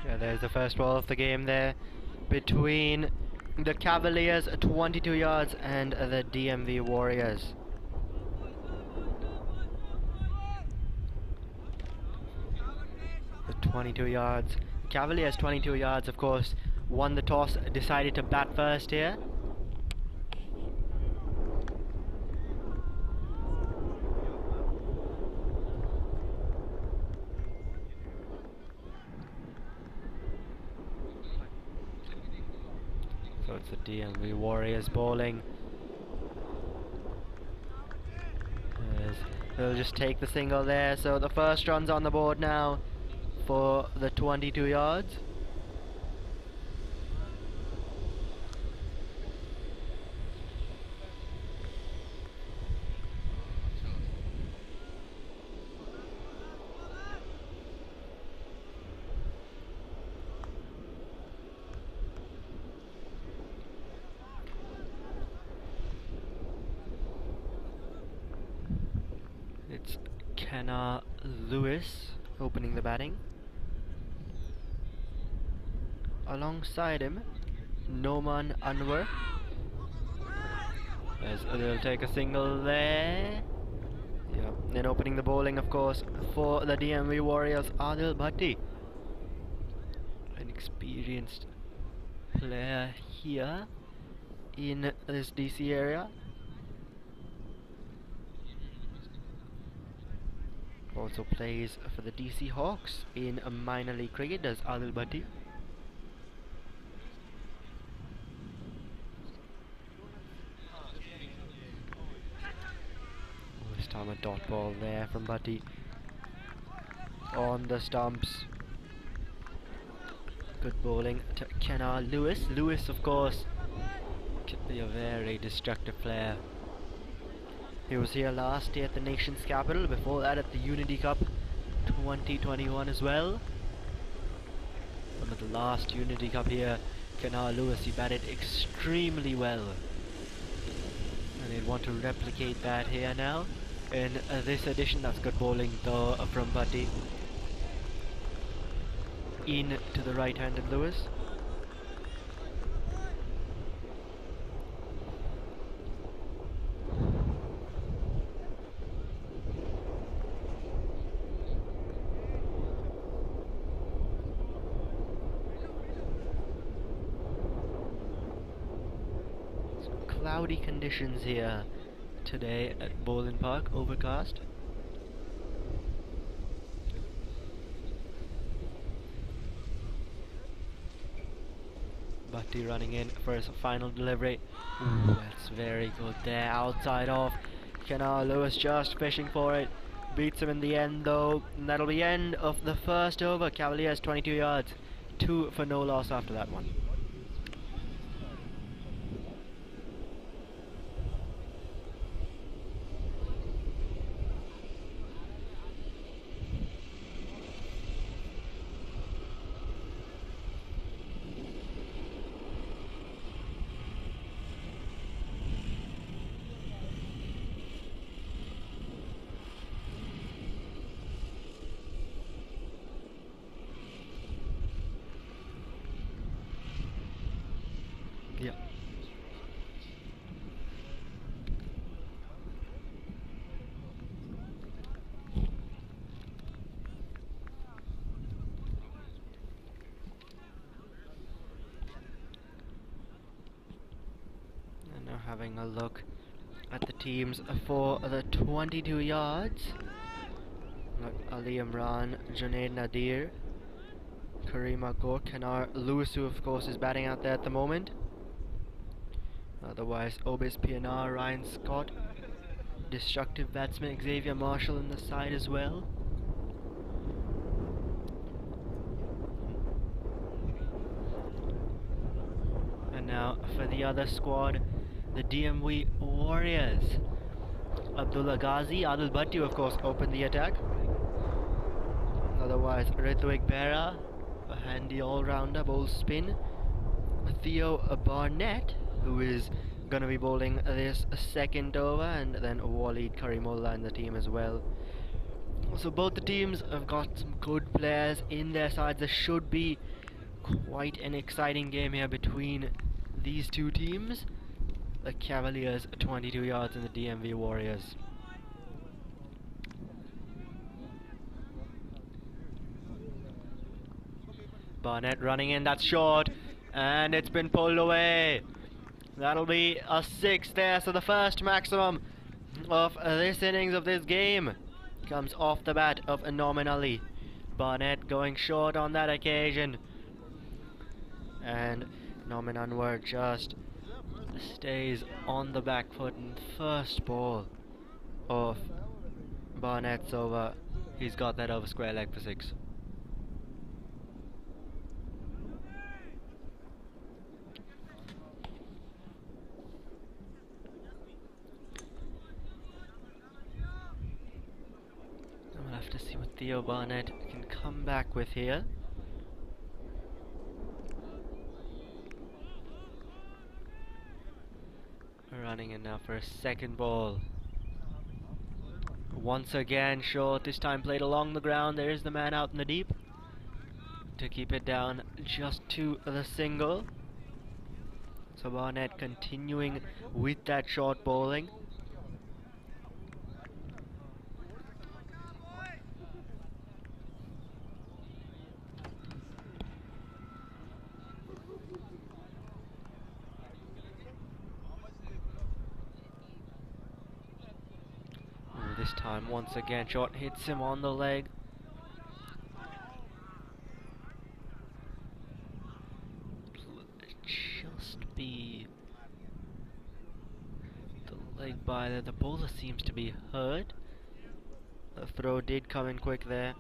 Yeah, there's the first ball of the game there between the Cavaliers 22 yards and the DMV Warriors. The 22 yards. Cavaliers 22 yards, of course, won the toss, decided to bat first here. So it's the DMV Warriors bowling. They'll just take the single there. So the first run's on the board now for the 22 yards. It's Kenna Lewis opening the batting. Alongside him, Noman Anwar. They'll take a single there. Yeah. Then opening the bowling, of course, for the DMV Warriors, Adil Bhatti. An experienced player here in this DC area. Also plays for the DC Hawks in a minor league cricket, does Adil Bhatti. This time a dot ball there from Bhatti on the stumps. Good bowling to Kenna Lewis. Lewis, of course, could be a very destructive player. He was here last year at the nation's capital, before that at the Unity Cup 2021 as well. And at the last Unity Cup here, Kenna Lewis, he batted extremely well. And they'd want to replicate that here now. In this edition, that's good bowling though from Bhatti. In to the right-handed Lewis. Cloudy conditions here today at Bowling Park, overcast. Bhatti running in for his final delivery. Ooh, that's very good there, outside off. Kenna Lewis just fishing for it. Beats him in the end though, and that'll be end of the first over. Cavaliers 22 yards, 2 for no loss after that one. Yeah. And now having a look at the teams for the 22 yards. Look, Ali Imran, Junaid Nadir, Karima Kaur, Kenna Lewis, who of course is batting out there at the moment. Otherwise, Obis PNR, Ryan Scott, destructive batsman Xavier Marshall in the side as well. And now for the other squad, the DMV Warriors. Abdullah Ghazi, Adil Bhatti of course opened the attack. Otherwise, Ritwik Bera, a handy all-rounder, bowl spin. Theo Barnett, who is going to be bowling this second over, and then Waleed Karimullah in the team as well. So both the teams have got some good players in their sides. There should be quite an exciting game here between these two teams. The Cavaliers 22 yards and the DMV Warriors. Barnett running in, that's short, and it's been pulled away. That'll be a 6 there, so the first maximum of this innings of this game comes off the bat of Nominally. Barnett going short on that occasion, and Norman Unward just stays on the back foot, and first ball of Barnett's over. He's got that over square leg for 6. We'll have to see what Theo Barnett can come back with here. Running in now for a second ball. Once again short, this time played along the ground. There is the man out in the deep to keep it down just to the single. So Barnett continuing with that short bowling. This time once again short, hits him on the leg. Just be the leg by there. The bowler seems to be hurt. The throw did come in quick there.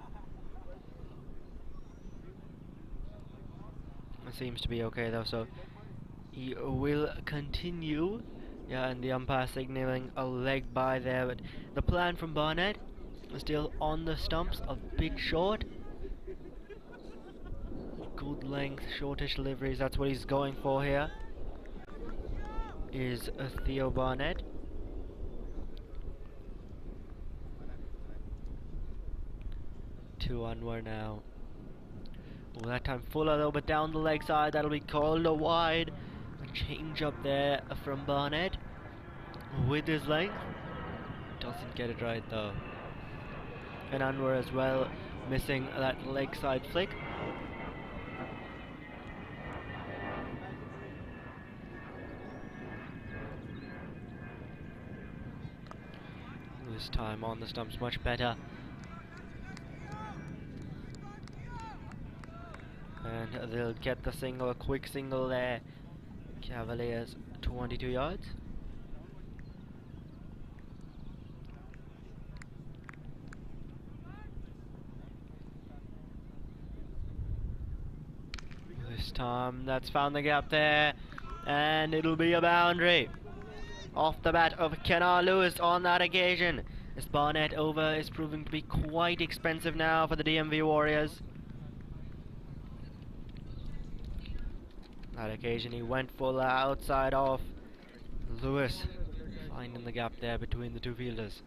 It seems to be okay though, so he will continue. Yeah, and the umpire signalling a leg by there, but the plan from Barnett is still on the stumps, a bit short. Good length, shortish deliveries, that's what he's going for here. Is Theo Barnett. Two onward now. Oh, that time Fuller though, but down the leg side, that'll be called a wide. A change up there from Barnett with his length. Doesn't get it right though. And Anwar as well, missing that leg side flick. This time on the stumps much better. And they'll get the single, a quick single there. Cavaliers 22 yards. This time that's found the gap there, and it'll be a boundary. Off the bat of Kennar Lewis on that occasion. This Barnett over is proving to be quite expensive now for the DMV Warriors. That occasion he went full outside off. Lewis finding the gap there between the two fielders.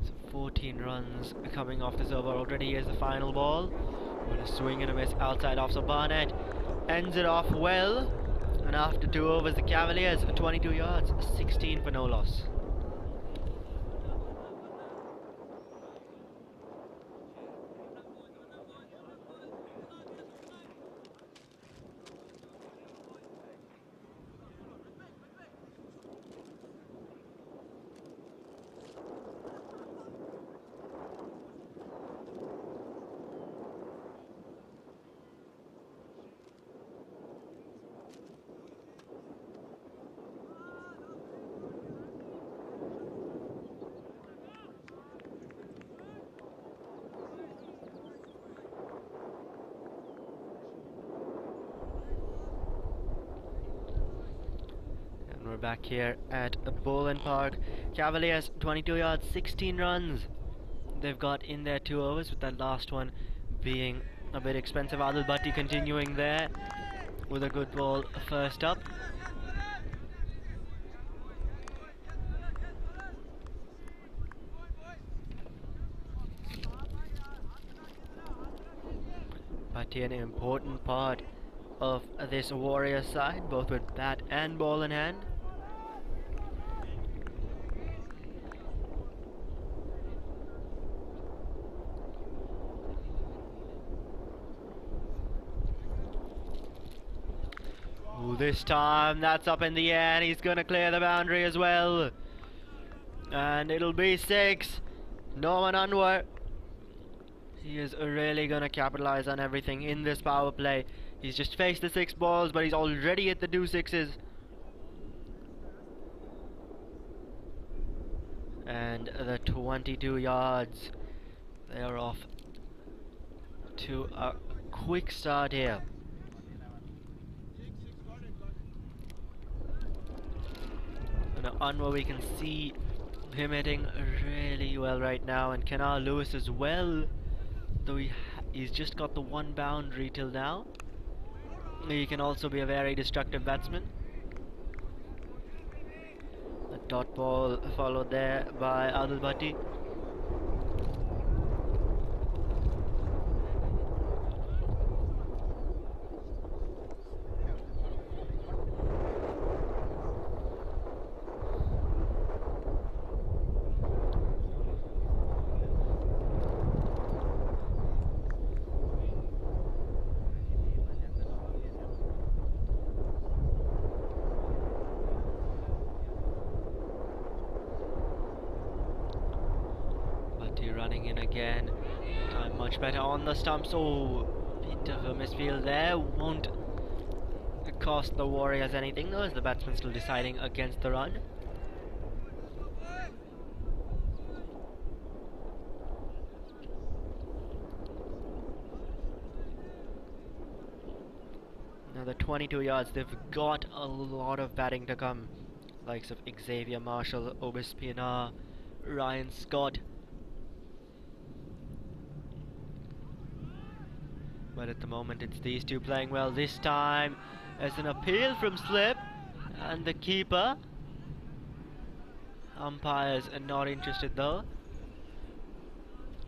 So 14 runs coming off this over already. Here's the final ball. With a swing and a miss outside off, so Barnett ends it off well. And after 2 overs, the Cavaliers 22 yards, 16 for no loss. back here at Bowling Park. Cavaliers 22 yards, 16 runs. They've got in their 2 overs, with that last one being a bit expensive. Adil Bhatti continuing there with a good ball first up. Bhatti, an important part of this Warriors side, both with bat and ball in hand. Ooh, this time that's up in the air, and he's going to clear the boundary as well. And it'll be 6. Norman Anwar. He is really going to capitalize on everything in this power play. He's just faced the 6 balls, but he's already hit the 2 sixes. And the 22 yards. They are off to a quick start here. And Anwar, we can see him hitting really well right now, and Kenal Lewis as well. Though he's just got the 1 boundary till now. He can also be a very destructive batsman. A dot ball followed there by Adil Bhatti. Running in again. Time much better on the stumps. Oh, bit of a misfield there. Won't cost the Warriors anything though, as the batsman still deciding against the run. Now the 22 yards, they've got a lot of batting to come. Likes of Xavier Marshall, Obis Pienaar, Ryan Scott. But at the moment it's these two playing well. This time as an appeal from slip, and the keeper. Umpires are not interested though.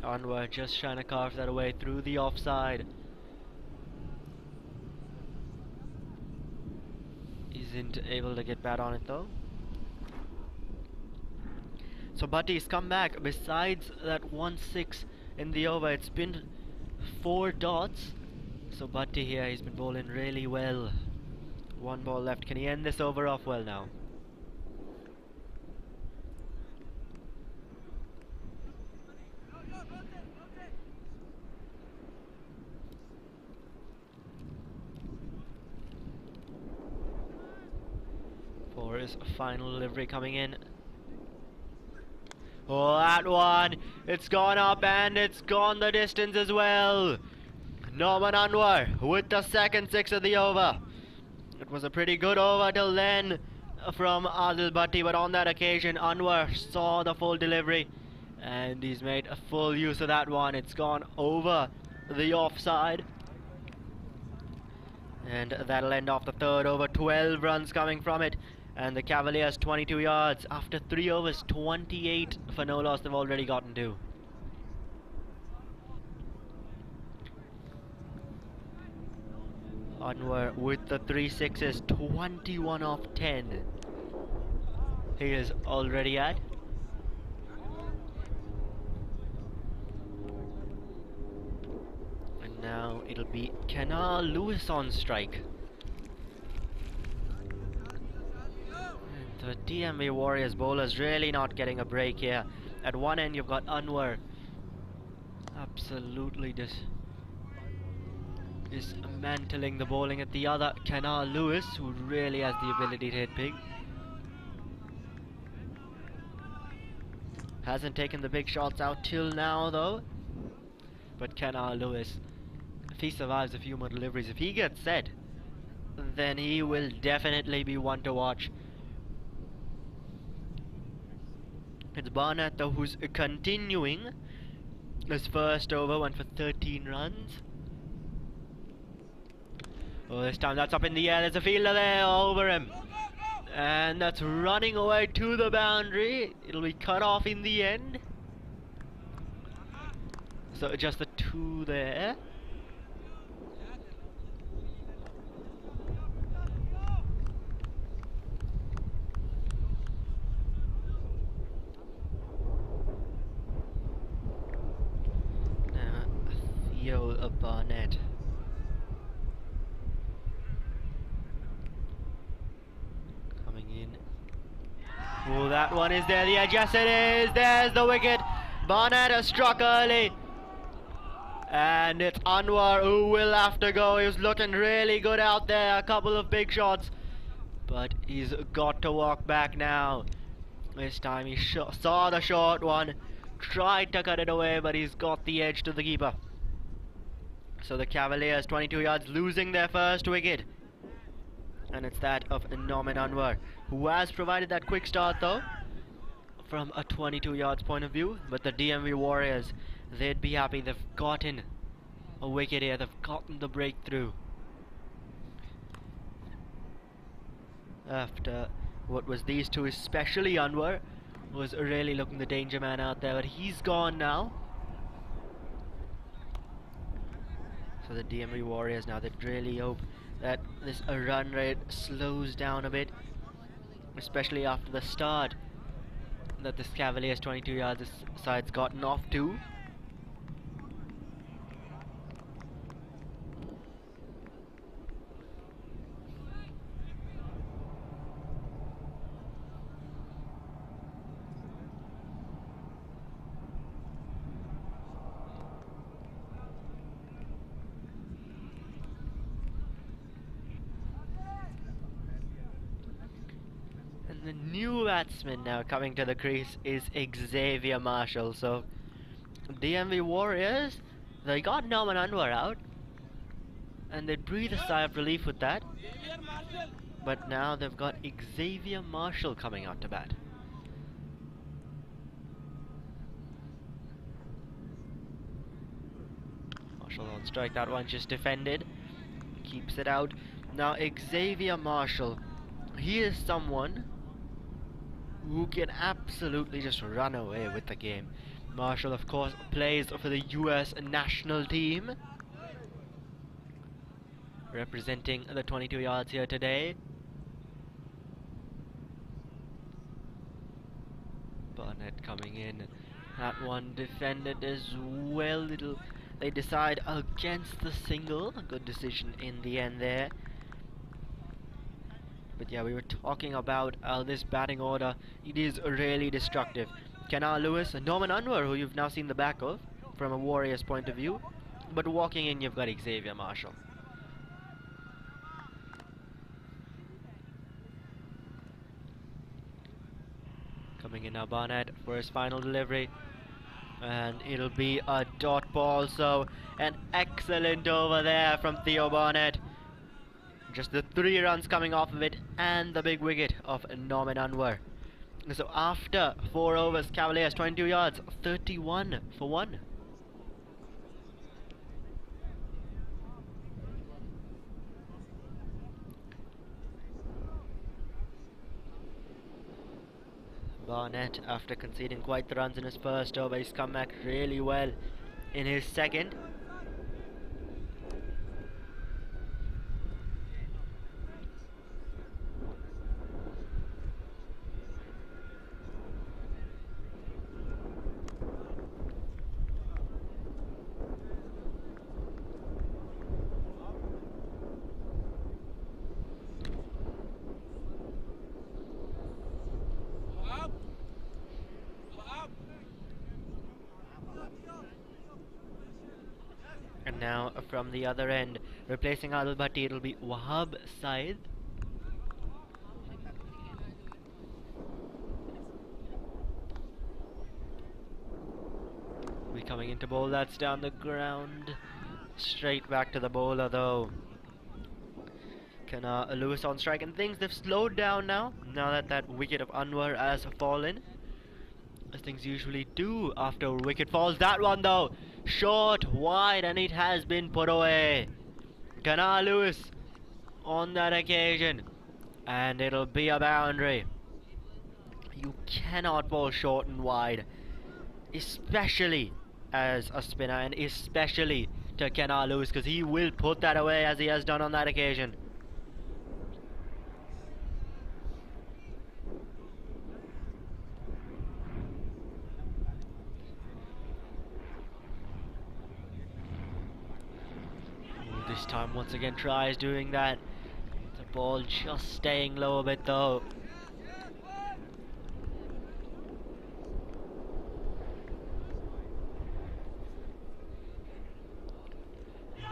Anwar just trying to carve that away through the offside. Isn't able to get bat on it though. So Bhatti's come back. Besides that 1-6 in the over, it's been 4 dots. So Bhatti here, he's been bowling really well. 1 ball left. Can he end this over off well now? For his final delivery coming in. Oh, that one! It's gone up and it's gone the distance as well. Norman Anwar with the second 6 of the over. It was a pretty good over till then from Adil Bhatti, but on that occasion Anwar saw the full delivery and he's made a full use of that one. It's gone over the offside. And that'll end off the 3rd over. 12 runs coming from it. And the Cavaliers 22 yards after 3 overs, 28 for no loss they've already gotten to. Anwar with the 3 sixes, 21 off 10. He is already at. And now it'll be Kenal Lewis on strike. The DMV Warriors bowlers really not getting a break here. At one end you've got Anwar absolutely dismantling the bowling. At the other, Kenal Lewis, who really has the ability to hit big. Hasn't taken the big shots out till now though. But Kenal Lewis, if he survives a few more deliveries, if he gets set, then he will definitely be one to watch. It's Barnett though who's continuing. His first over went for 13 runs. Oh, this time that's up in the air. There's a fielder there over him. And that's running away to the boundary. It'll be cut off in the end. So just the two there. Theo Barnett. Coming in. Oh, that one is there. The edge. Yes, it is. There's the wicket. Barnett has struck early. And it's Anwar who will have to go. He was looking really good out there. A couple of big shots. But he's got to walk back now. This time he saw the short one. Tried to cut it away, but he's got the edge to the keeper. So the Cavaliers, 22 yards, losing their first wicket. And it's that of Norman Anwar, who has provided that quick start though, from a 22 yards point of view. But the DMV Warriors, they'd be happy. They've gotten a wicket here. They've gotten the breakthrough. After what was these two, especially Anwar, was really looking the danger man out there. But he's gone now. So the DMV Warriors now, they really hope that this run rate slows down a bit, especially after the start that this Cavaliers 22 yards side's gotten off to. The new batsman now coming to the crease is Xavier Marshall. So DMV Warriors, they got Norman Anwar out and they breathe a sigh of relief with that. But now they've got Xavier Marshall coming out to bat. Marshall on strike, that one just defended. Keeps it out. Now Xavier Marshall, he is someone who can absolutely just run away with the game. Marshall, of course, plays for the US national team, representing the 22 yards here today. Barnett coming in. That one defended as well. They decide against the single. A good decision in the end there. But yeah, we were talking about this batting order. It is really destructive. Kenal Lewis, Norman Anwar, who you've now seen the back of from a Warriors point of view. But walking in, you've got Xavier Marshall. Coming in now, Barnett for his final delivery. And it'll be a dot ball. So an excellent over there from Theo Barnett. Just the 3 runs coming off of it and the big wicket of Norman Anwar. So after 4 overs, Cavaliers 22 yards, 31 for 1. Barnett, after conceding quite the runs in his first over, he's come back really well in his second. And now from the other end, replacing Adil Bhatti, it'll be Wahab Saeed. We're coming into bowl, that's down the ground. Straight back to the bowler though. Lewis on strike, and things they've slowed down now that that wicket of Anwar has fallen. things usually do after a wicket falls. That one though, short, wide, and it has been put away. Kenal Lewis on that occasion, and it'll be a boundary. You cannot bowl short and wide, especially as a spinner, and especially to Kenal Lewis, because he will put that away as he has done on that occasion. This time once again tries doing that. The ball just staying low a bit though.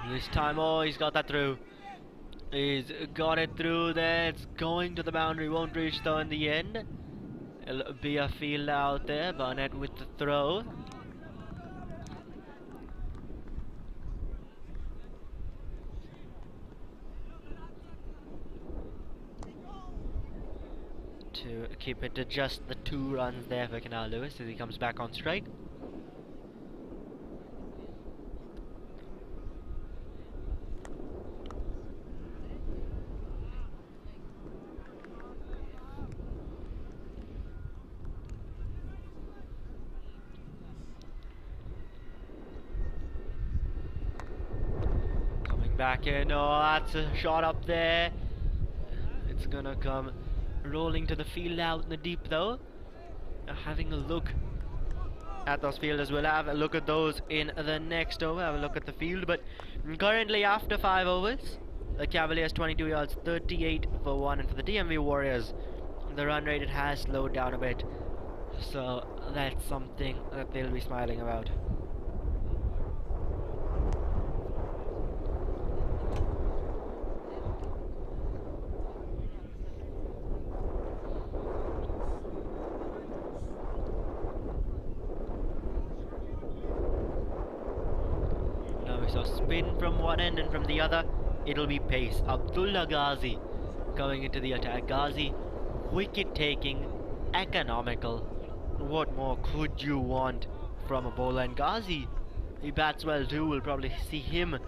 This time, oh, he's got that through. He's got it through there. It's going to the boundary. Won't reach though in the end. It'll be a field out there. Barnett with the throw. To keep it to just the 2 runs there for Kenal Lewis as he comes back on strike. Coming back in, oh, that's a shot up there. It's gonna come rolling to the field out in the deep though. Having a look at those fielders. We'll have a look at those in the next over. Have a look at the field. But currently after 5 overs, the Cavaliers 22 yards, 38 for 1. And for the DMV Warriors, the run rate has slowed down a bit. So that's something that they'll be smiling about. So spin from one end and from the other, it'll be pace. Abdullah Ghazi going into the attack. Ghazi, wicket taking, economical. What more could you want from a bowler? And Ghazi, he bats well too. We'll probably see him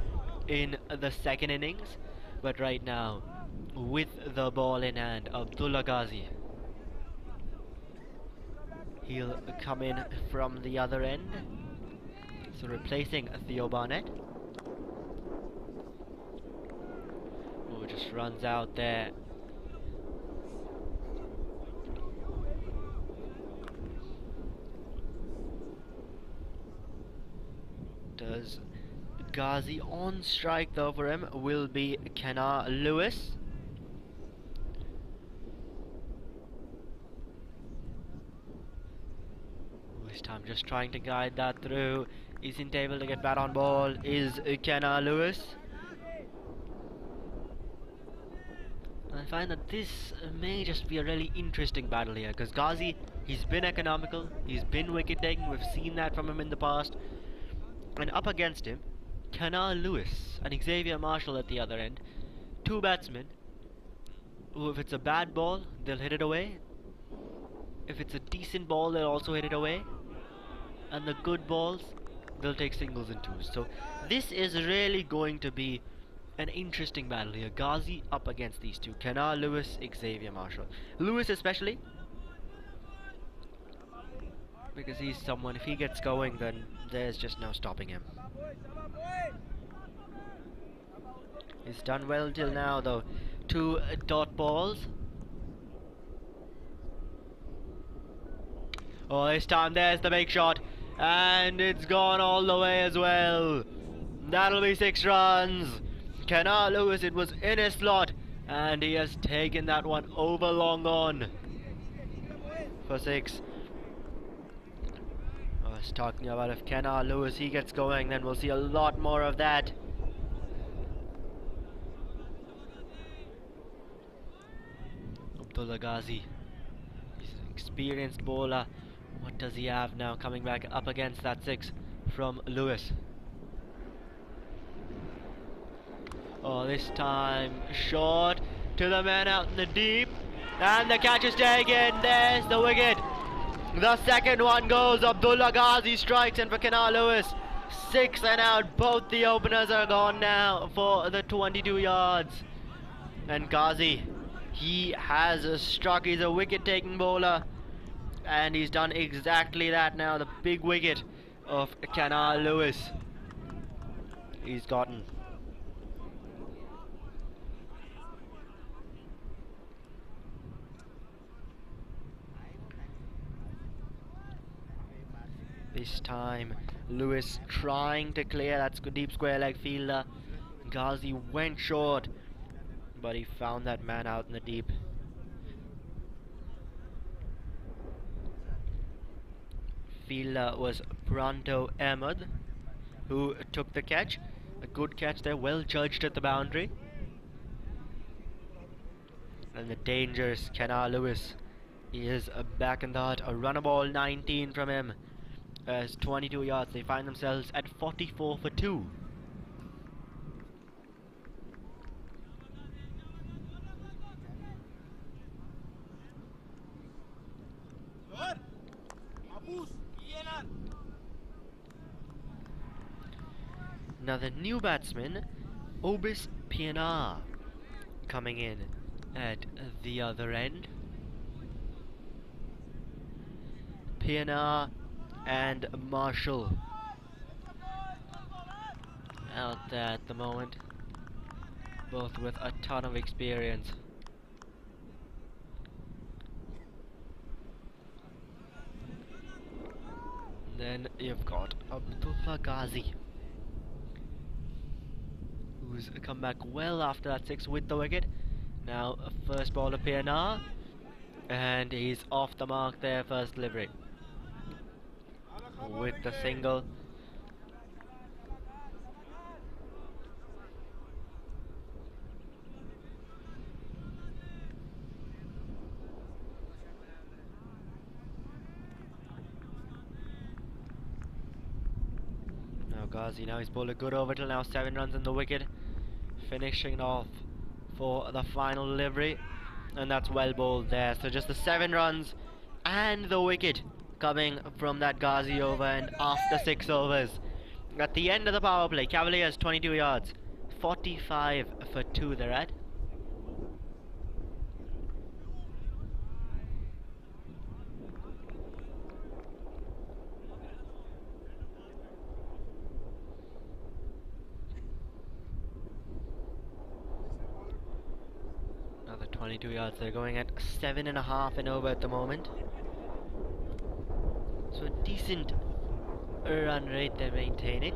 in the second innings. But right now, with the ball in hand, Abdullah Ghazi, he'll come in from the other end. So replacing Theo Barnett. Oh, just runs out there. Does Ghazi on strike though for him will be Kenal Lewis. This time just trying to guide that through. Isn't able to get bat on ball is Kenal Lewis. I find that this may just be a really interesting battle here, because Ghazi, he's been economical, he's been wicket taking, we've seen that from him in the past. And up against him, Kenal Lewis and Xavier Marshall at the other end. 2 batsmen who, if it's a bad ball, they'll hit it away. If it's a decent ball, they'll also hit it away. And the good balls, they'll take singles and twos. So this is really going to be an interesting battle here. Ghazi up against these two. Kenal Lewis, Xavier Marshall. Lewis especially, because he's someone, if he gets going, then there's just no stopping him. He's done well till now though. 2 dot balls. Oh, this time there's the big shot. And it's gone all the way as well. That'll be 6 runs. Kenal Lewis, it was in his slot, and he has taken that one over long on for 6. I was talking about if Kenal Lewis, he gets going, then we'll see a lot more of that. Abdullah Ghazi, he's an experienced bowler. What does he have now coming back up against that 6 from Lewis? Oh, this time short to the man out in the deep, and the catch is taken. There's the wicket. The second one goes. Abdullah Ghazi strikes in for Canal Lewis. 6 and out. Both the openers are gone now for the 22 yards. And Ghazi, he has struck. He's a wicket-taking bowler. And he's done exactly that now. The big wicket of Canal Lewis. He's gotten. This time, Lewis trying to clear that deep square leg fielder. Ghazi went short, but he found that man out in the deep. Fielder was Pronto Ahmed, who took the catch. A good catch there, well judged at the boundary. And the dangerous Canal Lewis, he is back in the hut. A run ball 19 from him. As 22 yards, they find themselves at 44 for 2. Now the new batsman, Obis Pienaar, coming in at the other end. Pienaar and Marshall out there at the moment, both with a ton of experience. Then you've got Abdullah Ghazi, who's come back well after that 6 with the wicket. Now first ball to Pienaar, and he's off the mark there, first delivery with the single. Now Ghazi, now he's bowled a good over till now, 7 runs in the wicket, finishing off for the final delivery, and that's well bowled there. So just the 7 runs and the wicket coming from that Ghazi over, and after 6 overs. At the end of the power play, Cavaliers 22 yards, 45 for 2 they're at. Another 22 yards, they're going at 7.5 and over at the moment. So a decent run rate they're maintaining.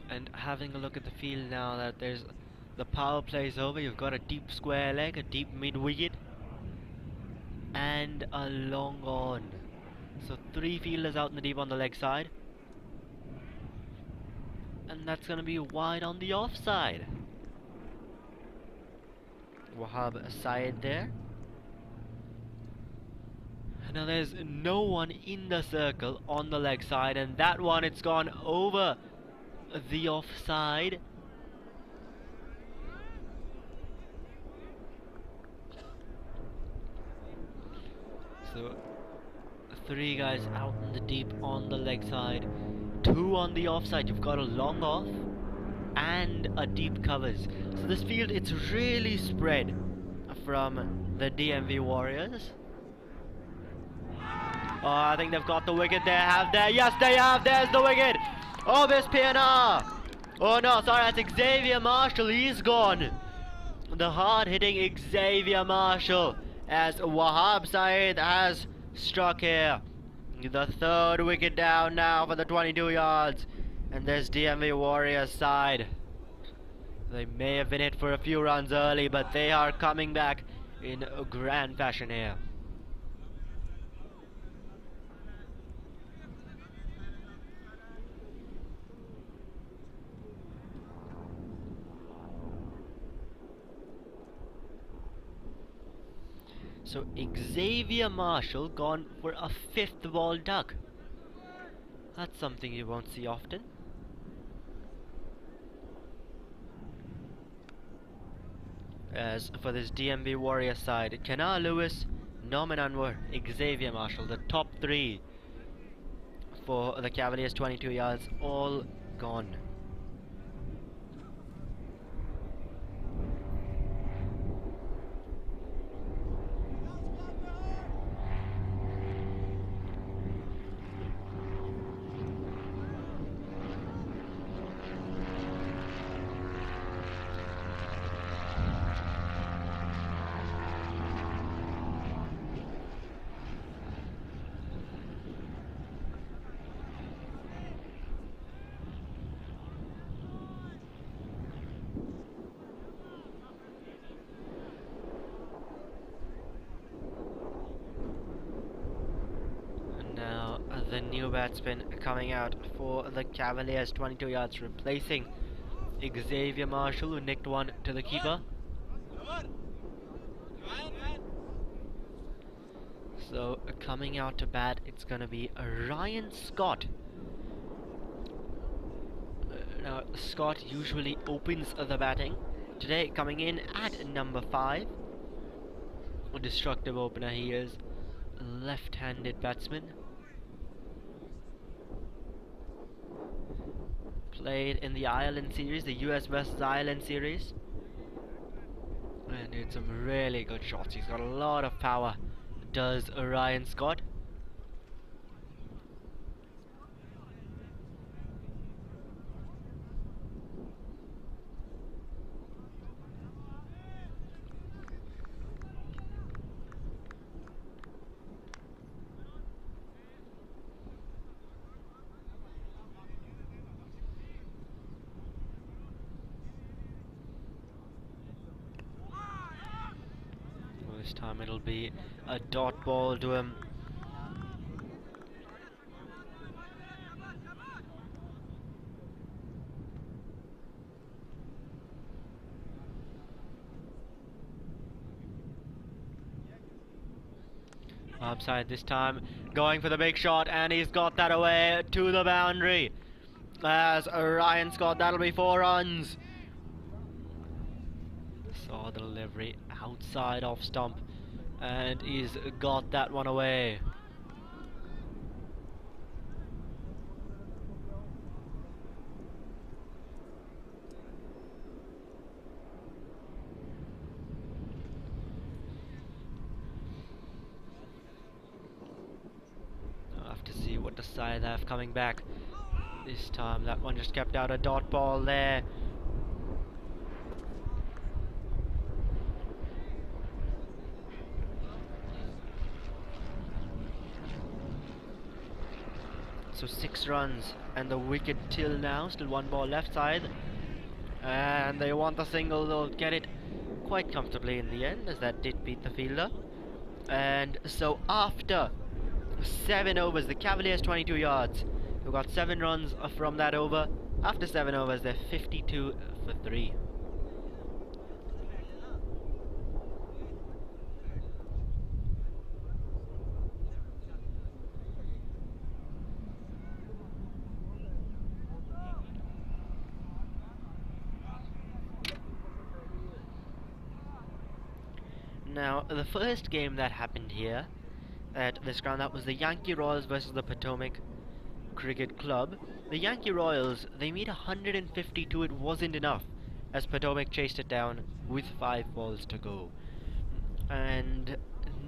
And having a look at the field now that there's the power play's over, you've got a deep square leg, a deep mid wicket, and a long on. So 3 fielders out in the deep on the leg side, and that's going to be wide on the offside. Wahab Syed there. Now there's no one in the circle on the leg side, and that one, it's gone over the offside. So 3 guys out in the deep on the leg side, 2 on the offside. You've got a long off and a deep covers. So this field, it's really spread from the DMV Warriors. Oh, I think they've got the wicket there, have they? Yes, they have. There's the wicket. Oh, Miss Pienaar. Oh no, sorry, that's Xavier Marshall. He's gone. The hard-hitting Xavier Marshall, as Wahab Syed has struck here. The 3rd wicket down now for the 22 yards. And there's DMV Warriors side. They may have been hit for a few runs early, but they are coming back in a grand fashion here. So Xavier Marshall gone for a 5th ball duck. That's something you won't see often. As for this DMV Warrior side, Kenna Lewis, Norman Anwar, Xavier Marshall, the top 3 for the Cavaliers, 22 yards, all gone. The new batsman coming out for the Cavaliers, 22 yards, replacing Xavier Marshall, who nicked one to the keeper. So coming out to bat, it's going to be Ryan Scott. Now Scott usually opens the batting. Today coming in at number 5. A destructive opener he is. Left-handed batsman. Played in the Ireland series, the US versus Ireland series, and did some really good shots. He's got a lot of power, does Ryan Scott. This time it'll be a dot ball to him. Upside this time, going for the big shot, and he's got that away to the boundary. As Ryan Scott, that'll be 4 runs. Saw the delivery outside off stump, and he's got that one away. I'll have to see what the side have coming back this time. That one just kept out a dot ball there. So 6 runs and the wicket till now, still 1 ball left side, and they want the single. They'll get it quite comfortably in the end, as that did beat the fielder. And so after 7 overs, the Cavaliers 22 yards, who got 7 runs from that over. After 7 overs, they're 52 for 3. Now, the first game that happened here at this ground, that was the Yankee Royals versus the Potomac Cricket Club. The Yankee Royals, they made 152. It wasn't enough, as Potomac chased it down with 5 balls to go. And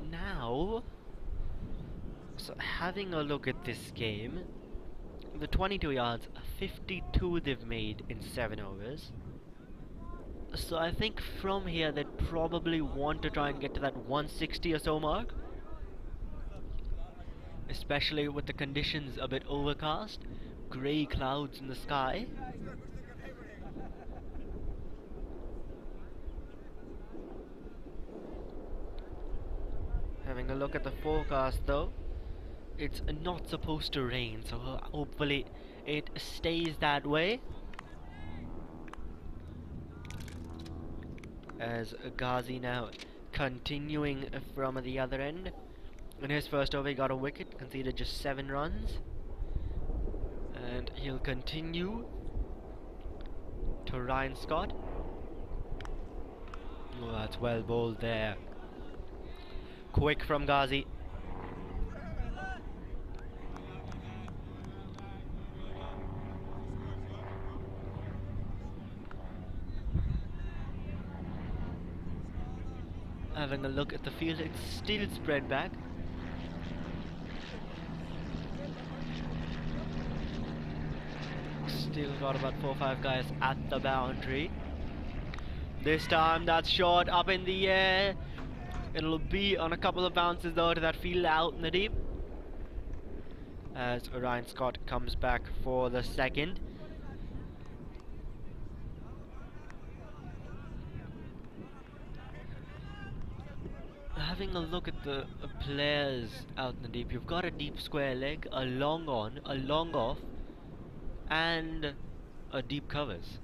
now, so having a look at this game, the 22 yards, 52 they've made in 7 overs. So I think from here they'd probably want to try and get to that 160 or so mark, especially with the conditions a bit overcast, grey clouds in the sky. Having a look at the forecast though, it's not supposed to rain, so hopefully it stays that way. As Ghazi now continuing from the other end. In his first over he got a wicket, conceded just 7 runs. And he'll continue to Ryan Scott. Oh, that's well bowled there. Quick from Ghazi. Having a look at the field, it's still spread back. Still got about 4 or 5 guys at the boundary. This time that's short up in the air. It'll be on a couple of bounces though to that field out in the deep. As Ryan Scott comes back for the second. Having a look at the players out in the deep, you've got a deep square leg, a long on, a long off, and a deep covers.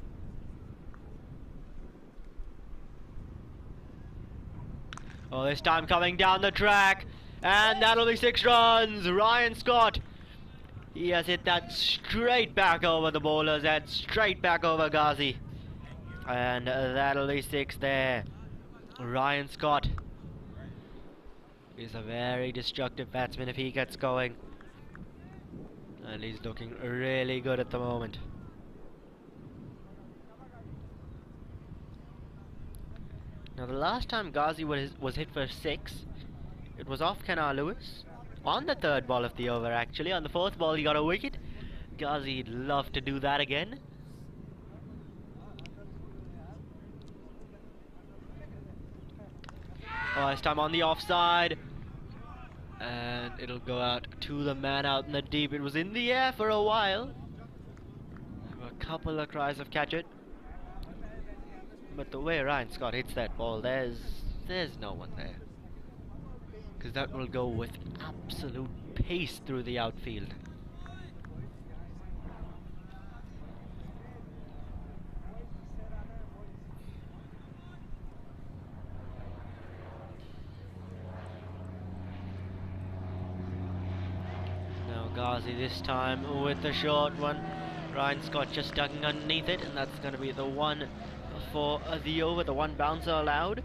Oh, this time coming down the track, and that'll be 6 runs. Ryan Scott, he has hit that straight back over the bowler's head, straight back over Ghazi, and that'll be 6 there. Ryan Scott is a very destructive batsman if he gets going, and he's looking really good at the moment. Now the last time Ghazi was hit for 6, it was off Lewis on the 3rd ball of the over actually. On the 4th ball he got a wicket. Ghazi'd love to do that again. Oh, this time on the offside, and it'll go out to the man out in the deep. It was in the air for a while. There were a couple of cries of catch it, but the way Ryan Scott hits that ball, there's no one there, because that will go with absolute pace through the outfield. Ghazi this time with the short one. Ryan Scott just ducking underneath it, and that's going to be the one for the over, the one bouncer allowed.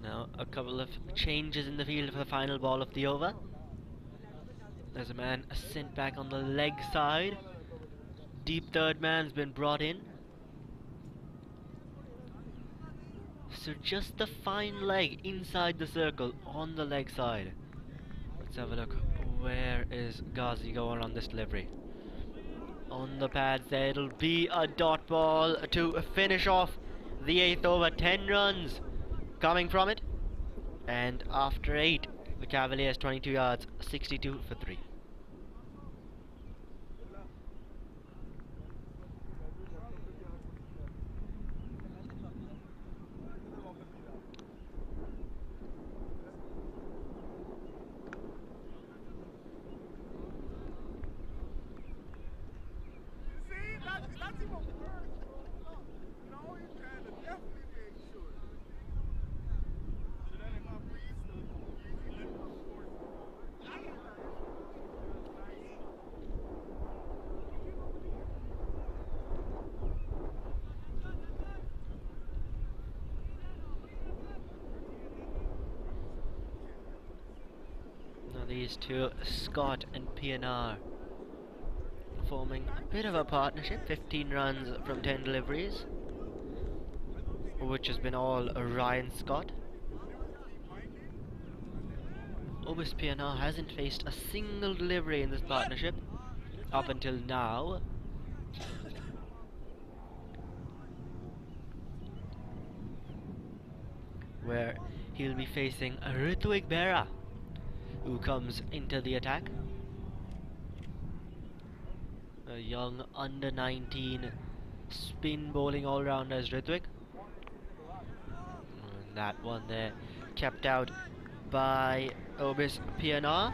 Now a couple of changes in the field for the final ball of the over. There's a man sent back on the leg side. Deep 3rd man's been brought in. So just the fine leg inside the circle on the leg side. Let's have a look. Where is Ghazi going on this delivery? On the pads there, it'll be a dot ball to finish off the 8th over. 10 runs coming from it. And after 8, the Cavaliers 22 yards, 62 for 3. These two, Scott and PNR, forming a bit of a partnership. 15 runs from 10 deliveries, which has been all Ryan Scott. Obis PNR hasn't faced a single delivery in this partnership up until now. Where he'll be facing Ritwik Bera, who comes into the attack. A young under 19 spin bowling all-rounder as Ritwik. That one there kept out by Obis PNR.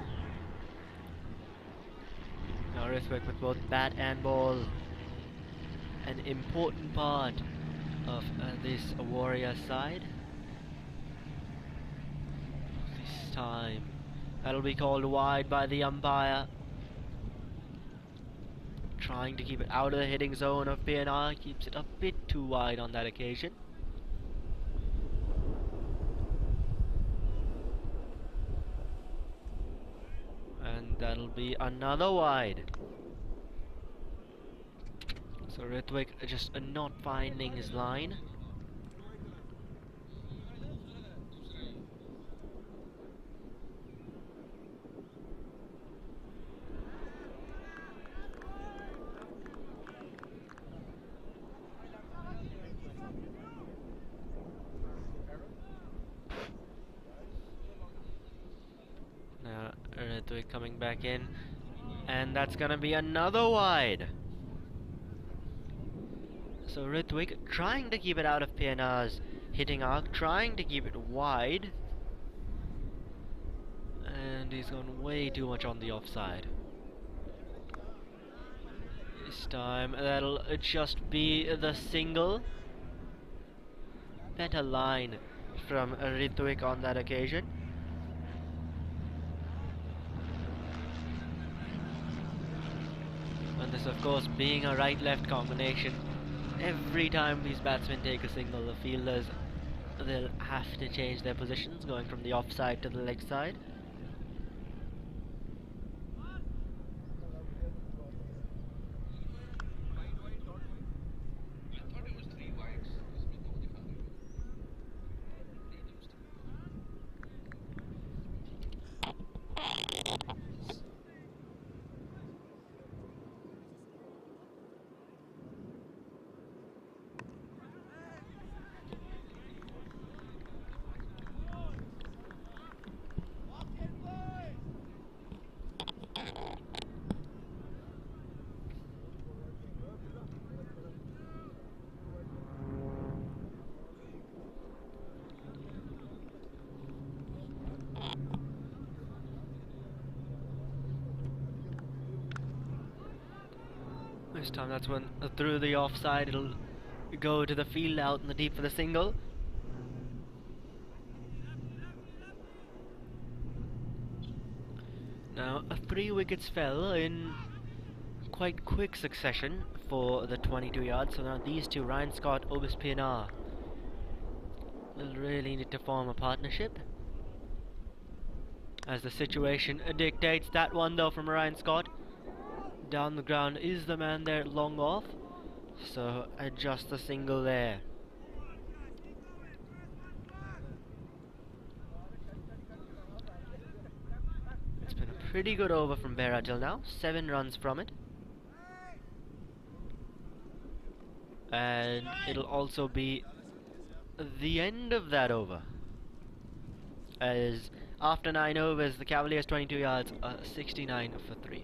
Now Rithwick with both bat and ball. An important part of this warrior side. This time that'll be called wide by the umpire. Trying to keep it out of the hitting zone of PNR. Keeps it a bit too wide on that occasion. And that'll be another wide. So Rithwick just not finding his line. Now Rithwick coming back in, and that's gonna be another wide. So Rithwick trying to keep it out of PNR's hitting arc, trying to keep it wide, and he's gone way too much on the offside. This time that'll just be the single. Better line from Rithwick on that occasion. And this of course being a right-left combination. Every time these batsmen take a single, the fielders, they'll have to change their positions, going from the offside to the leg side. This time that's when through the offside it'll go to the field out in the deep for the single. Now 3 wickets fell in quite quick succession for the 22 yards, so now these two, Ryan Scott, Obis PNR, will really need to form a partnership as the situation dictates. That one though from Ryan Scott down the ground is the man there long off, so adjust the single there. It's been a pretty good over from Bera till now, 7 runs from it, and it'll also be the end of that over, as after 9 overs the Cavaliers 22 yards are 69 for 3.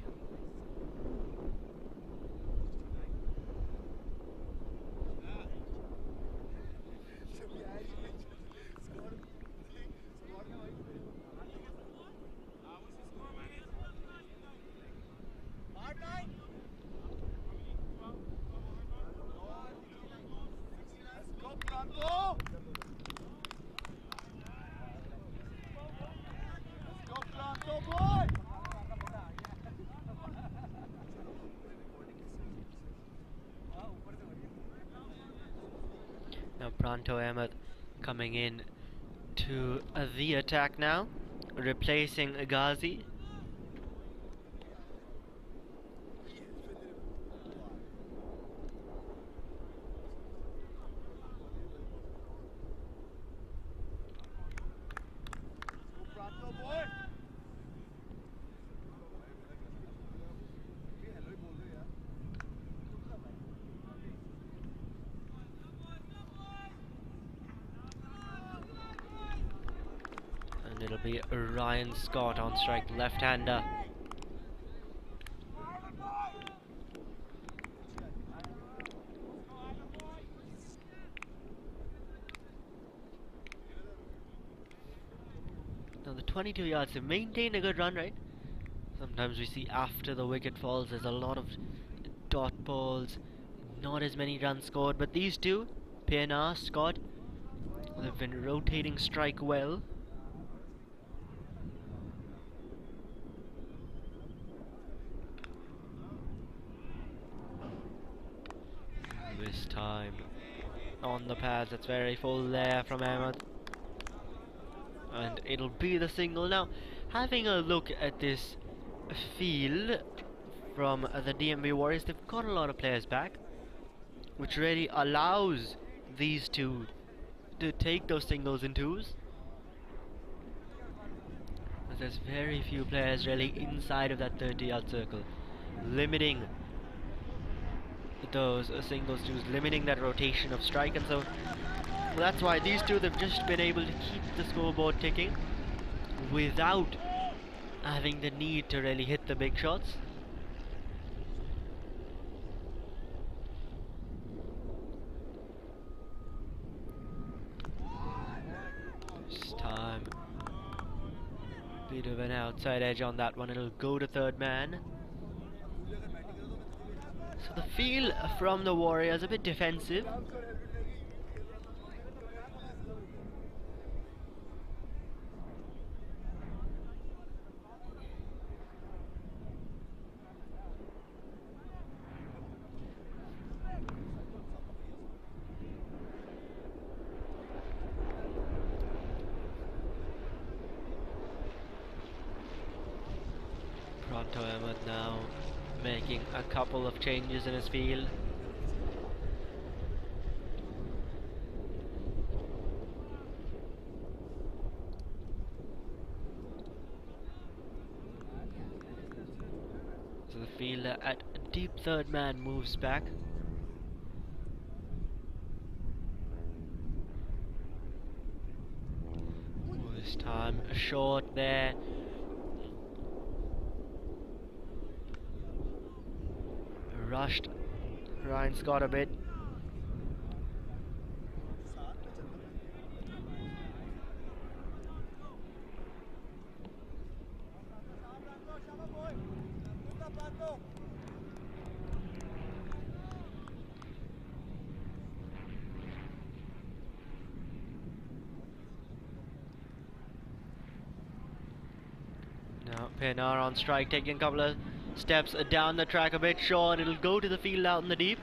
Now Pranto Ahmed coming in to the attack now, replacing Ghazi. It'll be Ryan Scott on strike, left-hander. 22 yards. They've maintained a good run, right? Sometimes we see after the wicket falls, there's a lot of dot balls, not as many runs scored. But these two, PNR, Scott, they've been rotating strike well. This time on the pads, it's very full there from Ahmed. And it'll be the single. Now, having a look at this field from the DMV Warriors, they've got a lot of players back, which really allows these two to take those singles and twos. There's very few players really inside of that 30-yard circle, limiting those singles twos, limiting that rotation of strike, and so that's why these two, they've just been able to keep the scoreboard ticking without having the need to really hit the big shots. This time, bit of an outside edge on that one. It'll go to third man. So the feel from the Warriors a bit defensive. Pronto Ahmed now making a couple of changes in his field. So the fielder at deep third man moves back. This time short there. Rushed Ryan Scott a bit. Now Penar on strike, taking a couple of steps down the track a bit short. It'll go to the field out in the deep,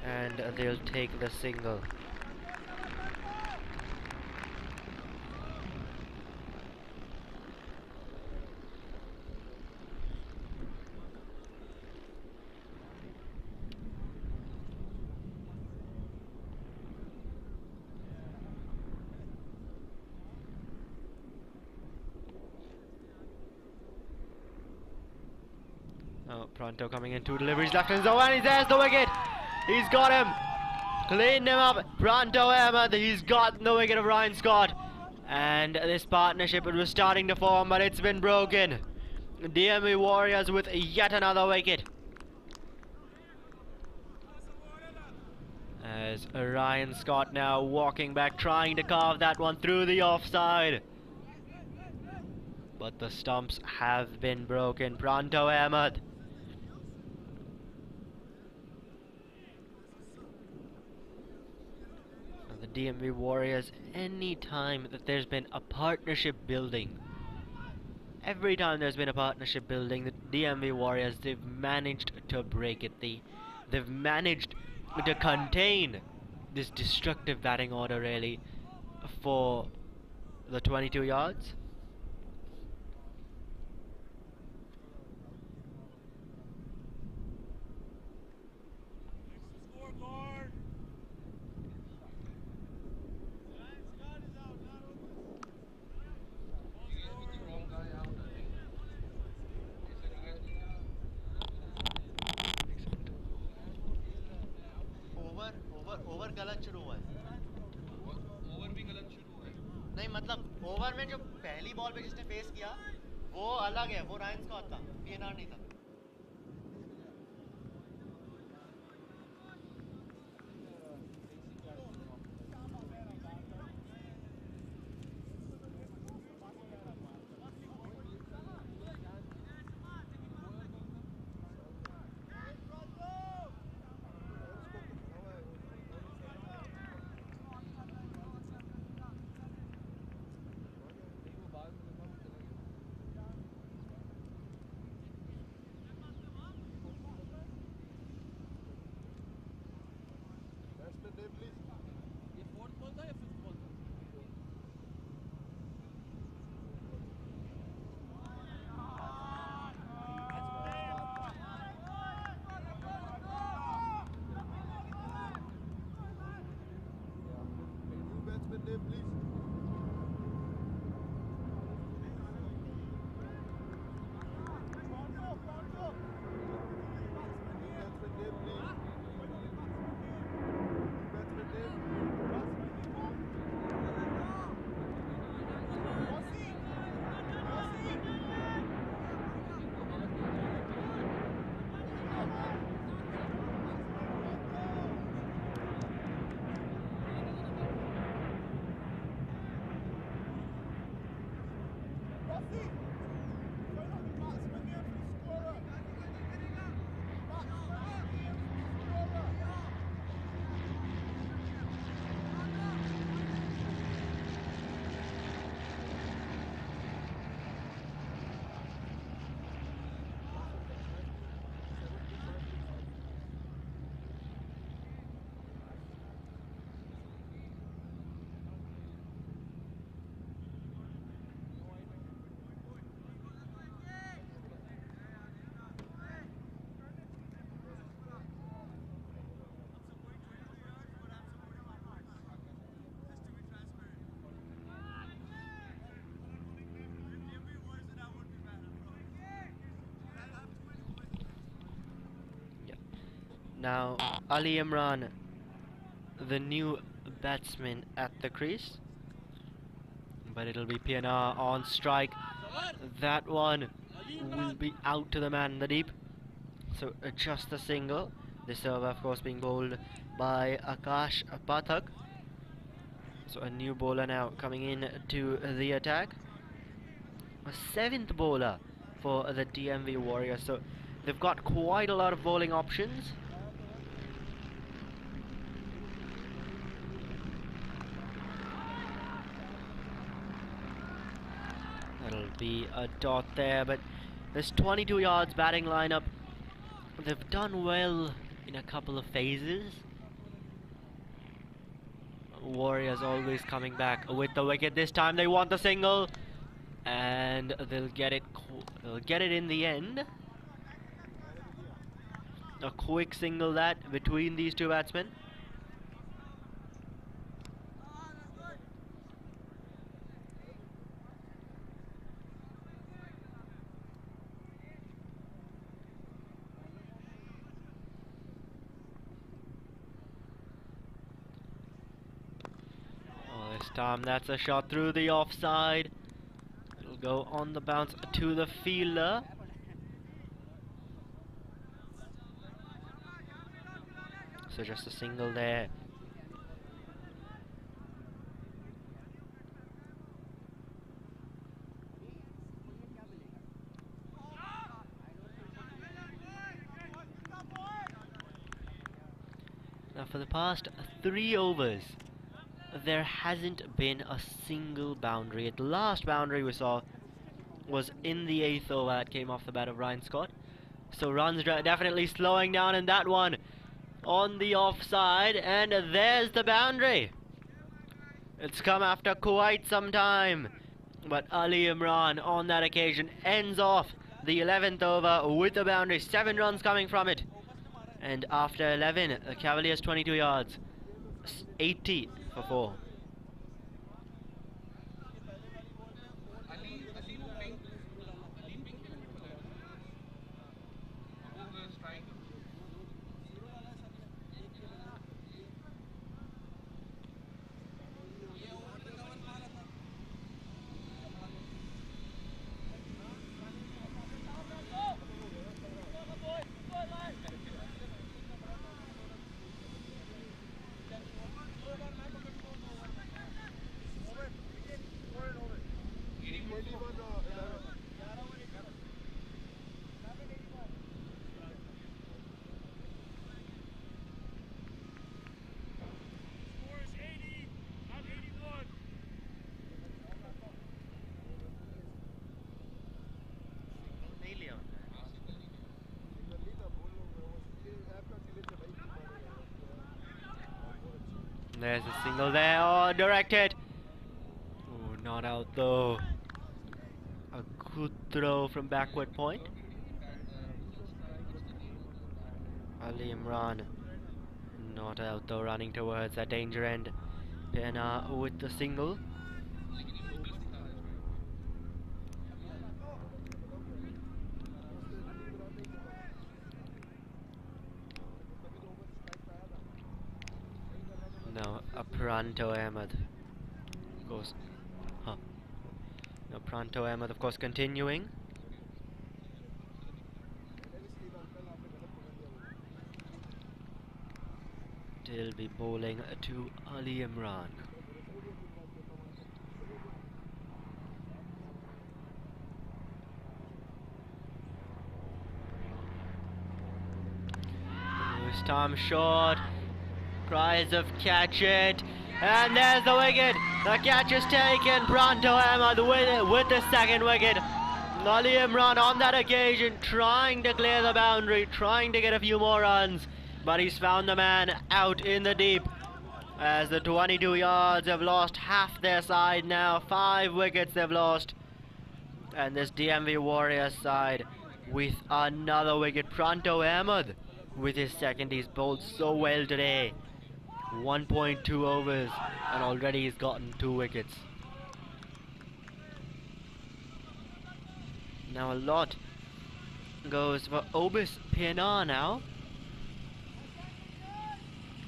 and they'll take the single. Oh, Pronto coming in, two deliveries left in his own, and there's the wicket! He's got him! Cleaned him up! Pronto Ahmed, he's got the wicket of Ryan Scott! And this partnership, it was starting to form, but it's been broken. DMV Warriors with yet another wicket. As Ryan Scott now walking back, trying to carve that one through the offside. But the stumps have been broken. Pronto Ahmed. The DMV Warriors, any time that there's been a partnership building, every time there's been a partnership building, the DMV Warriors, they've managed to break it. They've managed to contain this destructive batting order really for the 22 yards. Over गलत शुरू हुआ है over भी गलत शुरू हुआ है नहीं मतलब ओवर में जो पहली बॉल पे जिसने फेस किया वो अलग है वो रायन स्कॉट था पीएनआर नहीं था Now, Ali Imran, the new batsman at the crease. But it'll be PNR on strike. That one will be out to the man in the deep. So just a single. The serve, of course, being bowled by Akash Pathak. So a new bowler now coming in to the attack. A seventh bowler for the DMV Warriors. So they've got quite a lot of bowling options. That'll be a dot there, but there's 22 yards batting lineup. They've done well in a couple of phases. Warriors always coming back with the wicket. This time they want the single, and they'll get it. They'll get it in the end. A quick single that between these two batsmen. This time that's a shot through the offside. It'll go on the bounce to the fielder. So just a single there. Now for the past 3 overs, there hasn't been a single boundary. The last boundary we saw was in the 8th over. That came off the bat of Ryan Scott. So runs definitely slowing down in that one on the offside, and there's the boundary. It's come after quite some time, but Ali Imran on that occasion ends off the 11th over with the boundary. 7 runs coming from it, and after 11, the Cavaliers 22 yards, 80 for 4. There's a single there. Oh, directed. Oh, not out though. A good throw from backward point. Ali Imran. Not out though, running towards that danger end. Pena with the single. Now Pranto Ahmed goes. Huh. Now Pranto Ahmed, of course, continuing. He'll be bowling to Ali Imran. This time short. Cries of catch it. And there's the wicket. The catch is taken. Pranto Ahmed with the second wicket. Ali Imran on that occasion trying to clear the boundary, trying to get a few more runs. But he's found the man out in the deep. As the 22 yards have lost half their side now. 5 wickets they've lost. And this DMV Warriors side with another wicket. Pranto Ahmed with his second. He's bowled so well today. 1.2 overs and already he's gotten 2 wickets. Now a lot goes for Obis Pienaar now.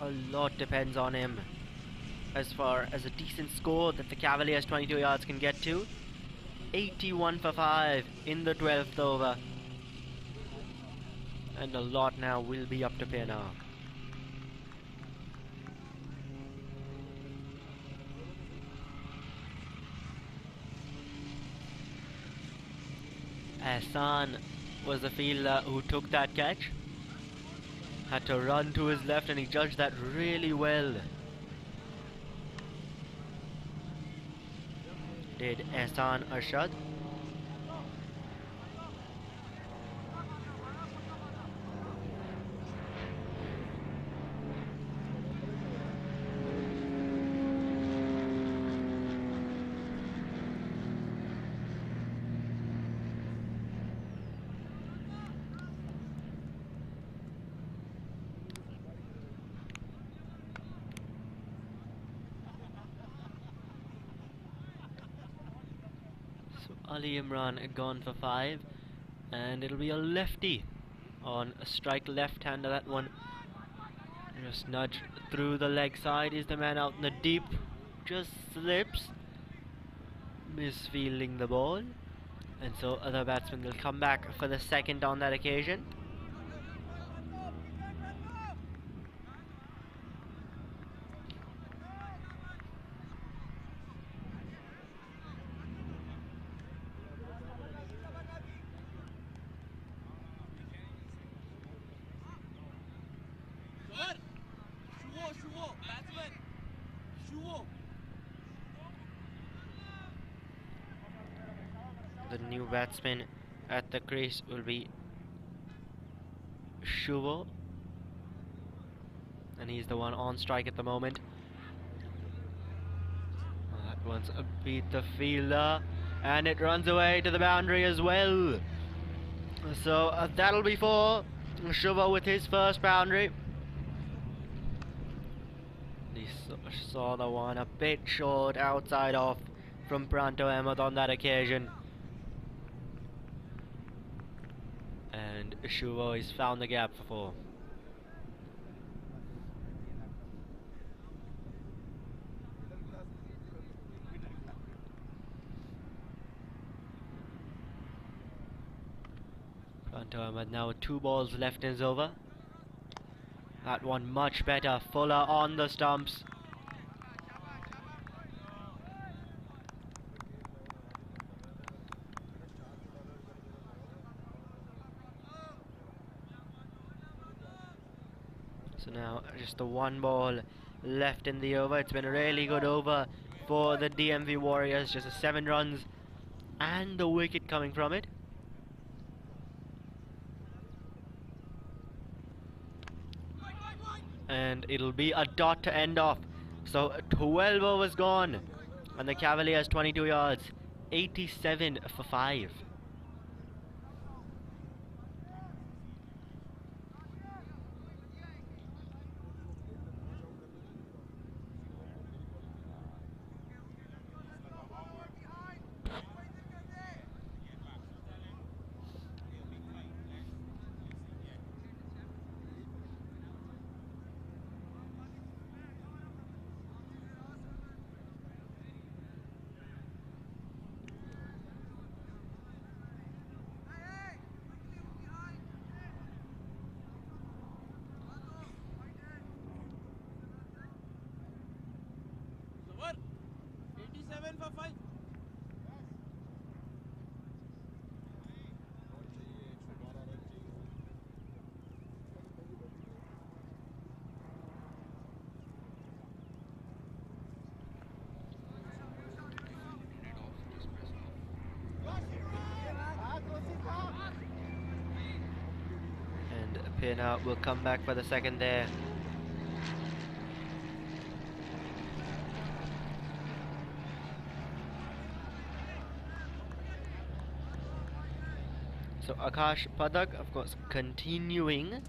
A lot depends on him as far as a decent score that the Cavaliers 22 yards can get to. 81 for 5 in the 12th over. And a lot now will be up to Pienaar. Hassan was the fielder who took that catch. Had to run to his left and he judged that really well. Did Hassan Arshad. Ali Imran had gone for 5 and it'll be a lefty on a strike left-hander. That one just nudged through the leg side. Is the man out in the deep? Just slips, misfielding the ball, and so other batsmen will come back for the second on that occasion. The new batsman at the crease will be Shuvo, and he's the one on strike at the moment. That one's beat the fielder and it runs away to the boundary as well. So that'll be for Shuvo with his first boundary. He saw the one a bit short outside off from Pranto Ahmed on that occasion. And Shuvo has found the gap for 4. Pranto Ahmed now with 2 balls left in his over. That one much better. Fuller on the stumps. So now just the 1 ball left in the over. It's been a really good over for the DMV Warriors. Just a 7 runs and the wicket coming from it. And it'll be a dot to end off So 12 overs gone, and the Cavaliers 22 yards, 87 for 5. And Pena will come back for the second there. So Akash Padak, of course, continuing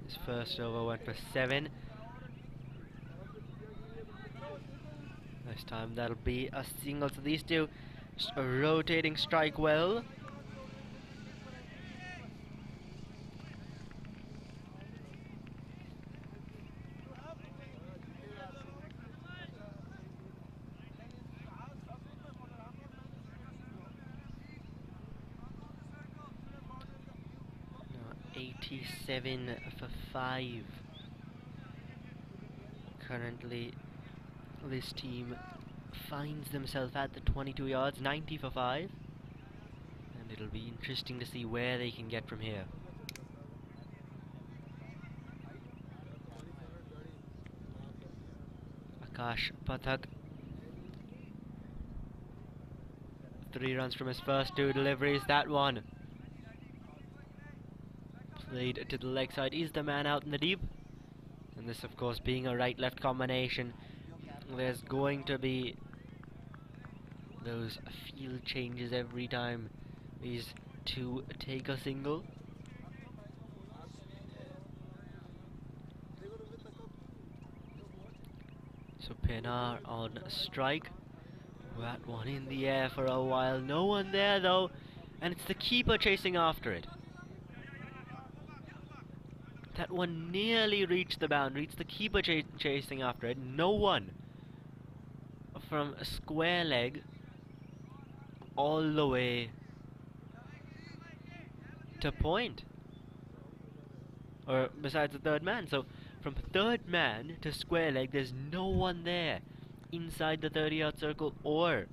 his first over went for 7. This time that'll be a single. So these two rotating strike well. Now 87 for 5. Currently, this team finds themselves at the 22 yards, 90 for 5. And it'll be interesting to see where they can get from here. Akash Pathak, 3 runs from his first 2 deliveries. That one played to the leg side. Is the man out in the deep? And this, of course, being a right-left combination, there's going to be those field changes every time these two take a single. So Pinar on strike. That one in the air for a while. No one there though, and it's the keeper chasing after it. That one nearly reached the boundary. It's the keeper chasing after it. No one from a square leg all the way to point. Or besides the third man. So from third man to square leg, there's no one there inside the 30-yard circle or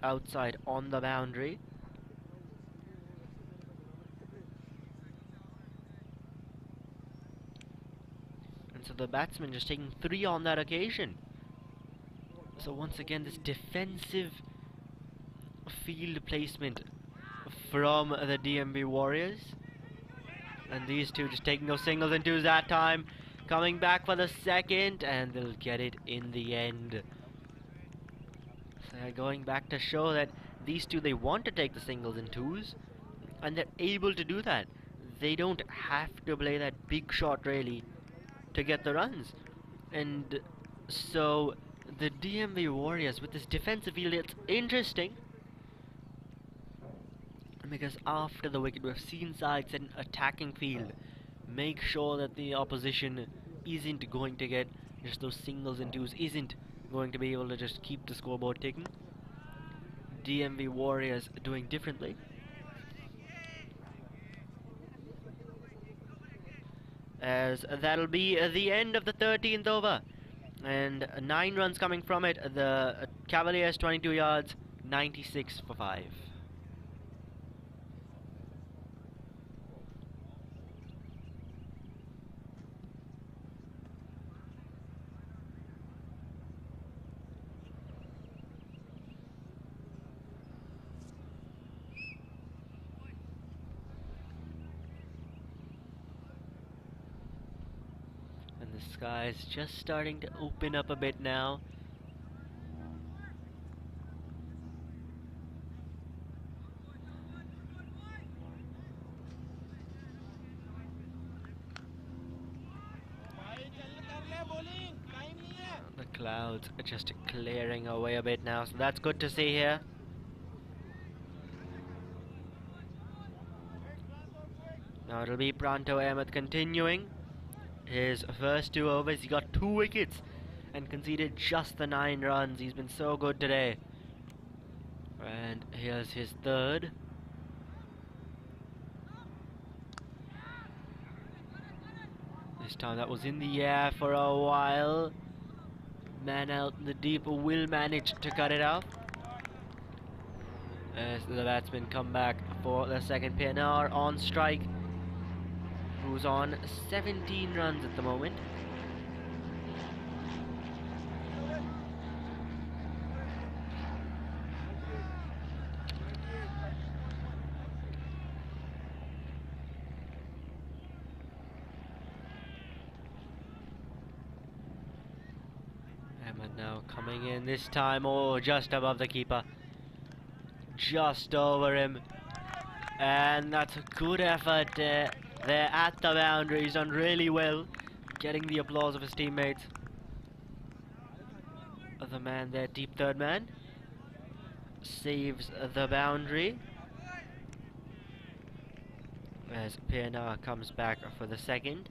outside on the boundary. And so the batsman just taking 3 on that occasion. So once again, this defensive field placement from the DMV Warriors. And these two just taking those singles and 2s that time. Coming back for the second, and they'll get it in the end. So they're going back to show that these two, they want to take the singles and 2s, and they're able to do that. They don't have to play that big shot really to get the runs. And so the DMV Warriors with this defensive field, it's interesting because after the wicket we've seen sides set an attacking field, make sure that the opposition isn't going to get just those singles and 2s, isn't going to be able to just keep the scoreboard ticking. DMV Warriors doing differently. As that'll be the end of the 13th over, and 9 runs coming from it. The Cavaliers 22 yards, 96 for 5. The sky's just starting to open up a bit now. The clouds are just clearing away a bit now, so that's good to see here. Now it'll be Pronto Ahmed continuing his first 2 overs. He got 2 wickets and conceded just the 9 runs. He's been so good today. And here's his third. This time that was in the air for a while. Man out in the deep will manage to cut it off. As the batsmen come back for the second. PNR on strike, who's on 17 runs at the moment. Ahmed now coming in this time, oh, just above the keeper. Just over him. And that's a good effort there at the boundary. He's done really well, getting the applause of his teammates. The man there, deep third man, saves the boundary. As PNR comes back for the second.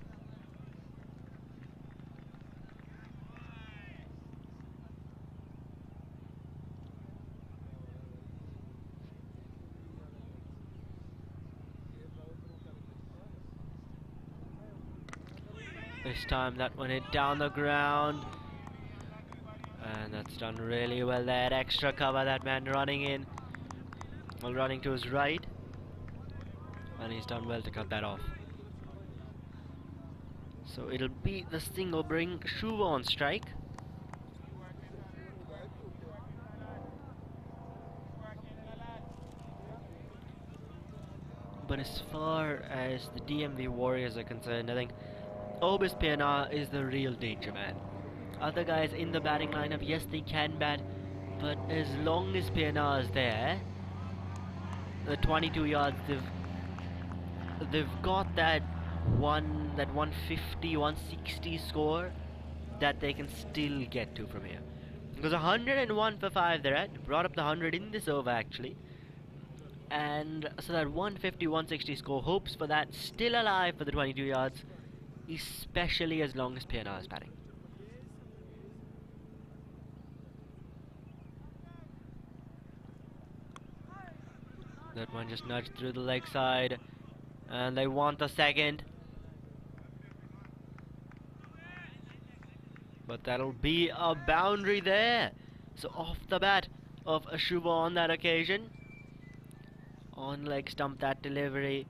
This time that one hit down the ground. And that's done really well there. Extra cover, that man running in. Well, running to his right. And he's done well to cut that off. So it'll be the single, bring Shuva on strike. But as far as the DMV Warriors are concerned, I think Obis PNR is the real danger man. Other guys in the batting lineup, yes, they can bat, but as long as PNR is there, the 22 yards, they've got that 150, 160 score that they can still get to from here. Because 101 for 5 they're at, brought up the 100 in this over actually. And so that 150, 160 score, hopes for that, still alive for the 22 yards, especially as long as PNR is batting. That one just nudged through the leg side, and they want the second. But that'll be a boundary there. So off the bat of Shuva on that occasion. On leg stump, that delivery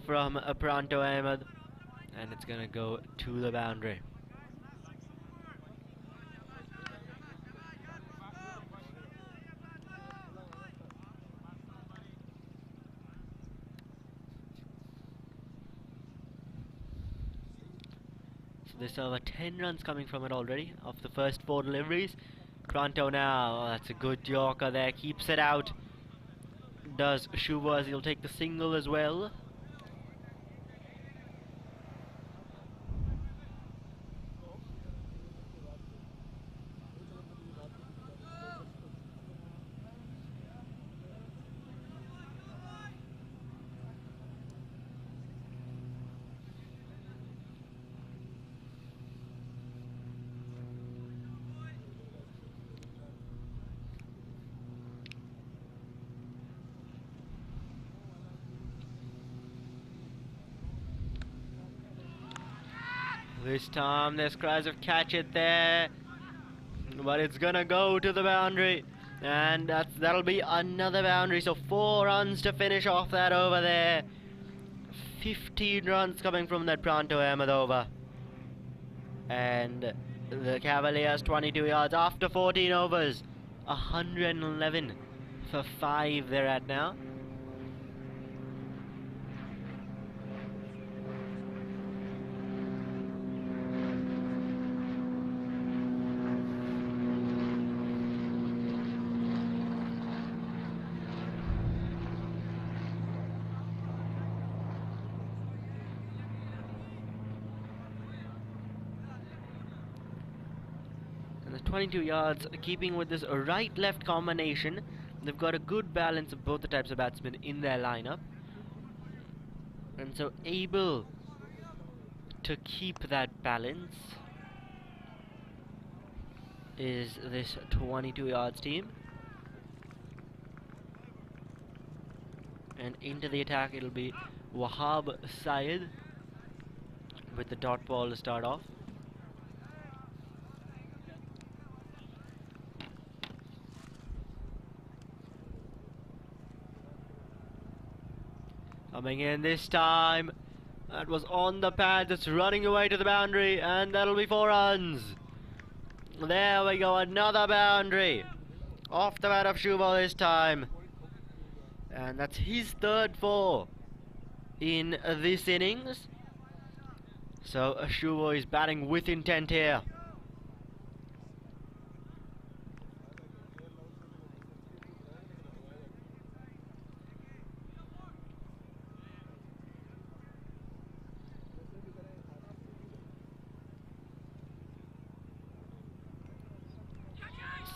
from Pronto Ahmed, and it's gonna go to the boundary. So there's over 10 runs coming from it already off the first 4 deliveries. Pronto now, oh, that's a good Yorker there, keeps it out. Does Shuva, as he'll take the single as well. This time there's cries of catch it there, but it's gonna go to the boundary, and that'll be another boundary. So 4 runs to finish off that over there. 15 runs coming from that Pronto Ahmed over, and the Cavaliers 22 yards after 14 overs. 111 for 5 they're at now. 22 yards, keeping with this right-left combination. They've got a good balance of both the types of batsmen in their lineup, and so able to keep that balance is this 22 yards team. And into the attack it'll be Wahab Syed with the dot ball to start off. Coming in this time. That was on the pad, it's running away to the boundary, and that'll be 4 runs. There we go, another boundary. Off the bat of Shuvo this time. And that's his third 4 in this innings. So Shuvo is batting with intent here.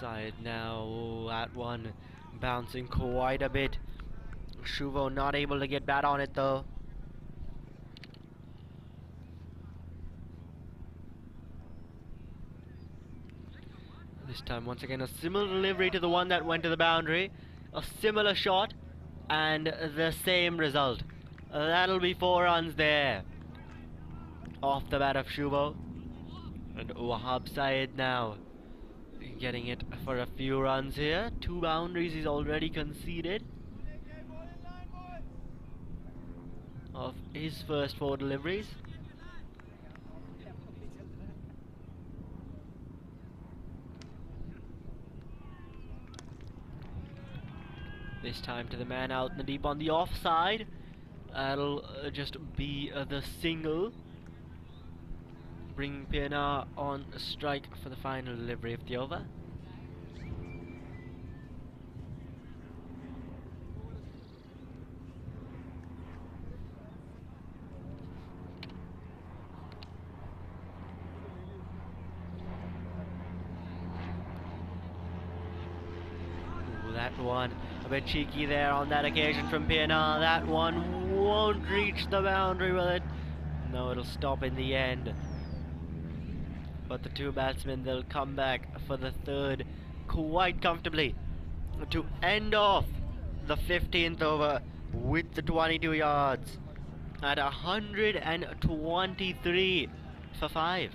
Side now, that one bouncing quite a bit. Shuvo not able to get bat on it though. This time once again a similar delivery to the one that went to the boundary. A similar shot and the same result. That'll be 4 runs there. Off the bat of Shuvo. And Wahab Syed now getting it for a few runs here. 2 boundaries he's already conceded of his first 4 deliveries. This time to the man out in the deep on the offside. That'll just be the single, bringing PNR on strike for the final delivery of the over. Ooh, that one a bit cheeky there on that occasion from PNR. That one won't reach the boundary, will it? No, it'll stop in the end. But the 2 batsmen, they'll come back for the third quite comfortably to end off the 15th over with the 22 yards at 123 for 5.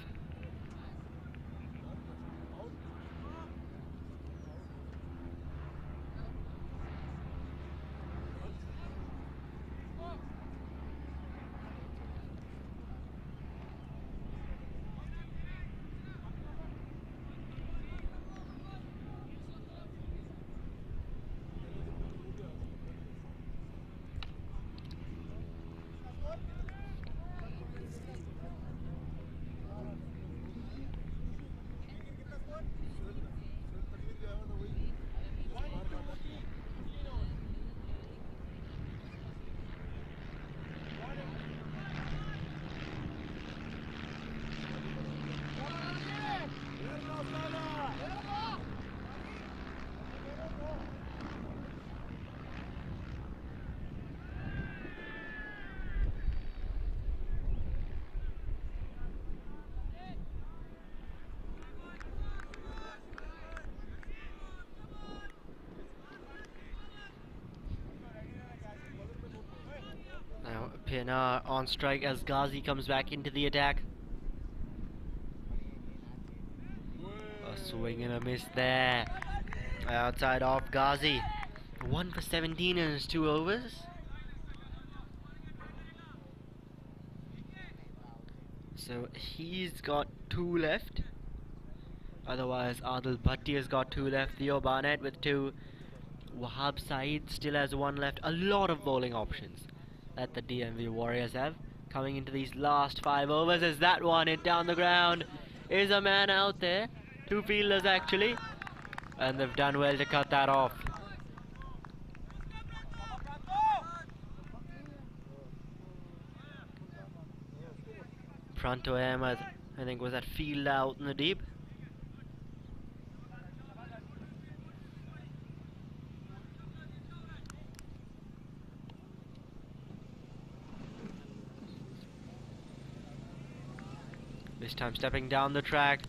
Now PNR on strike as Ghazi comes back into the attack. A swing and a miss there. Outside off Ghazi. 1 for 17 in his 2 overs. So he's got 2 left. Otherwise Adil Bhatti has got 2 left. Theo Barnett with 2. Wahab Syed still has 1 left. A lot of bowling options that the DMV Warriors have coming into these last 5 overs. As that one hit down the ground, is a man out there, 2 fielders actually, and they've done well to cut that off. Pranto Ahmed, I think, was that field out in the deep. This time stepping down the track.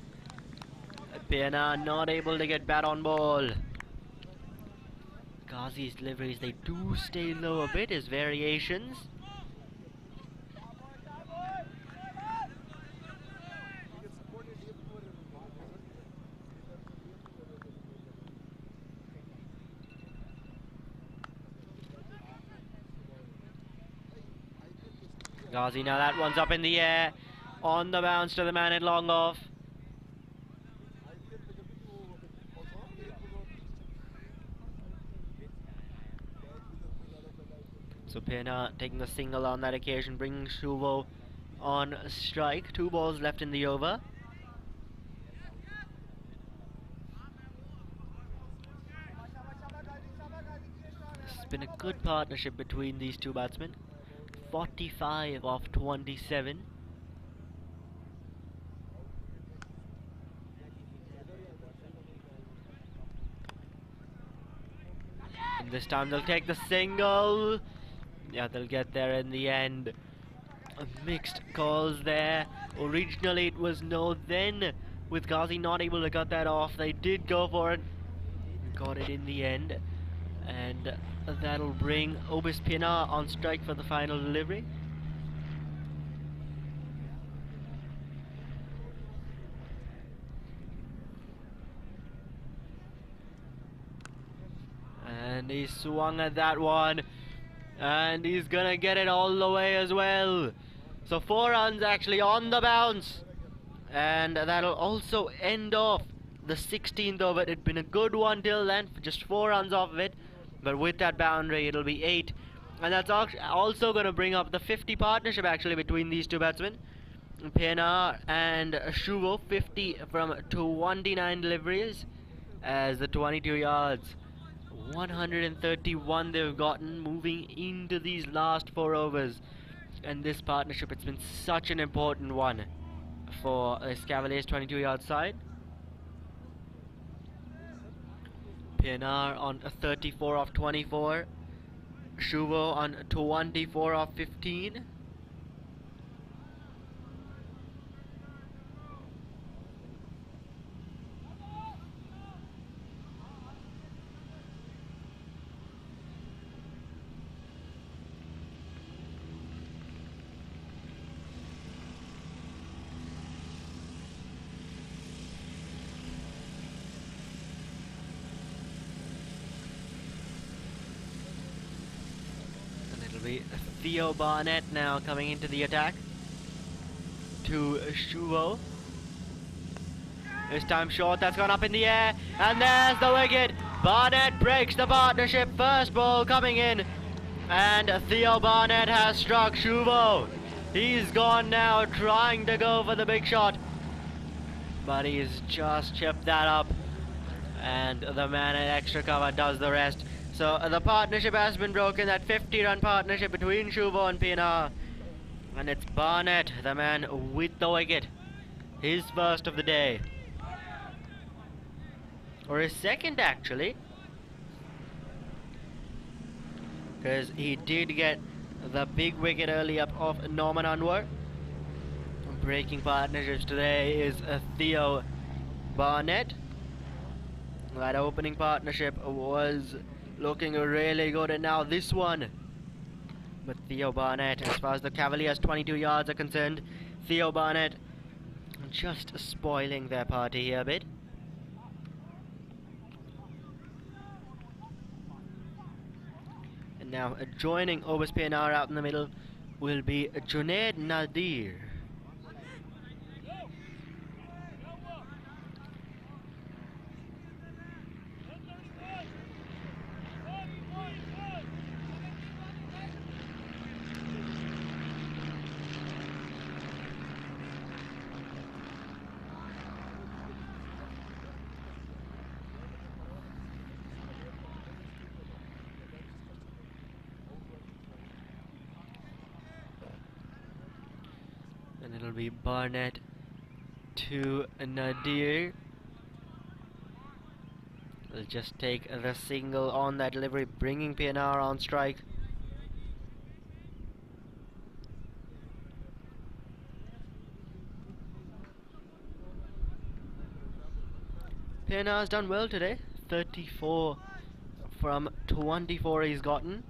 PNR not able to get bat on ball. Ghazi's deliveries, they do stay low a bit as variations. Ghazi, now that one's up in the air. On the bounce to the man at long off. So Pena taking a single on that occasion, bringing Shuvo on strike. 2 balls left in the over. It's been a good partnership between these two batsmen. 45 off 27. And this time they'll take the single. Yeah, they'll get there in the end. Mixed calls there. Originally it was no, then with Ghazi not able to cut that off, they did go for it. Got it in the end. And that'll bring Obis Pina on strike for the final delivery. And he swung at that one. And he's gonna get it all the way as well. So 4 runs actually on the bounce. And that'll also end off the 16th over. It'd been a good one till then, just 4 runs off of it. But with that boundary, it'll be 8. And that's also gonna bring up the 50 partnership actually between these two batsmen. Pena and Shuvo, 50 from 29 deliveries as the 22 yards. 131 they've gotten moving into these last 4 overs. And this partnership, it's been such an important one for this Cavaliers 22 yard side. Pienaar on a 34 off 24. Shuvo on 24 off 15. Theo Barnett now coming into the attack to Shuvo. This time short, that's gone up in the air, and there's the wicket. Barnett breaks the partnership, first ball coming in, and Theo Barnett has struck Shuvo. He's gone now trying to go for the big shot, but he's just chipped that up, and the man at extra cover does the rest. So the partnership has been broken, that 50-run partnership between Shuvo and Pienaar. And it's Barnett, the man with the wicket. His first of the day. Or his second, actually. Because he did get the big wicket early up of Norman Anwar. Breaking partnerships today is Theo Barnett. That opening partnership was looking really good, and now this one. But Theo Barnett, as far as the Cavaliers 22 yards are concerned, Theo Barnett just spoiling their party here a bit. And now joining Obis Pienaar out in the middle will be Junaid Nadir. And it'll be Barnett to Nadir. We'll just take the single on that delivery, bringing Pienaar on strike. Pena's done well today. 34 from 24 he's gotten.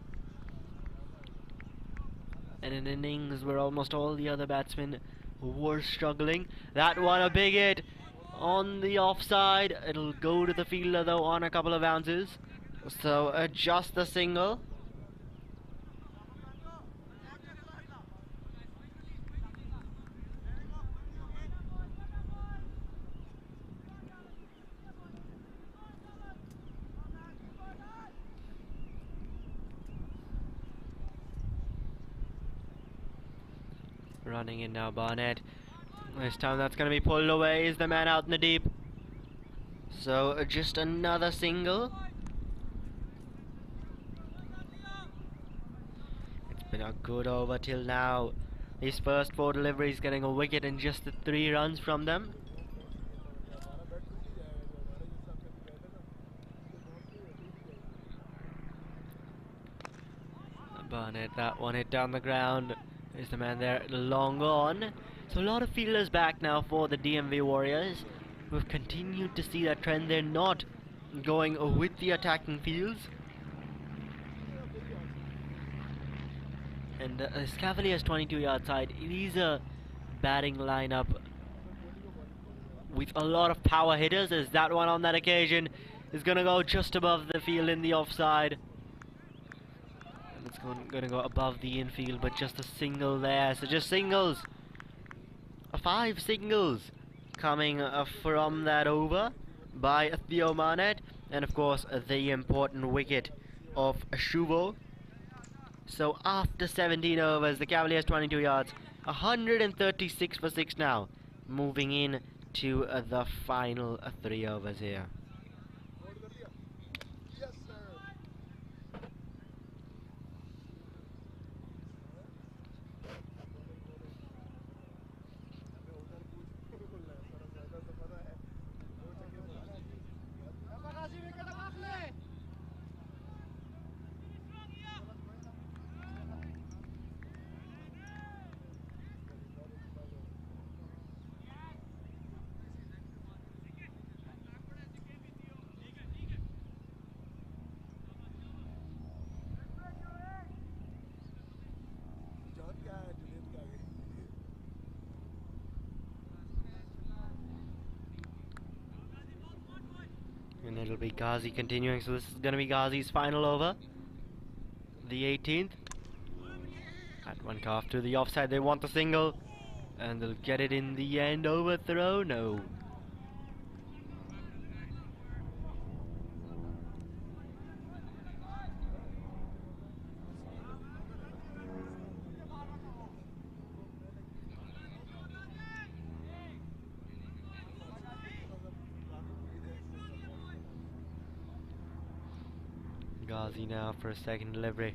And in innings where almost all the other batsmen were struggling. That one a big hit on the offside. It'll go to the fielder though on a couple of bounces. So just the single. Running in now, Barnett. This time that's going to be pulled away. Is the man out in the deep? So just another single. It's been a good over till now. His first 4 deliveries getting a wicket and just the 3 runs from them. Barnett, that one hit down the ground. Is the man there long on? So a lot of fielders back now for the DMV Warriors. We've continued to see that trend. They're not going with the attacking fields. And this Cavaliers 22-yard side, it is a batting lineup with a lot of power hitters, as that one on that occasion is going to go just above the field in the offside. And it's going to go above the infield, but just a single there. So just singles. 5 singles coming from that over by Theo Barnett. And of course the important wicket of Shuvo. So after 17 overs, the Cavaliers 22 yards, 136 for 6 now. Moving in to the final 3 overs here. And it'll be Ghazi continuing, so this is going to be Ghazi's final over. The 18th. That one off to the offside, they want the single. And they'll get it in the end. Overthrow? No. Ghazi now for a second delivery.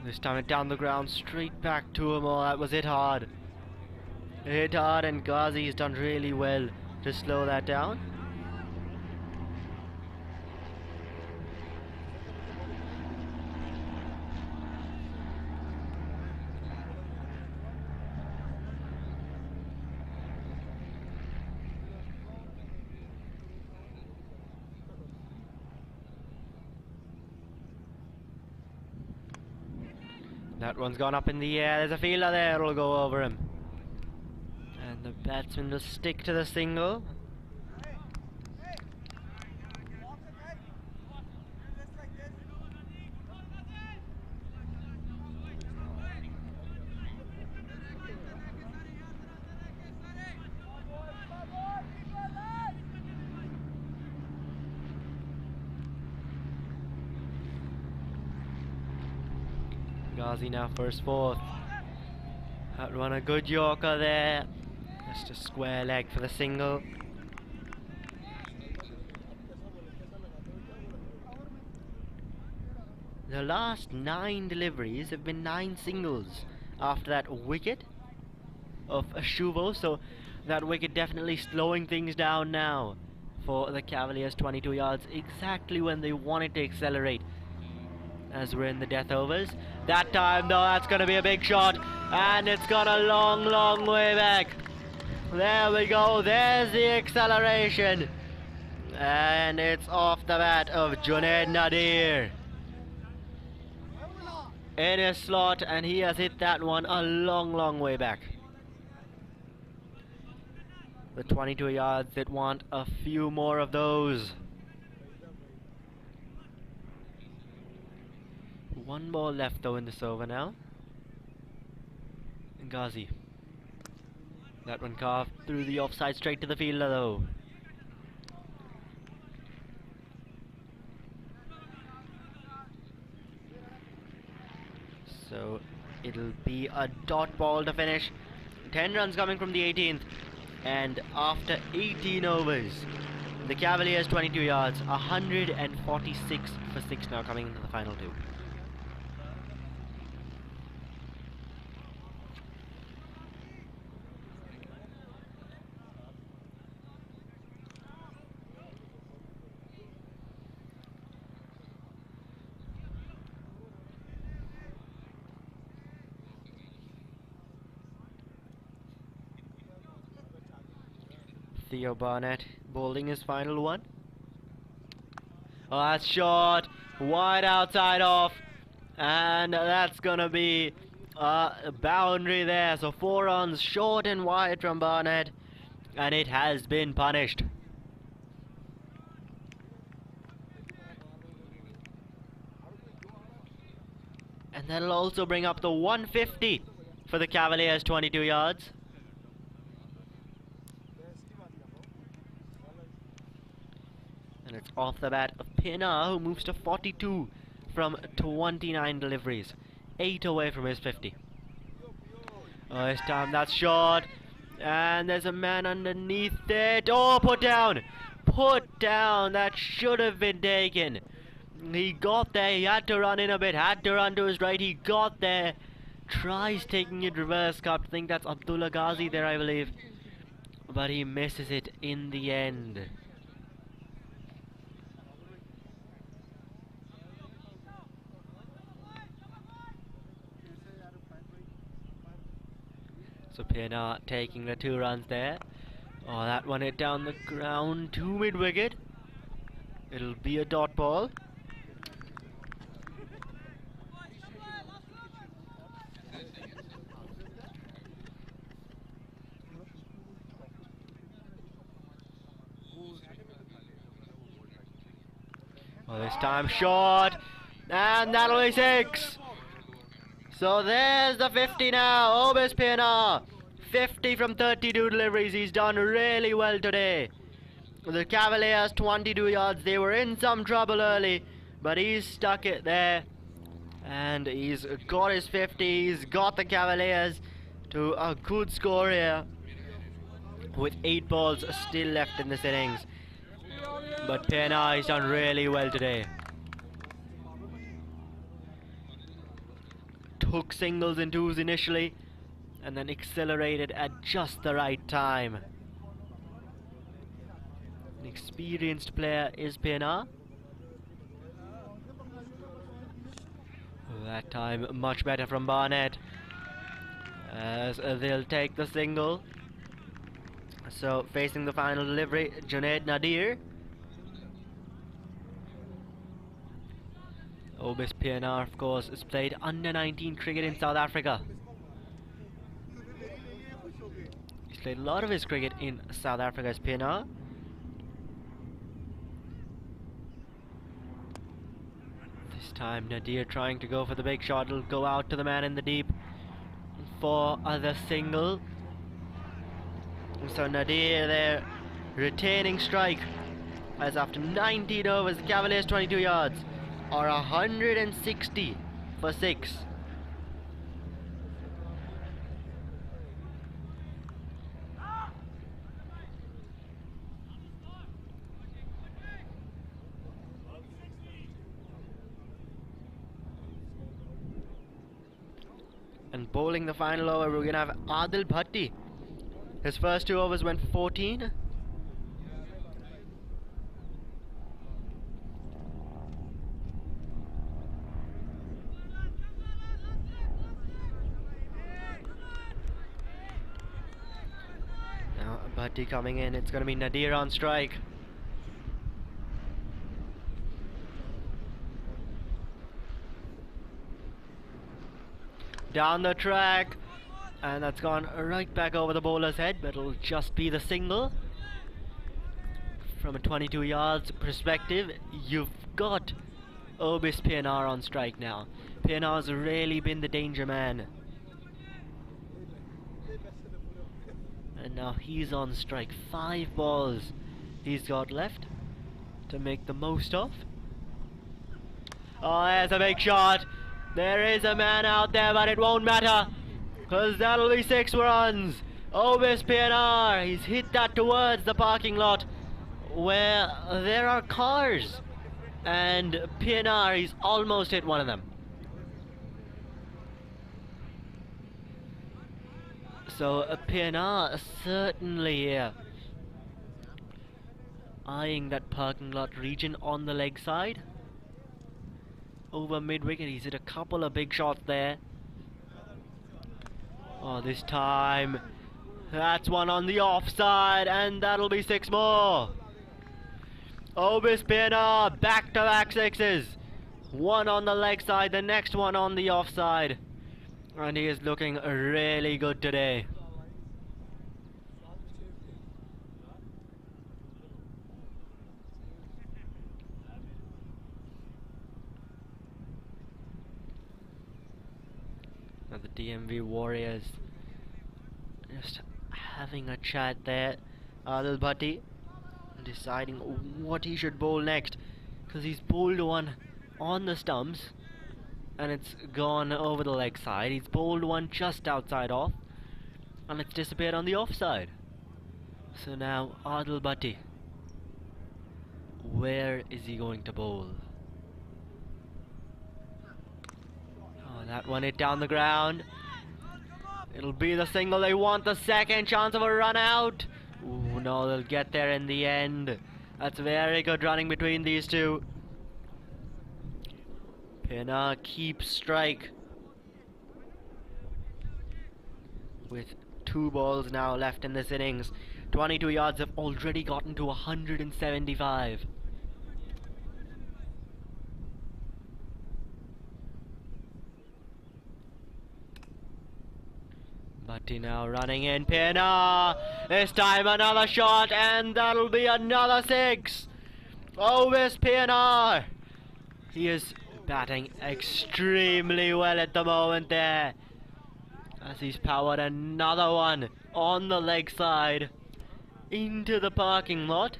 This time it down the ground, straight back to him. Oh, that was hit hard. It hit hard, and Ghazi's done really well to slow that down. That one's gone up in the air. There's a fielder there who'll go over him. And the batsman will stick to the single. Ghazi now first 4th. That one a good Yorker there. Just a square leg for the single. The last 9 deliveries have been 9 singles after that wicket of Shuvo, so that wicket definitely slowing things down now for the Cavaliers 22 yards, exactly when they wanted to accelerate as we're in the death overs. That time though, that's going to be a big shot, and it's gone a long way back. There we go, there's the acceleration. And it's off the bat of Junaid Nadir. In his slot, and he has hit that one a long way back. The 22 yards, that want a few more of those. One ball left though in this over now. Ghazi. That one carved through the offside straight to the fielder though. So it'll be a dot ball to finish. 10 runs coming from the 18th. And after 18 overs, the Cavaliers 22 yards, 146 for 6 now coming into the final two. Theo Barnett bowling his final one. Oh, that's short, wide outside off, and that's gonna be a boundary there. So 4 runs short and wide from Barnett, and it has been punished. And that'll also bring up the 150 for the Cavaliers 22 yards. And it's off the bat of Pina, who moves to 42 from 29 deliveries. 8 away from his 50. Oh, this time that's short. And there's a man underneath it. Oh, put down! Put down! That should have been taken. He got there. He had to run in a bit. Had to run to his right. He got there. Tries taking it reverse cut. I think that's Abdullah Ghazi there, I believe. But he misses it in the end. So Pena taking the 2 runs there. Oh, that one hit down the ground to mid-wicket. It'll be a dot ball. Oh, this time short. And that'll be 6. So there's the 50 now. Obis Pena, 50 from 32 deliveries. He's done really well today. The Cavaliers 22 yards. They were in some trouble early, but he's stuck it there. And he's got his 50. He's got the Cavaliers to a good score here, with 8 balls still left in this innings. But Pena, he's done really well today. Took singles and 2s initially, and then accelerated at just the right time. An experienced player is Pena. That time much better from Barnett, as they'll take the single. So facing the final delivery, Junaid Nadir. Obis Pienaar, of course, has played under 19 cricket in South Africa. He's played a lot of his cricket in South Africa as Pienaar. This time Nadir trying to go for the big shot. It'll go out to the man in the deep for the single. So Nadir there retaining strike, as after 19 overs the Cavaliers 22 yards are 160 for 6. And bowling the final over, we're gonna have Adil Bhatti. His first 2 overs went for 14. Butty coming in. It's going to be Nadir on strike. Down the track, and that's gone right back over the bowler's head, but it'll just be the single. From a 22 yards perspective, you've got Obis PNR on strike now. PNR's really been the danger man. And now he's on strike. 5 balls he's got left to make the most of. Oh, there's a big shot. There is a man out there, but it won't matter, because that'll be 6 runs. Obis PNR, he's hit that towards the parking lot where there are cars, and PNR, he's almost hit one of them. So PNR certainly here eyeing that parking lot region on the leg side. Over mid-wicket, he's hit a couple of big shots there. Oh, this time that's one on the offside, and that'll be 6 more. Obis PNR, back-to-back 6s. One on the leg side, the next one on the offside, and he is looking really good today. Now the DMV Warriors just having a chat there. Adil Bhatti deciding what he should bowl next, because he's bowled one on the stumps and it's gone over the leg side. He's bowled one just outside off and it's disappeared on the offside. So now Adil Bhatti, where is he going to bowl? That one hit down the ground. It'll be the single. They want the second chance of a run out. Ooh, no, they'll get there in the end. That's very good running between these two. PNR keeps strike with 2 balls now left in this innings. 22 yards have already gotten to 175. Bhatti now running in. PNR, this time another shot, and that'll be another 6. Obis PNR, he is batting extremely well at the moment there, as he's powered another one on the leg side into the parking lot.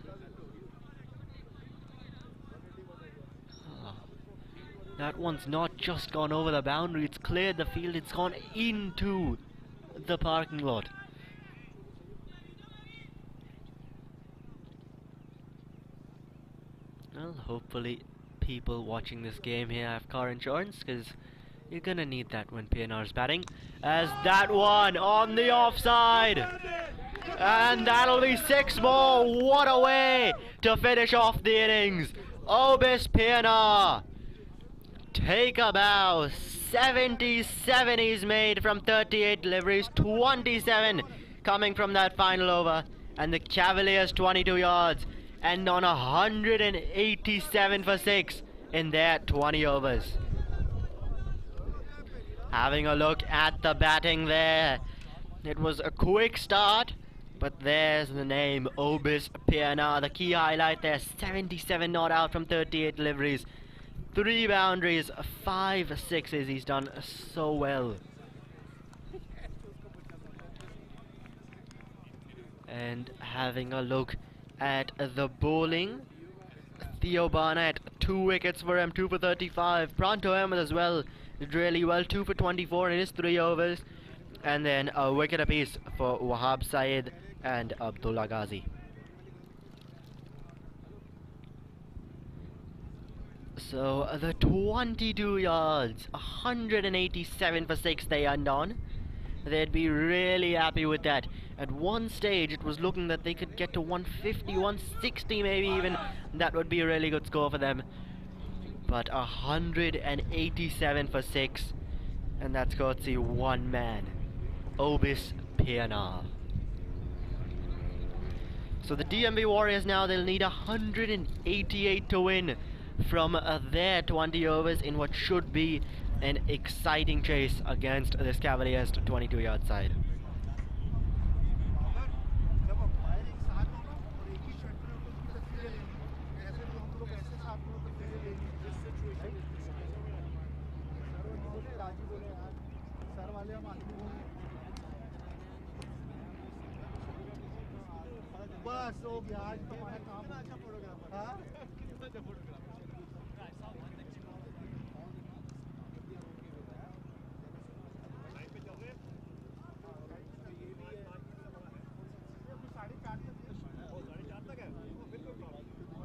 That one's not just gone over the boundary, it's cleared the field, it's gone into the parking lot. Well, hopefully people watching this game here have car insurance, because you're gonna need that when PNR's batting. As that one on the offside, and that'll be 6 more. What a way to finish off the innings. Obis PNR, take a bow. 77 he's made from 38 deliveries, 27 coming from that final over, and the Cavaliers 22 yards and on 187 for 6 in their 20 overs. Having a look at the batting there, it was a quick start, but there's the name, Obis PNR, the key highlight there. 77 not out from 38 deliveries. 3 boundaries, 5 sixes. He's done so well. And having a look at the bowling, Theo Barnett, 2 wickets for him, 2 for 35. Pranto Ahmed as well did really well, 2 for 24 in his 3 overs. And then a wicket apiece for Wahab Syed and Abdullah Ghazi. So the 22 yards, 187 for 6 they earned on. They'd be really happy with that. At one stage it was looking that they could get to 150, 160 maybe even. That would be a really good score for them. But 187 for 6, and that's courtesy one man, Obis PNR. So the DMV Warriors now, they'll need 188 to win from their 20 overs in what should be an exciting chase against this Cavaliers 22-yard side. बस हो गया आज हमारा काम अच्छा photographer हां line पे जाओगे ये भी है 4:30 तक है बिल्कुल आप पूरा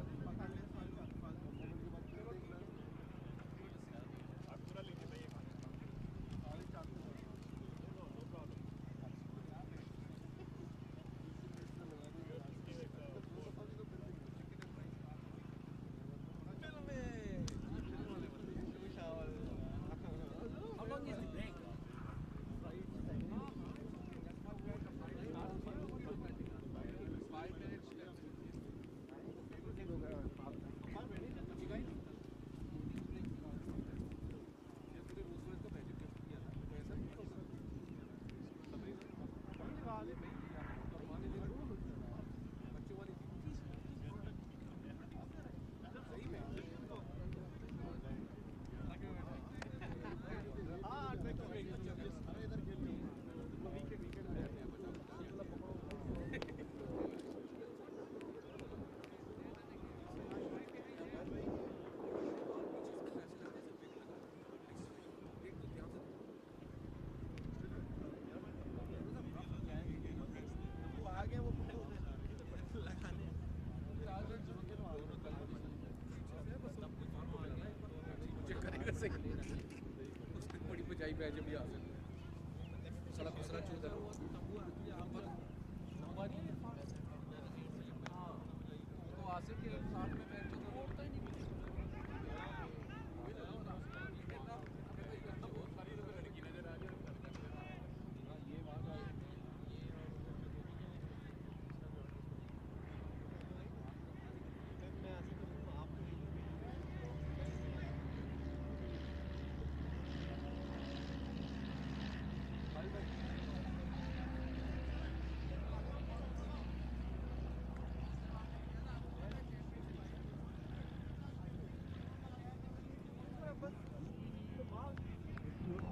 लेके जाइए बड़ी बजाई पे जब यहाँ से सड़क दूसरा चूता तो आसिफ के साथ में मैं जो बोलता ही नहीं बहुत सारी लड़की नजर आ जाए ये बात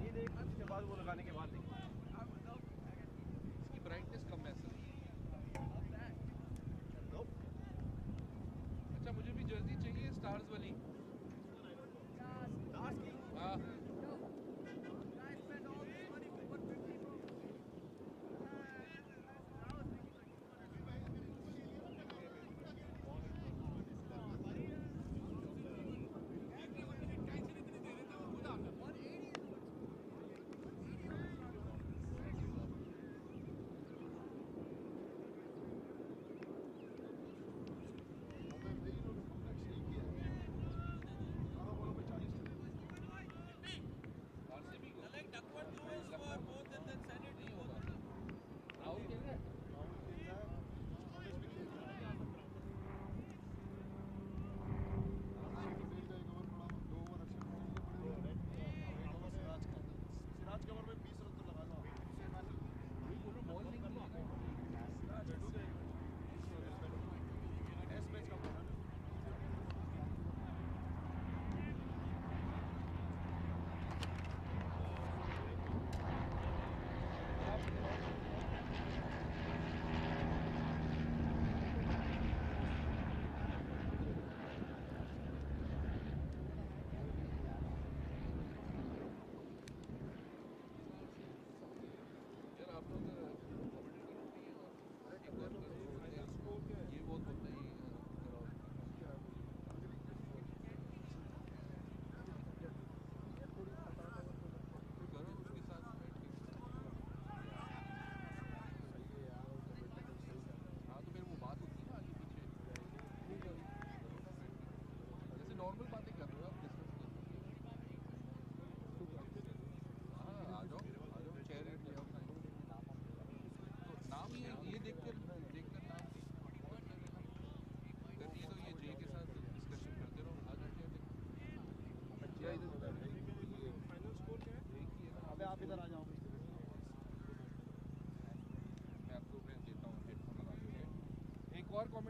ये देख उसके बाद वो लगाने के बाद देख इसकी ब्राइटनेस कम है सर अच्छा मुझे भी जर्सी चाहिए स्टार्स वाली हाँ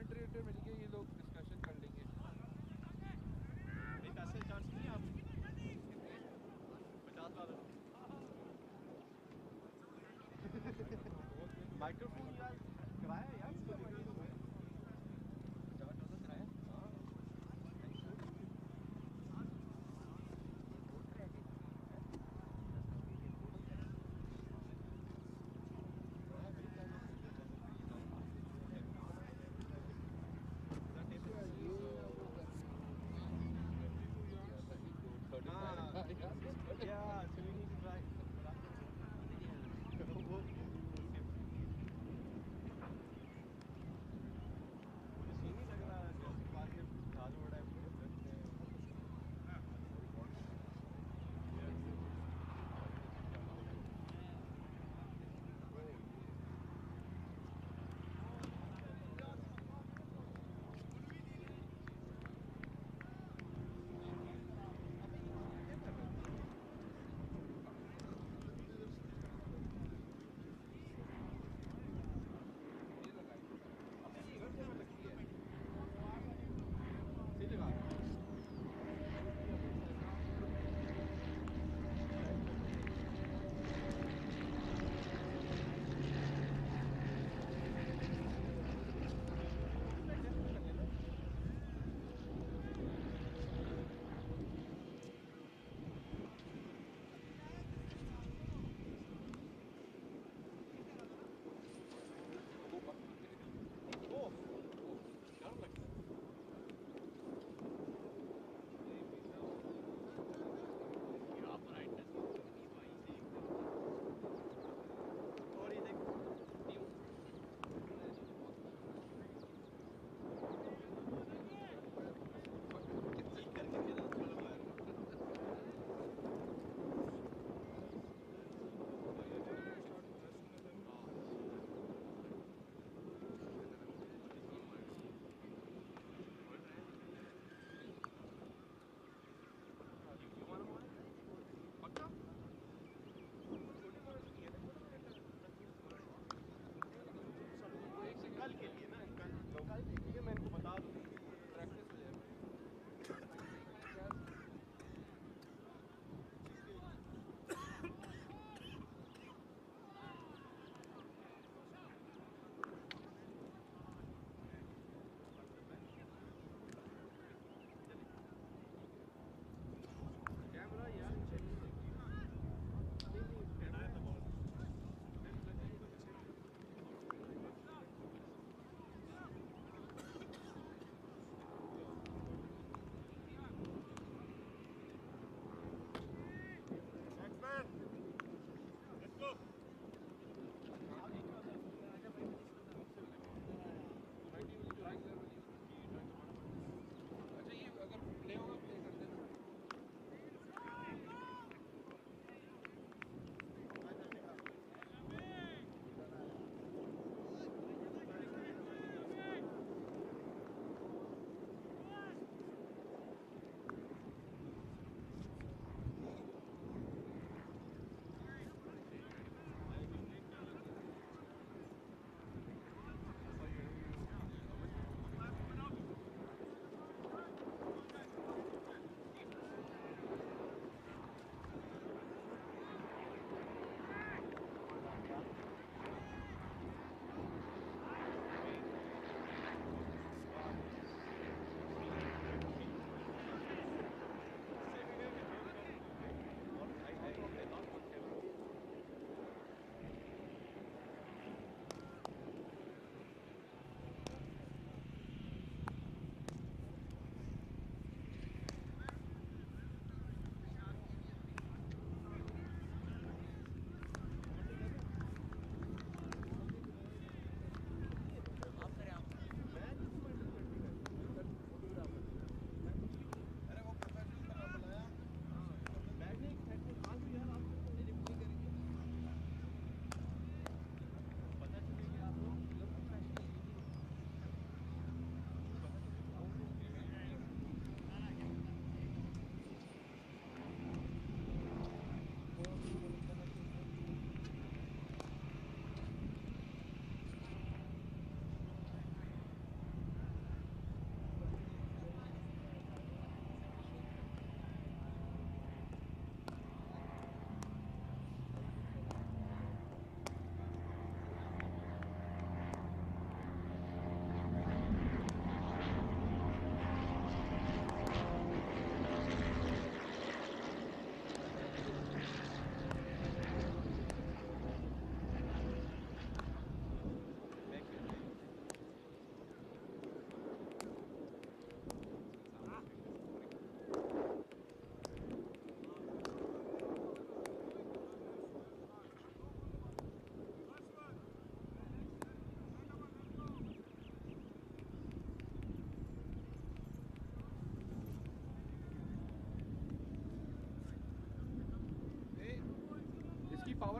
कमेंट्रेटर मिल के ये लोग डिस्कशन कर लेंगे। नहीं पैसे चार्ज नहीं आप 50 डॉलर माइक्रोफोन यार कराया यार इसको देखिए तो मैं 50 डॉलर कराया। yeah so we need to try मुझे सही नहीं लग रहा जैसे पार्क में चालू हो रहा है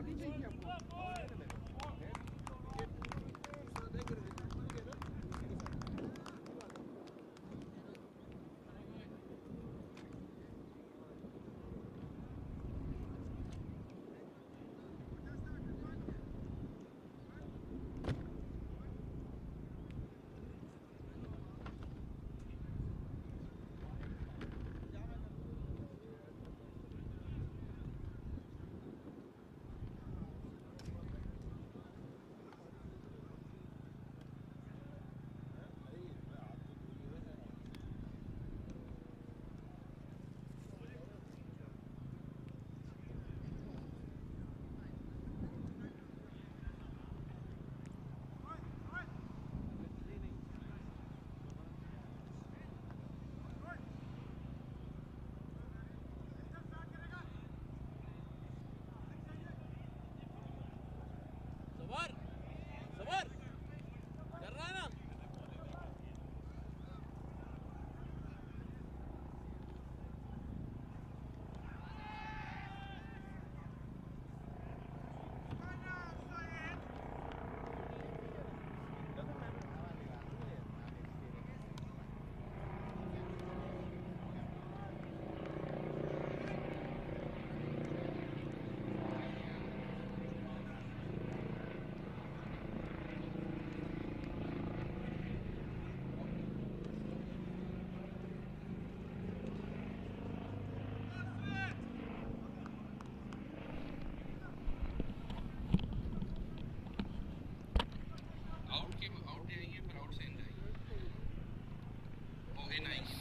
बॉडी चाहिए आपको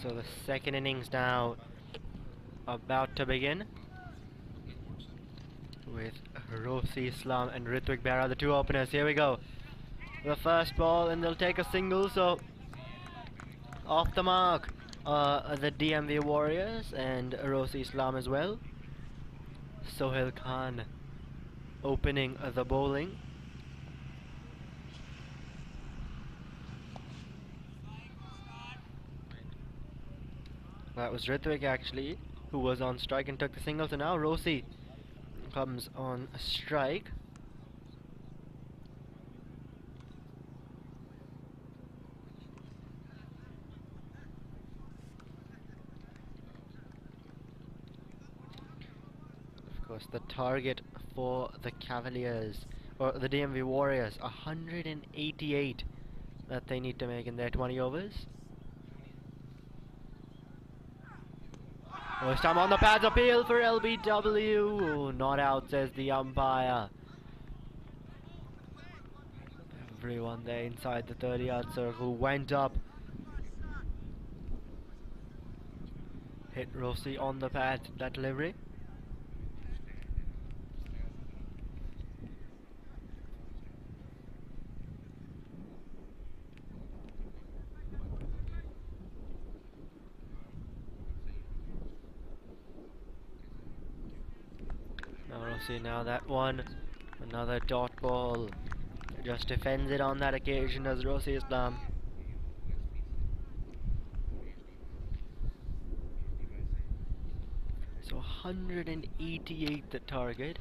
So the second innings now about to begin, with Rosi Islam and Ritwik Behra, the two openers. Here we go. The first ball, and they'll take a single, so off the mark the DMV Warriors and Rosi Islam as well. Sohail Khan opening the bowling. That was Ritwik actually who was on strike and took the single, so now Rosi comes on a strike. Of course, the target for the Cavaliers, or the DMV Warriors, 188 that they need to make in their 20 overs. First time on the pads, appeal for LBW. Oh, not out, says the umpire. Everyone there inside the 30-yard circle went up. Hit Rosi on the pads, that delivery. See now that one, another dot ball, just defends it on that occasion as Rosi Islam. So 188 the target,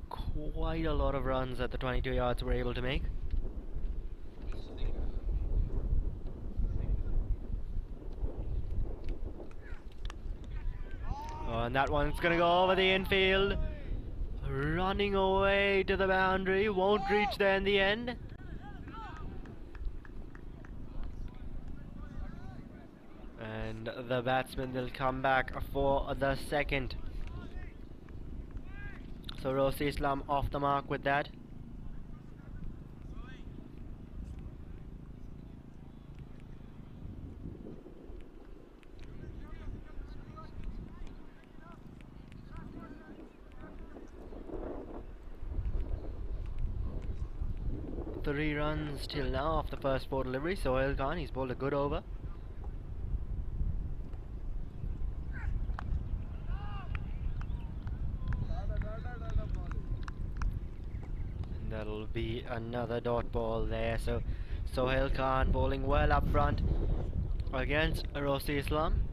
quite a lot of runs at the 22 yards were able to make. Oh, and that one's gonna go over the infield, running away to the boundary, won't reach there in the end. And the batsman will come back for the second. So Rosi Islam off the mark with that. Three runs till now off the first four deliveries. Sohail Khan, he's bowled a good over. And that'll be another dot ball there. So Sohail Khan bowling well up front against Rosi Islam.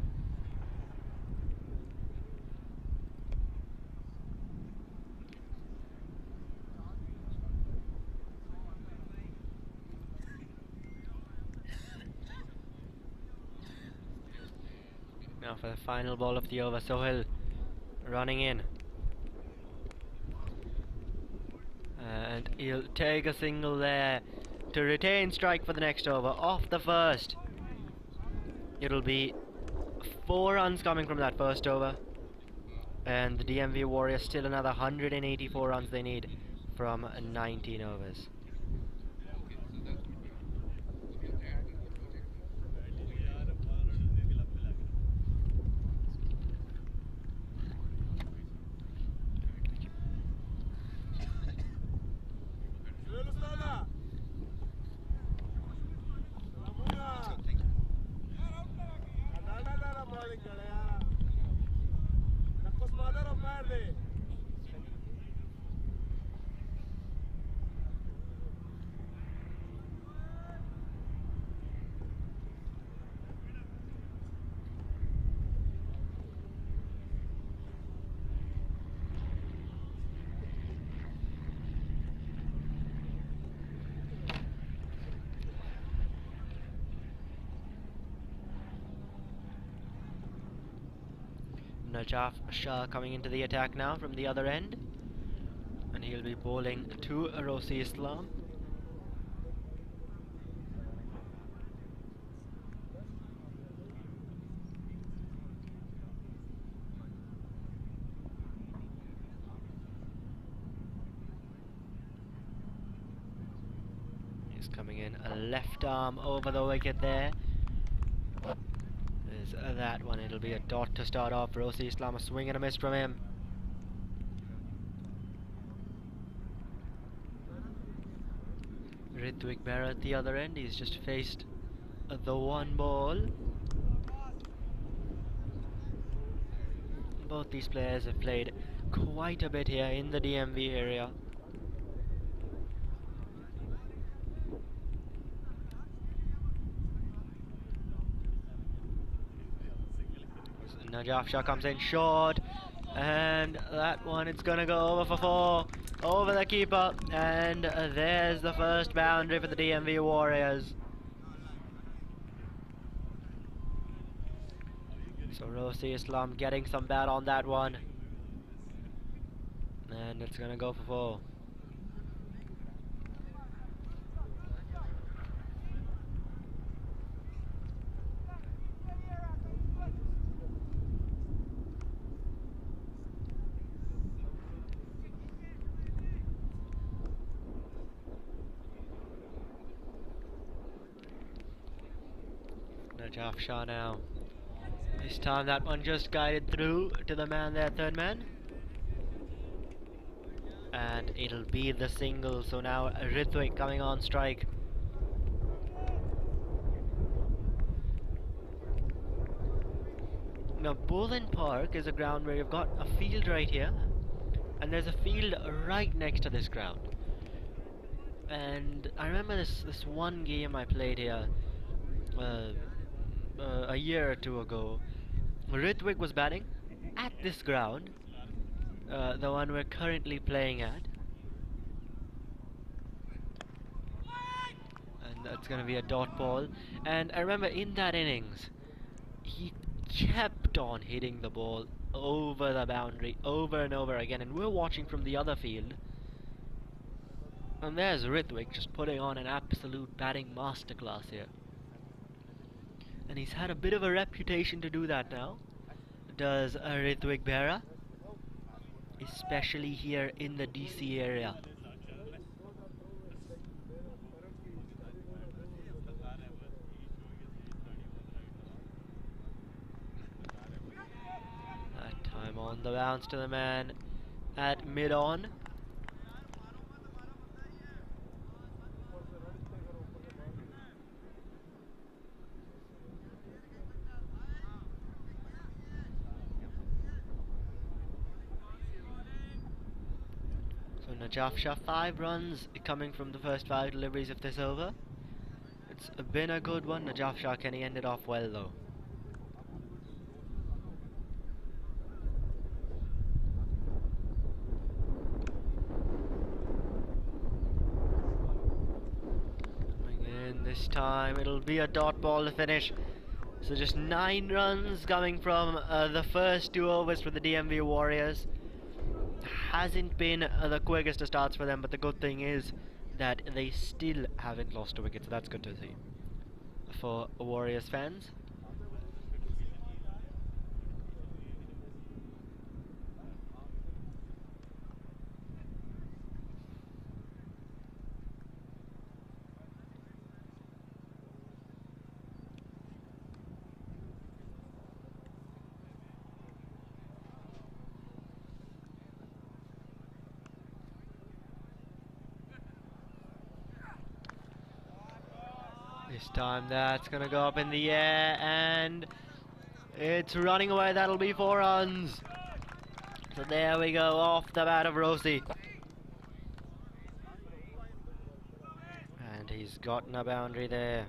Now for the final ball of the over, Sohail running in. And he'll take a single there to retain strike for the next over. Off the first. It'll be 4 runs coming from that first over. And the DMV Warriors still another 184 runs they need from 19 overs. Najaf Shah coming into the attack now from the other end, and he'll be bowling to Rosi Islam. He's coming in a left arm over the wicket there. That one, it'll be a dot to start off. Rosi Islam, a swing and a miss from him. Ritwik Berra at the other end, he's just faced the one ball. Both these players have played quite a bit here in the DMV area. Najaf Shah comes in short, and that one, it's gonna go over for 4, over the keeper, and there's the first boundary for the DMV Warriors. So Rosi Islam getting some bat on that one, and it's gonna go for 4. Najaf Shah now. This time that one just guided through to the man there, third man. And it'll be the single, so now Ritwik coming on strike. Now Boland Park is a ground where you've got a field right here, and there's a field right next to this ground. And I remember this one game I played here a year or two ago. Ritwik was batting at this ground, the one we're currently playing at, and that's gonna be a dot ball. And I remember in that innings he kept on hitting the ball over the boundary over and over again, and we're watching from the other field, and there's Ritwik just putting on an absolute batting masterclass here. And he's had a bit of a reputation to do that now, does Ritwik Berra, especially here in the DC area. That time on the bounce to the man at mid-on. Najaf Shah, 5 runs coming from the first 5 deliveries of this over. It's been a good one. Najaf Shah, can he end it off well though? Coming in this time, it'll be a dot ball to finish. So just 9 runs coming from the first 2 overs for the DMV Warriors. Hasn't been the quickest of starts for them, but the good thing is that they still haven't lost a wicket, so that's good to see for Warriors fans. This time that's gonna go up in the air and it's running away. That'll be 4 runs. So there we go, off the bat of Rosie. And he's gotten a boundary there.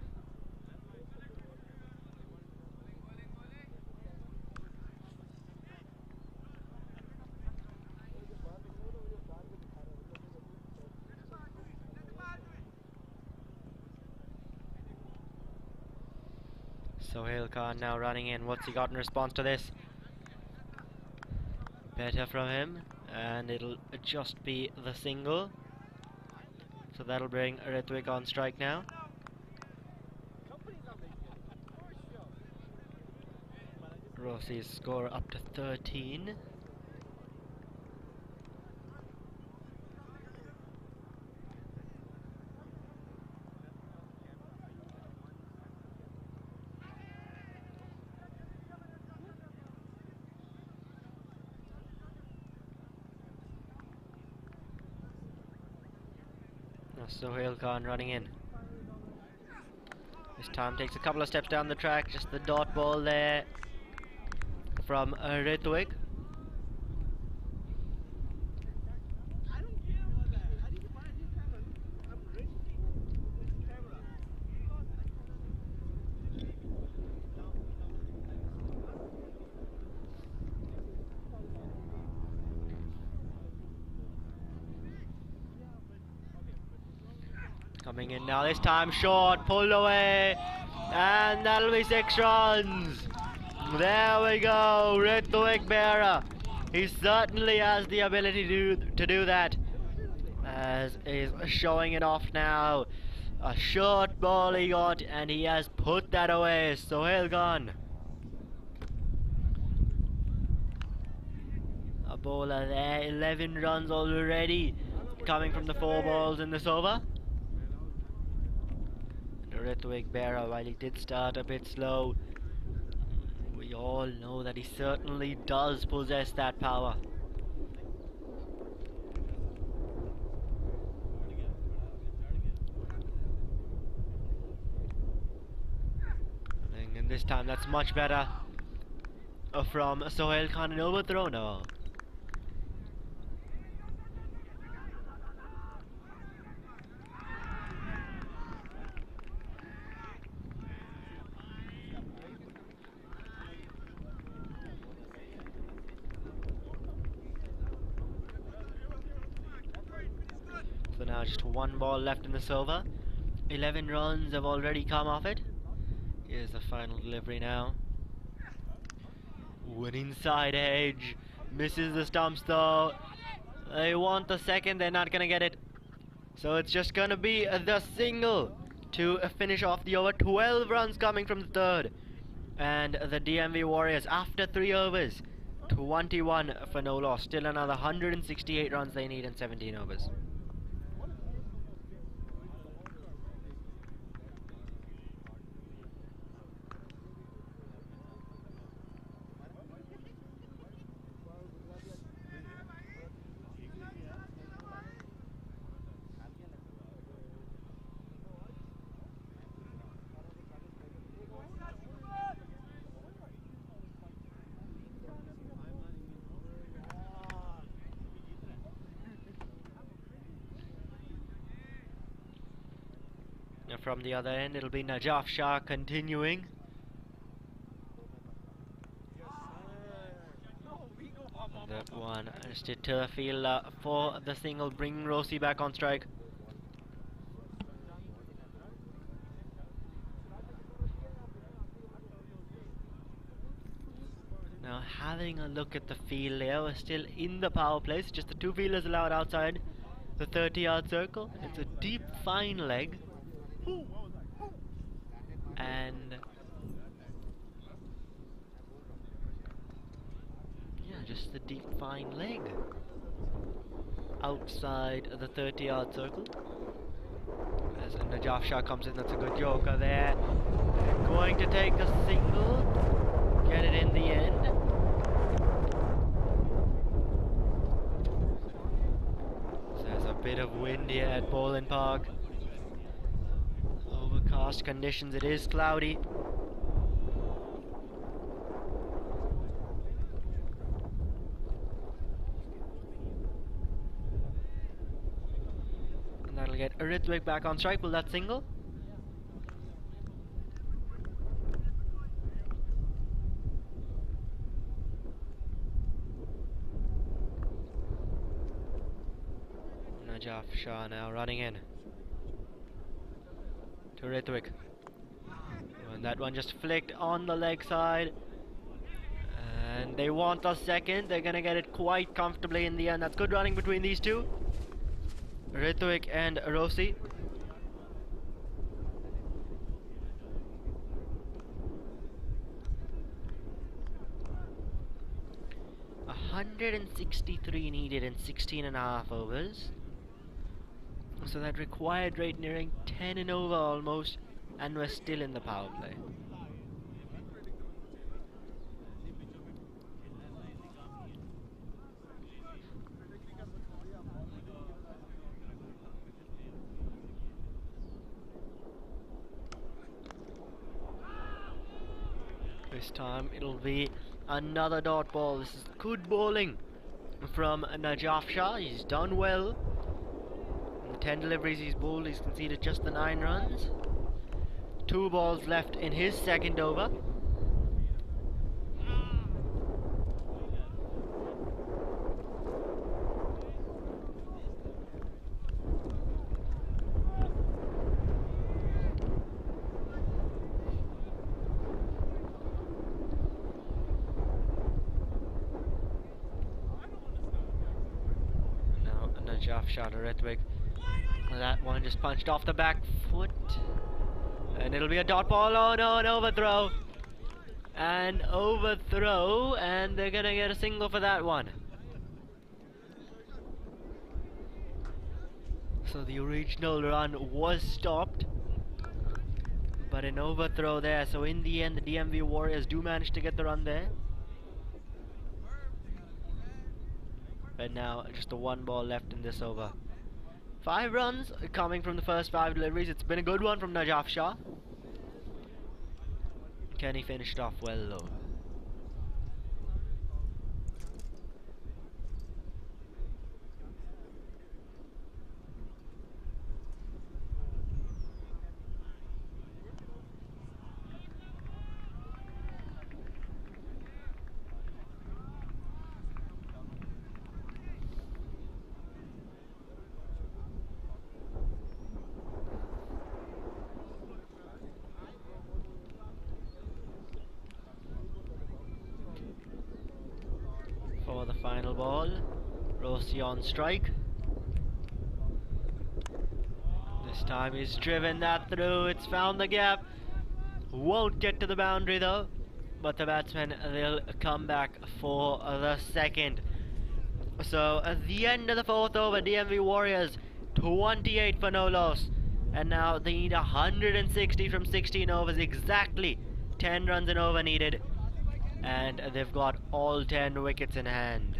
Sohail Khan now running in. What's he got in response to this? Better from him, and it'll just be the single. So that'll bring Ritwik on strike now. Rosie's score up to 13. Sohail Khan running in. This time takes a couple of steps down the track, just the dot ball there from Ritwik. Coming in now, this time short, pulled away, and that'll be 6 runs. There we go, Ritwik Berra. He certainly has the ability to do that, as is showing it off now. A short ball he got, and he has put that away. Sohail Khan. A bowler there, 11 runs already, coming from the 4 balls in this over. Ritwik Berra, while he did start a bit slow, we all know that he certainly does possess that power. And this time that's much better from Sohail Khan, an overthrow now. So now just 1 ball left in this over. 11 runs have already come off it. Here's the final delivery now. An inside edge. Misses the stumps though. They want the second, they're not gonna get it. So it's just gonna be the single to finish off the over. 12 runs coming from the third. And the DMV Warriors, after 3 overs, 21 for no loss. Still another 168 runs they need in 17 overs. From the other end, it'll be Najaf Shah continuing. That one just to turf field for the single, bringing Rosie back on strike. Now having a look at the field here, we're still in the power play, so just the two fielders allowed outside the 30-yard circle. It's a deep, fine leg. And yeah, just the deep, fine leg outside the 30-yard circle. As Najaf Shah comes in, that's a good Yorker there. They're going to take a single, get it in the end. So there's a bit of wind here at Bowling Park. Overcast conditions, it is cloudy. And that'll get Rithwik back on strike. Will that single? Najaf Shah now running in to Rithwik. And that one just flicked on the leg side. And they want a second. They're gonna get it quite comfortably in the end. That's good running between these two, Rithwik and Rossi. A 163 needed in 16.5 overs. So that required rate nearing 10 and over almost, and we're still in the power play. This time it'll be another dot ball. This is good bowling from Najaf Shah. He's done well. In the 10 deliveries he's bowled, he's conceded just the 9 runs. 2 balls left in his second over. Now Najaf Shah to Rithwik. That one just punched off the back foot. And it'll be a dot ball. Oh no, an overthrow. An overthrow, and they're gonna get a single for that one. So the original run was stopped, but an overthrow there. So in the end, the DMV Warriors do manage to get the run there. But now just the 1 ball left in this over. 5 runs coming from the first 5 deliveries. It's been a good one from Najaf Shah. Can he finish it off well though? For the final ball, Rossi on strike. This time he's driven that through. It's found the gap. Won't get to the boundary though, but the batsmen, they'll come back for the second. So at the end of the 4th over, DMV Warriors 28 for no loss, and now they need 160 from 16 overs, exactly 10 runs and over needed, and they've got all 10 wickets in hand.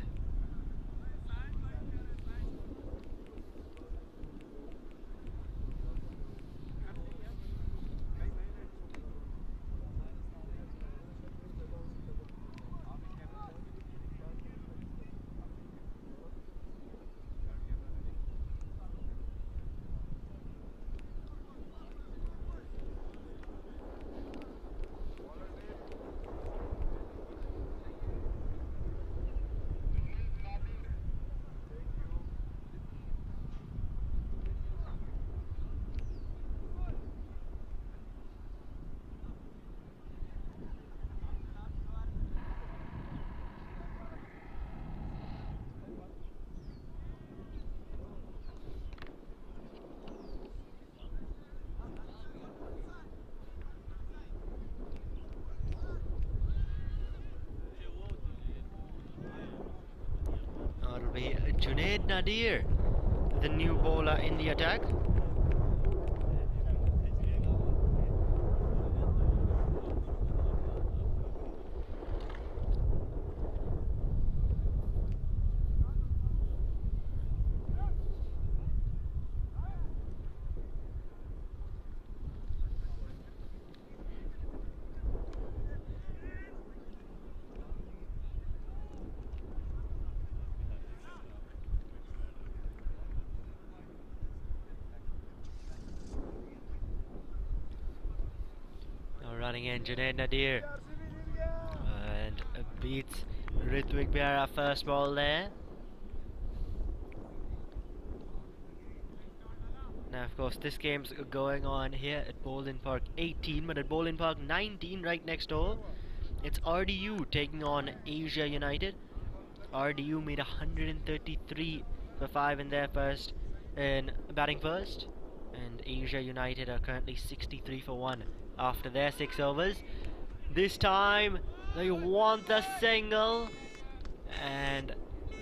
Junaid Nadir, the new bowler in the attack. Running in Junaid Nadir and beats Ritwik Behra first ball there. Now of course this game's going on here at Bowling Park 18, but at Bowling Park 19 right next door it's RDU taking on Asia United. RDU made 133 for 5 in their first, in batting first, and Asia United are currently 63 for 1 after their 6 overs. This time they want the single, and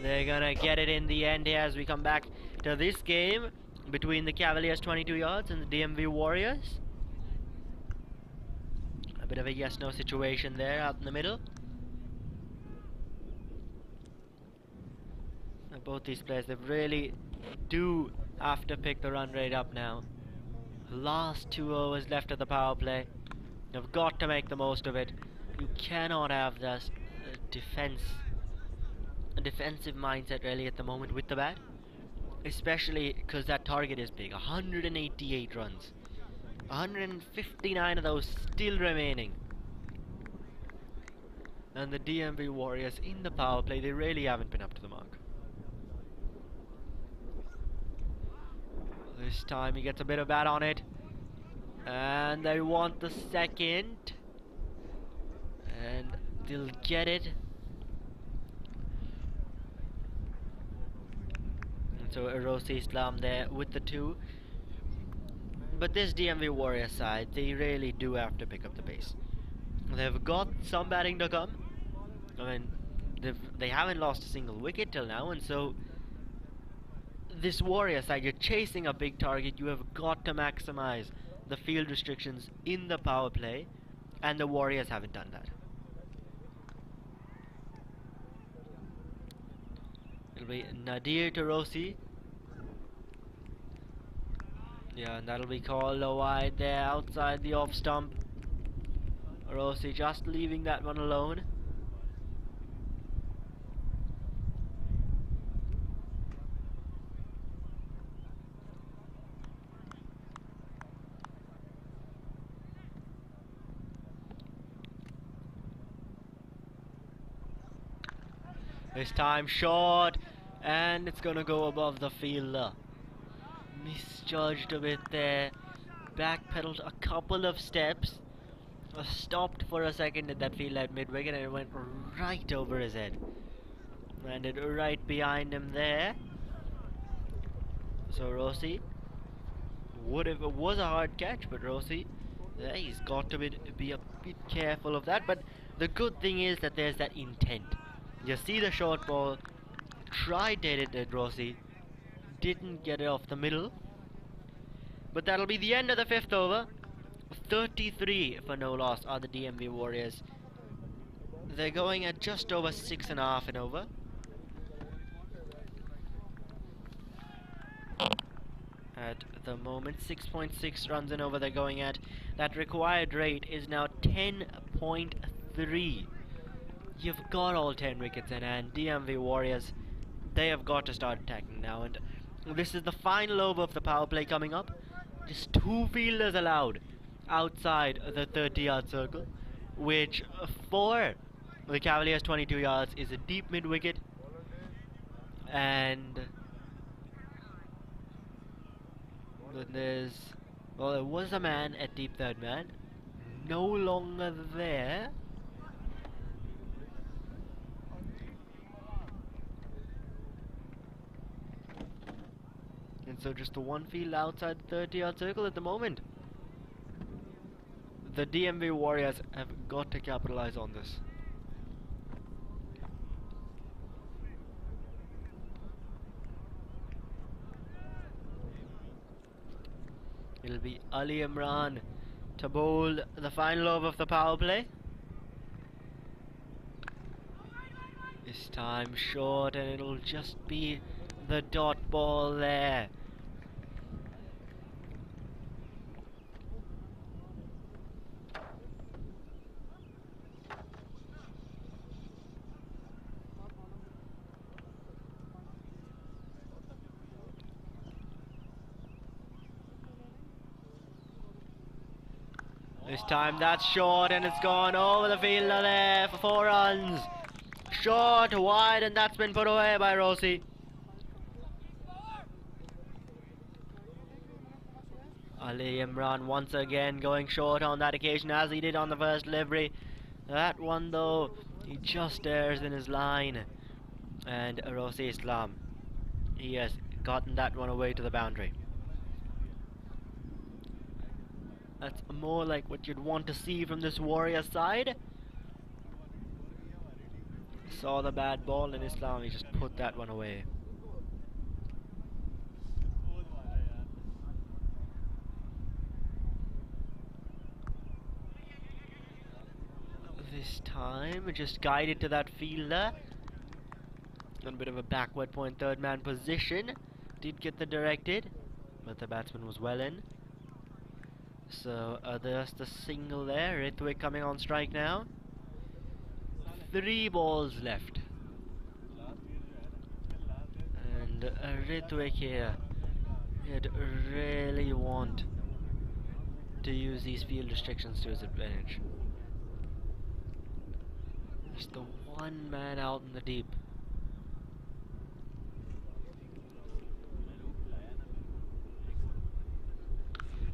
they're gonna get it in the end here as we come back to this game between the Cavaliers 22 yards and the DMV Warriors. A bit of a yes-no situation there out in the middle. Both these players, they really do have to pick the run rate up now. Last 2 overs left of the power play. You've got to make the most of it. You cannot have this defensive mindset really at the moment with the bat. Especially because that target is big. 188 runs. 159 of those still remaining. And the DMV Warriors in the power play, they really haven't been up to the mark. This time he gets a bit of bat on it. And they want the second. And they'll get it. And so Erosi Islam there with the 2. But this DMV Warrior side, they really do have to pick up the pace. They've got some batting to come. I mean, they haven't lost a single wicket till now, and so this Warrior side, you're chasing a big target, you have got to maximize the field restrictions in the power play, and the Warriors haven't done that. It'll be Nadir to Rossi. Yeah, and that'll be called a wide there outside the off stump. Rossi just leaving that one alone. This time short, and it's gonna go above the fielder. Misjudged a bit there, backpedaled a couple of steps, stopped for a second at that field at mid-wicket, and it went right over his head. Landed right behind him there. So Rossi would have, it was a hard catch, but Rossi, yeah, he's got to be a bit careful of that. But the good thing is that there's that intent. You see the short ball, tried to hit it at Rossi, didn't get it off the middle. But that'll be the end of the 5th over. 33 for no loss are the DMV Warriors. They're going at just over 6.5 an over. At the moment, 6.6 runs an over they're going at. That required rate is now 10.3. You've got all 10 wickets in hand. DMV Warriors, they have got to start attacking now. And this is the final over of the power play coming up. Just 2 fielders allowed outside the 30-yard circle, which for the Cavaliers 22 yards is a deep mid-wicket. And there was a man at deep third man, no longer there. And so just the one field outside the 30-yard circle at the moment. The DMV Warriors have got to capitalize on this. It'll be Ali Imran to bowl the final over of the power play. This time short, and it'll just be the dot ball there. This time that's short, and it's gone over the fielder there for 4 runs. Short, wide, and that's been put away by Rossi. Ali Imran once again going short on that occasion, as he did on the first delivery. That one though, he just errs in his line. And Rossi Islam, he has gotten that one away to the boundary. That's more like what you'd want to see from this Warrior side. Saw the bad ball in Islam, he just put that one away. This time, just guided to that fielder. On a bit of a backward point, third man position. Did get the directed, but the batsman was well in. So there's the single there. Ritwik coming on strike now. 3 balls left. And Ritwik here, he'd really want to use these field restrictions to his advantage. Just the one man out in the deep.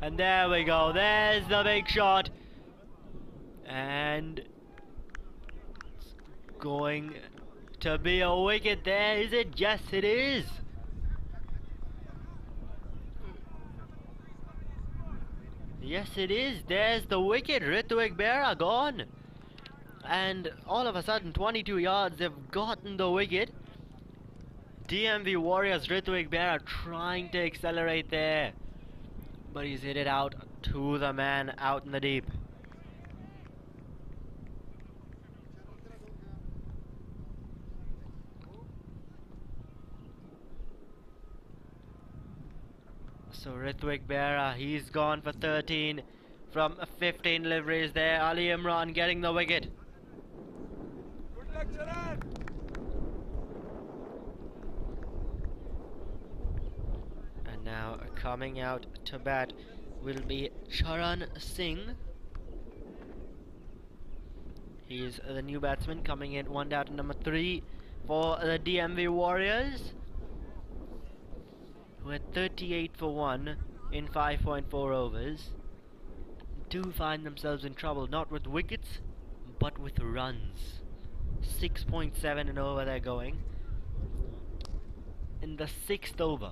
And there we go, there's the big shot. And it's going to be a wicket there, is it? Yes, it is. Yes, it is. There's the wicket. Ritwik Berra gone. And all of a sudden, 22 yards, they've gotten the wicket. DMV Warriors, Ritwik Berra trying to accelerate there. But he's hit it out to the man out in the deep. So Ritwik Berra, he's gone for 13 from 15 deliveries there. Ali Imran getting the wicket. Good luck, Charan. And now coming out to bat will be Charan Singh. He's the new batsman coming in, one down to number 3 for the DMV Warriors. Who had 38 for 1 in 5.4 overs. Do find themselves in trouble, not with wickets, but with runs. 6.7 an over they're going. In the 6th over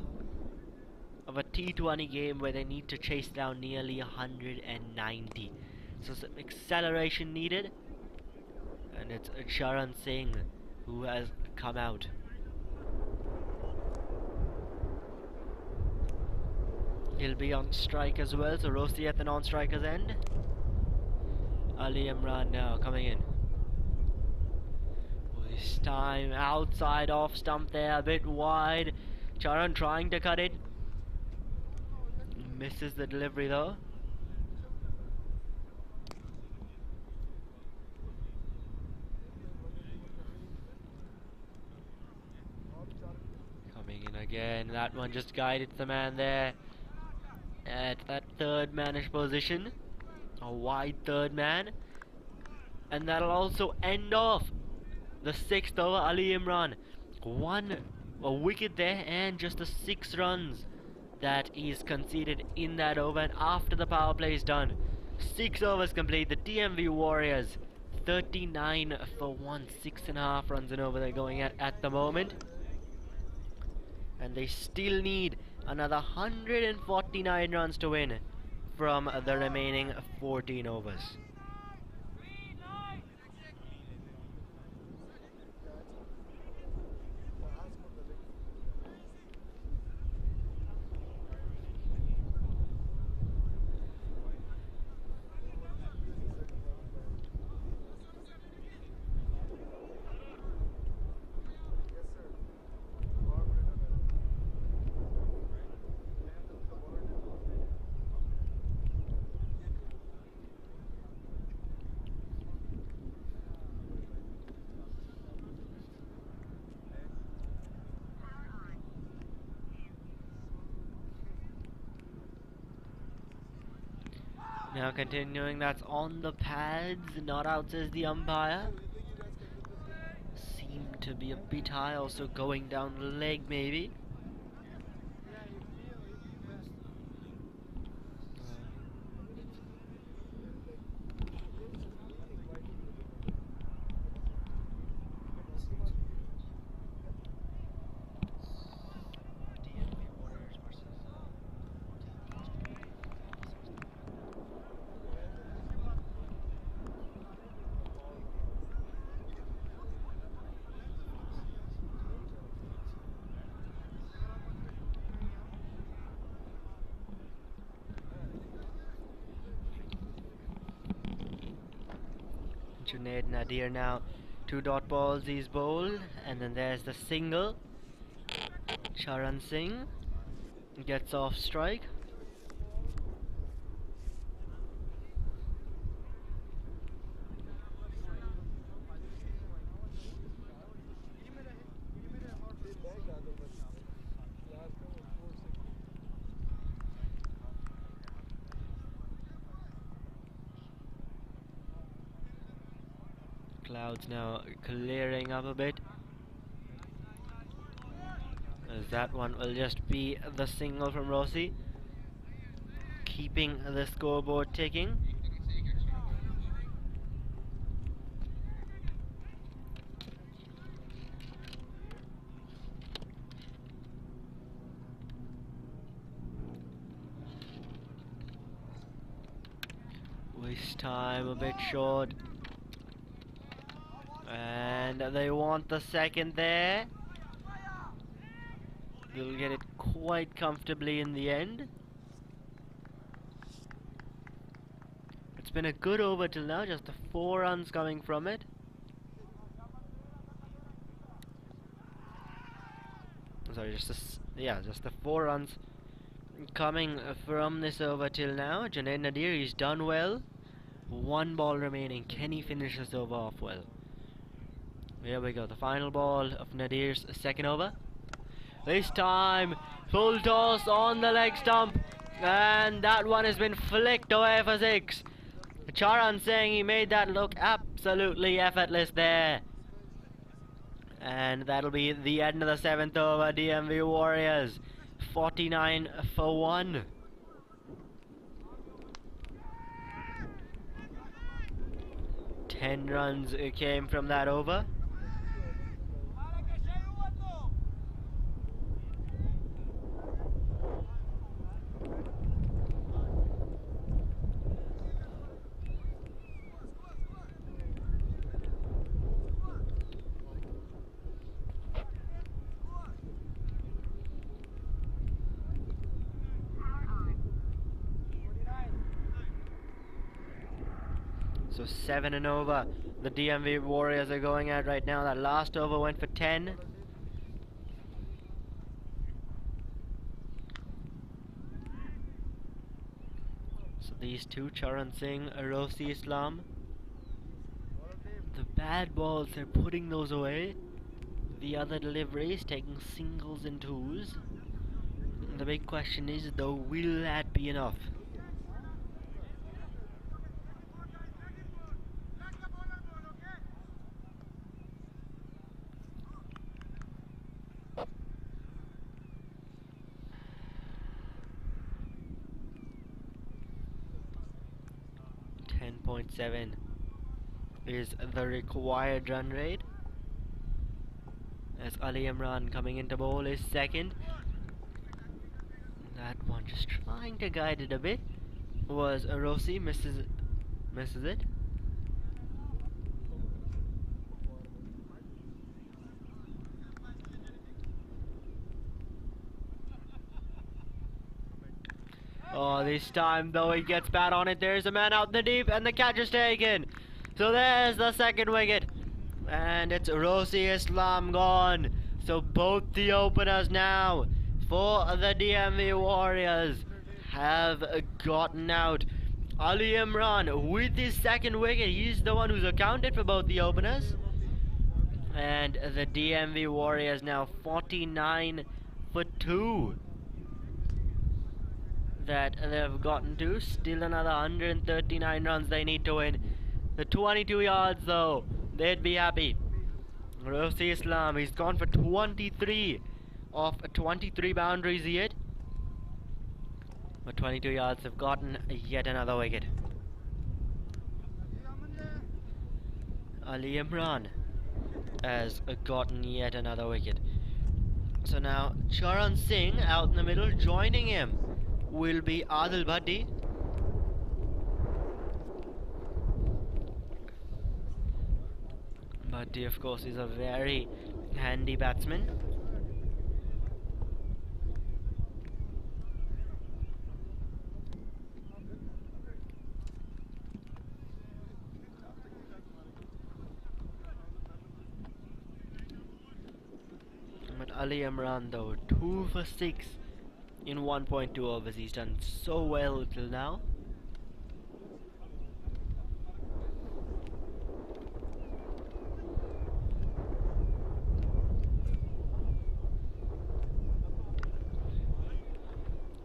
of a T20 game where they need to chase down nearly 190. So some acceleration needed. And it's Charan Singh who has come out. He'll be on strike as well, so Rossi at the non-striker's end. Ali Imran now coming in. This time outside off stump there, a bit wide. Charan trying to cut it. Misses the delivery though. Coming in again, that one just guided the man there. At that third manish position, a wide third man, and that'll also end off the 6th over. Ali Imran, a wicket there and just the 6 runs that he's conceded in that over. And after the power play is done, 6 overs complete. The DMV Warriors 39 for 1, 6.5 runs and over they're going at the moment, and they still need another 149 runs to win from the remaining 14 overs. Now continuing, that's on the pads, not out, says the umpire. Seemed to be a bit high, also going down the leg maybe. Junaid Nadir now, 2 dot balls he's bowled, and then there's the single. Charan Singh gets off strike. Clouds now clearing up a bit, as that one will just be the single from Rossi, keeping the scoreboard ticking. Waste time a bit short. And they want the second there. They'll get it quite comfortably in the end. It's been a good over till now, just the 4 runs coming from it. Sorry, just the 4 runs coming from this over till now. Junaid Nadir, he's done well. 1 ball remaining. Can he finish this over off well? Here we go, the final ball of Nadir's second over. This time, full toss on the leg stump, and that one has been flicked away for 6. Charan saying he made that look absolutely effortless there. And that'll be the end of the 7th over. DMV Warriors 49 for 1. Ten runs came from that over. So 7 and over the DMV Warriors are going at right now. That last over went for 10. So these two, Charan Singh, Arosi Islam, the bad balls, they're putting those away. The other deliveries taking singles and twos. And the big question is though, will that be enough? .7 is the required run rate, as Ali Imran coming into bowl is second. That one just trying to guide it a bit was Rossi, misses it. Oh, this time though he gets bat on it. There's a man out in the deep and the catch is taken. So there's the second wicket. And it's Rossi Islam gone. So both the openers now for the DMV Warriors have gotten out. Ali Imran with his second wicket. He's the one who's accounted for both the openers. And the DMV Warriors now 49 for 2. that they've gotten to. Still another 139 runs they need to win. The 22 yards though, they'd be happy. Rosi Islam, he's gone for 23 off 23 boundaries he hit. But 22 yards have gotten yet another wicket. Ali Imran has gotten yet another wicket. So now Charan Singh out in the middle. Joining him will be Adil Bhatti. Bhatti of course is a very handy batsman. But Ali Imran though, 2 for 6 in 1.2 overs. He's done so well till now.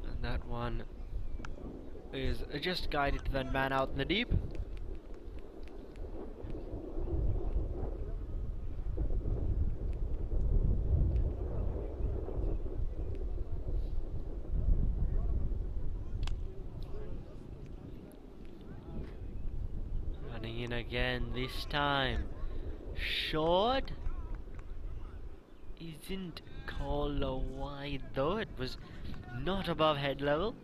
And that one is just guided to that man out in the deep. Running in again this time. Short. Isn't called a wide though. It was not above head level.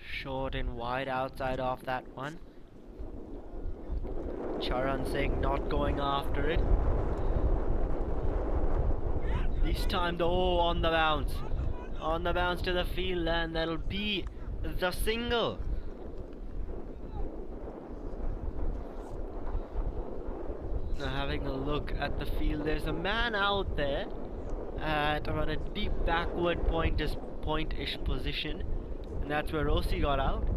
Short and wide outside off that one. Charan Singh not going after it. This time though on the bounce. On the bounce to the field, and that'll be the single. Now having a look at the field, there's a man out there at about a deep backward point-ish position, and that's where Rosi got out.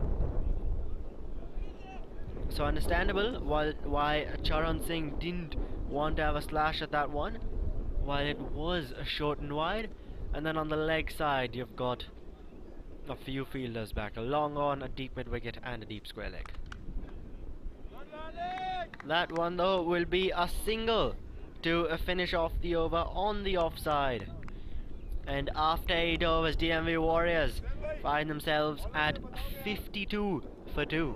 So understandable why Charan Singh didn't want to have a slash at that one, while it was a short and wide. And then on the leg side you've got a few fielders back, a long on, a deep mid wicket and a deep square leg. That one though will be a single to finish off the over on the offside. And after 8 overs, DMV Warriors find themselves at 52 for 2.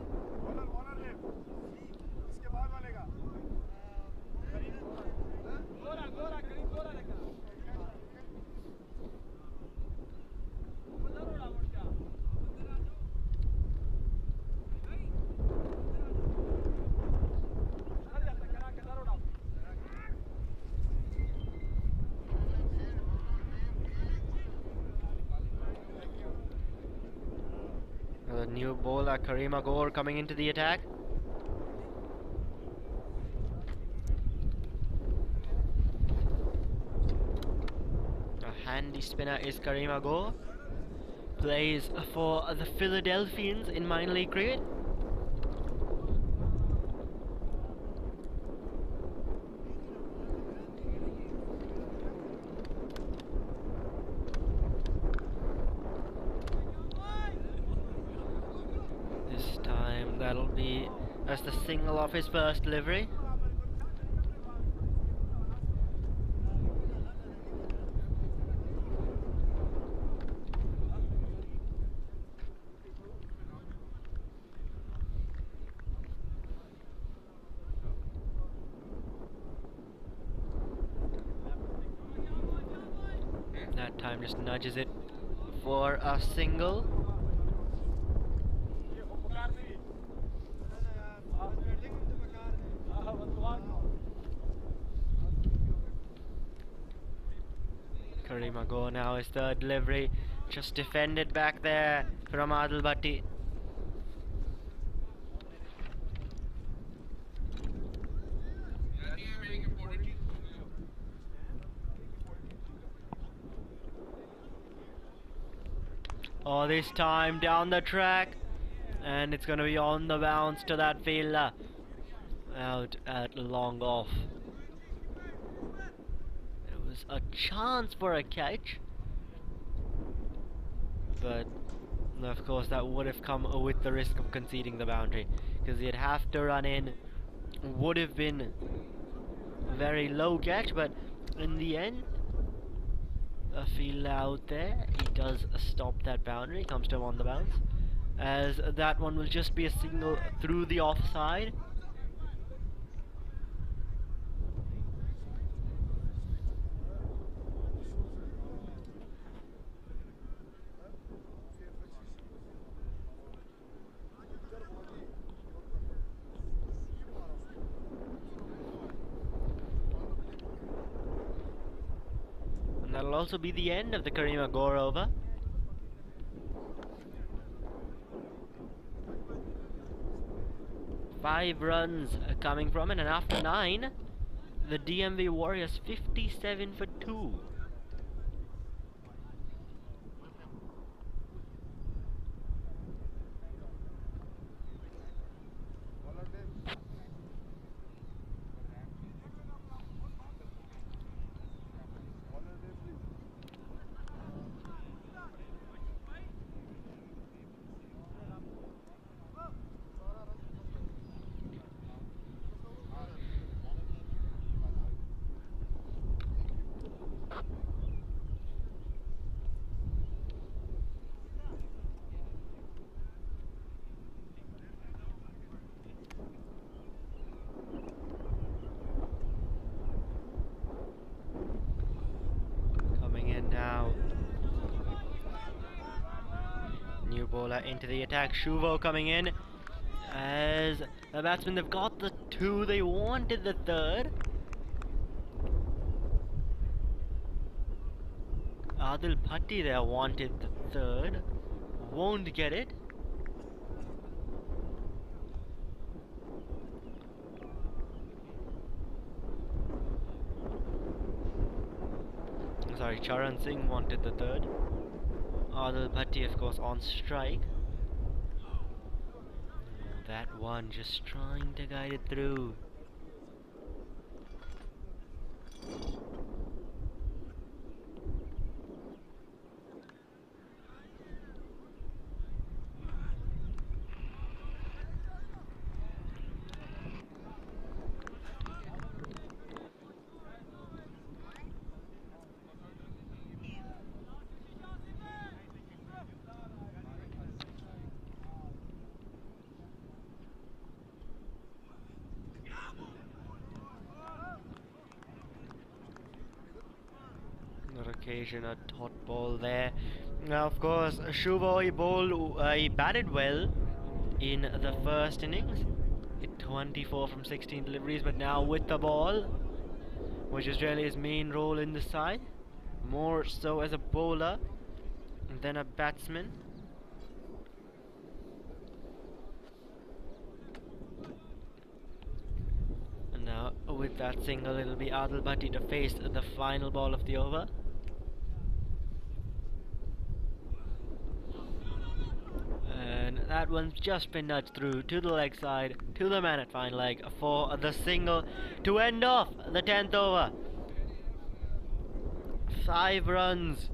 The new bowler Karima Gore coming into the attack. A handy spinner is Karima Gore. Plays for the Philadelphians in minor league cricket. That'll be as the single of his first delivery. That time just nudges it for a single. Karima Gore now his third delivery, just defended back there from Adil Bhatti. Oh, this time down the track, and it's going to be on the bounce to that fielder out at long off. A chance for a catch. but of course that would have come with the risk of conceding the boundary, because he'd have to run in. Would have been a very low catch, but in the end, a field out there, he does stop that boundary, comes to him on the bounce, as that one will just be a single through the offside. And that'll also be the end of the Karima Gore over. Five runs coming from it, and after 9, the DMV Warriors 57 for 2. Now, new bowler into the attack. Shuvo coming in, as the batsmen, they've got the 2, they wanted the 3rd. Adil Bhatti there wanted the 3rd, won't get it. Sorry, Charan Singh wanted the 3rd. Adil Bhatti, of course, on strike. That one just trying to guide it through. Occasion a dot ball there. Now, of course, Shuvo, he batted well in the first innings. Hit 24 from 16 deliveries, but now with the ball, which is really his main role in the side, more so as a bowler than a batsman. And now, with that single, it'll be Adil Bhatti to face the final ball of the over. That one's just been nudged through to the leg side, to the man at fine leg for the single to end off the 10th over. 5 runs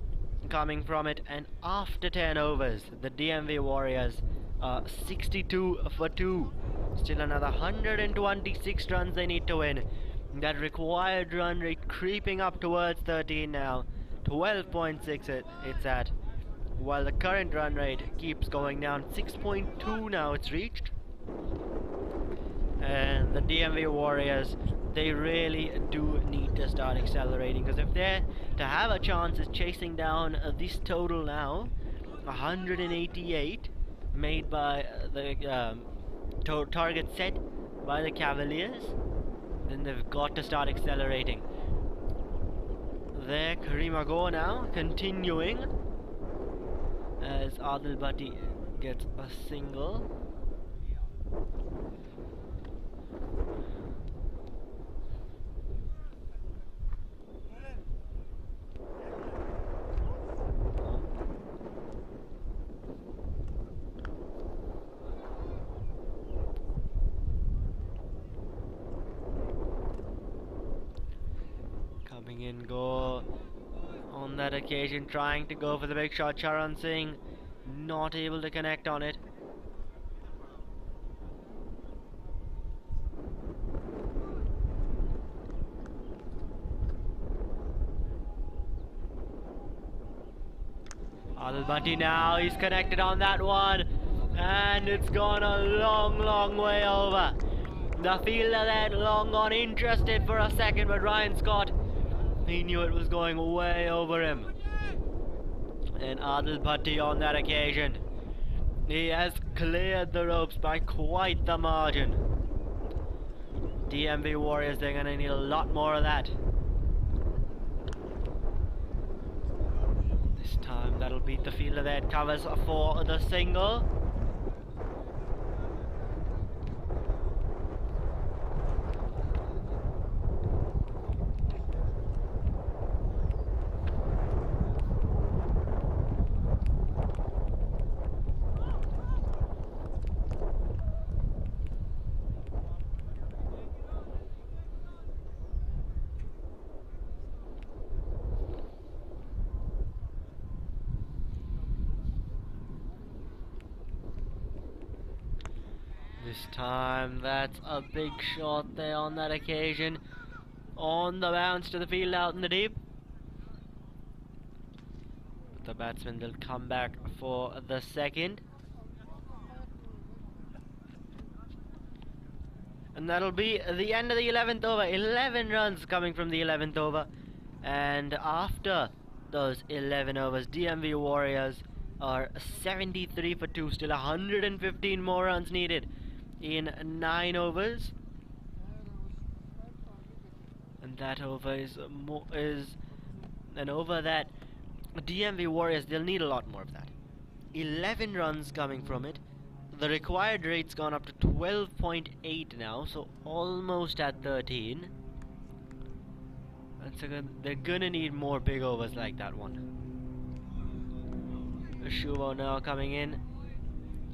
coming from it, and after 10 overs, the DMV Warriors are 62 for 2. Still another 126 runs they need to win. That required run rate creeping up towards 13 now. 12.6 it's at. While the current run rate keeps going down, 6.2 now it's reached. And the DMV Warriors, they really do need to start accelerating, because if they're to have a chance at chasing down this total now, 188 made by the target set by the Cavaliers, then they've got to start accelerating. There, Karima Go now, continuing, as Adil Bhatti gets a single. Coming in, Go on that occasion, trying to go for the big shot. Charan Singh not able to connect on it. Adil Bhatti now, he's connected on that one, and it's gone a long way over. The fielder then long gone interested for a second, but Ryan Scott, he knew it was going way over him. And Adil Bhatti on that occasion, he has cleared the ropes by quite the margin. DMV Warriors, they're going to need a lot more of that. This time that'll beat the fielder there. It covers for the single. This time, that's a big shot there on that occasion. On the bounce to the field out in the deep. But the batsman will come back for the second. And that'll be the end of the 11th over. 11 runs coming from the 11th over. And after those 11 overs, DMV Warriors are 73 for 2. Still 115 more runs needed in 9 overs, and that over is an over that DMV Warriors, they'll need a lot more of that. 11 runs coming from it. The required rate's gone up to 12.8 now, so almost at 13. And so they're gonna need more big overs like that one. Shuvo now coming in,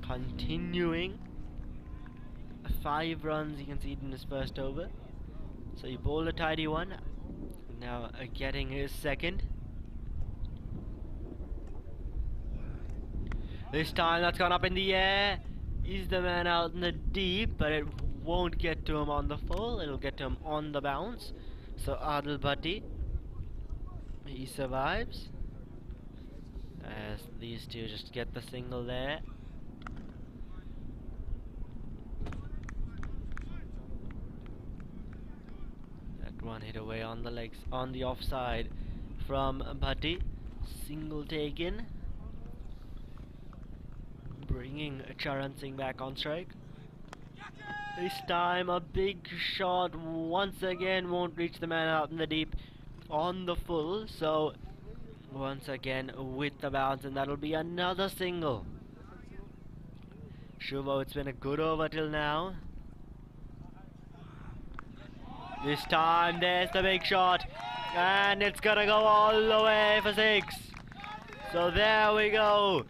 continuing. 5 runs he conceded in his first over, so he bowled a tidy one. Now getting his second. This time that's gone up in the air. He's the man out in the deep, but it won't get to him on the full. It'll get to him on the bounce. So Adil Bhatti, he survives as these two just get the single there. One hit away on the legs, on the offside from Bhatti. Single taken, bringing Charan Singh back on strike. This time a big shot once again won't reach the man out in the deep on the full, so once again with the bounce, and that'll be another single. Shuvo, it's been a good over till now. This time there's the big shot, and it's gonna go all the way for 6. So there we go.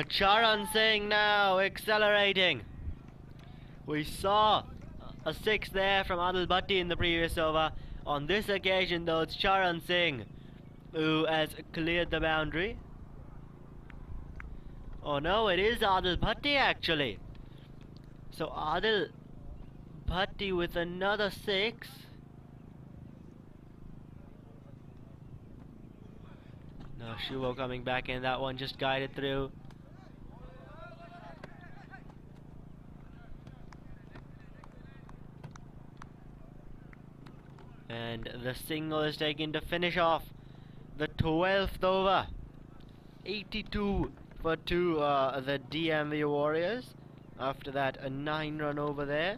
Charan Singh now accelerating. We saw a 6 there from Adil Bhatti in the previous over. On this occasion though, it's Charan Singh who has cleared the boundary. Oh no, it is Adil Bhatti actually. So Adil Bhatti with another 6. Now Shuvo coming back in, that one just guided through. And the single is taken to finish off the 12th over. 82 for 2 the DMV Warriors. After that, a 9-run over there.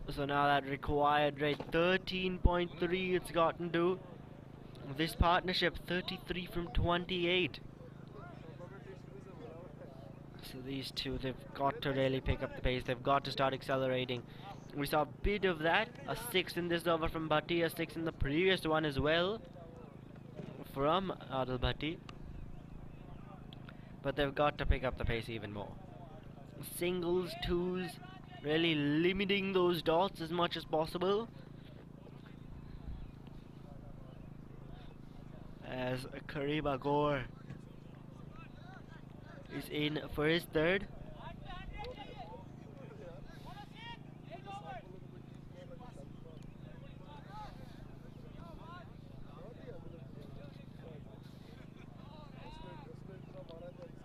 So now that required rate 13.3 it's gotten to. This partnership 33 from 28. So these two, they've got to really pick up the pace. They've got to start accelerating. We saw a bit of that. A 6 in this over from Bhatti, a 6 in the previous one as well from Adil Bhatti. But they've got to pick up the pace even more. Singles, 2s, really limiting those dots as much as possible. As Kariba Gore is in for his third.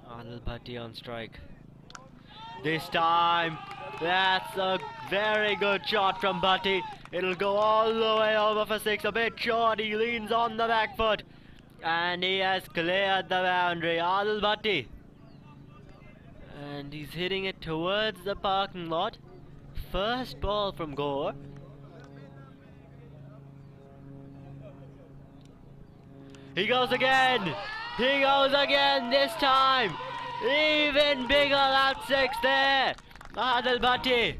Adil Bhatti on strike. This time, that's a very good shot from Bhatti. It'll go all the way over for 6, a bit short. He leans on the back foot, and he has cleared the boundary. Adil Bhatti, and he's hitting it towards the parking lot. First ball from Gore. He goes again. He goes again this time. Even bigger, that 6 there. Adil Bhatti.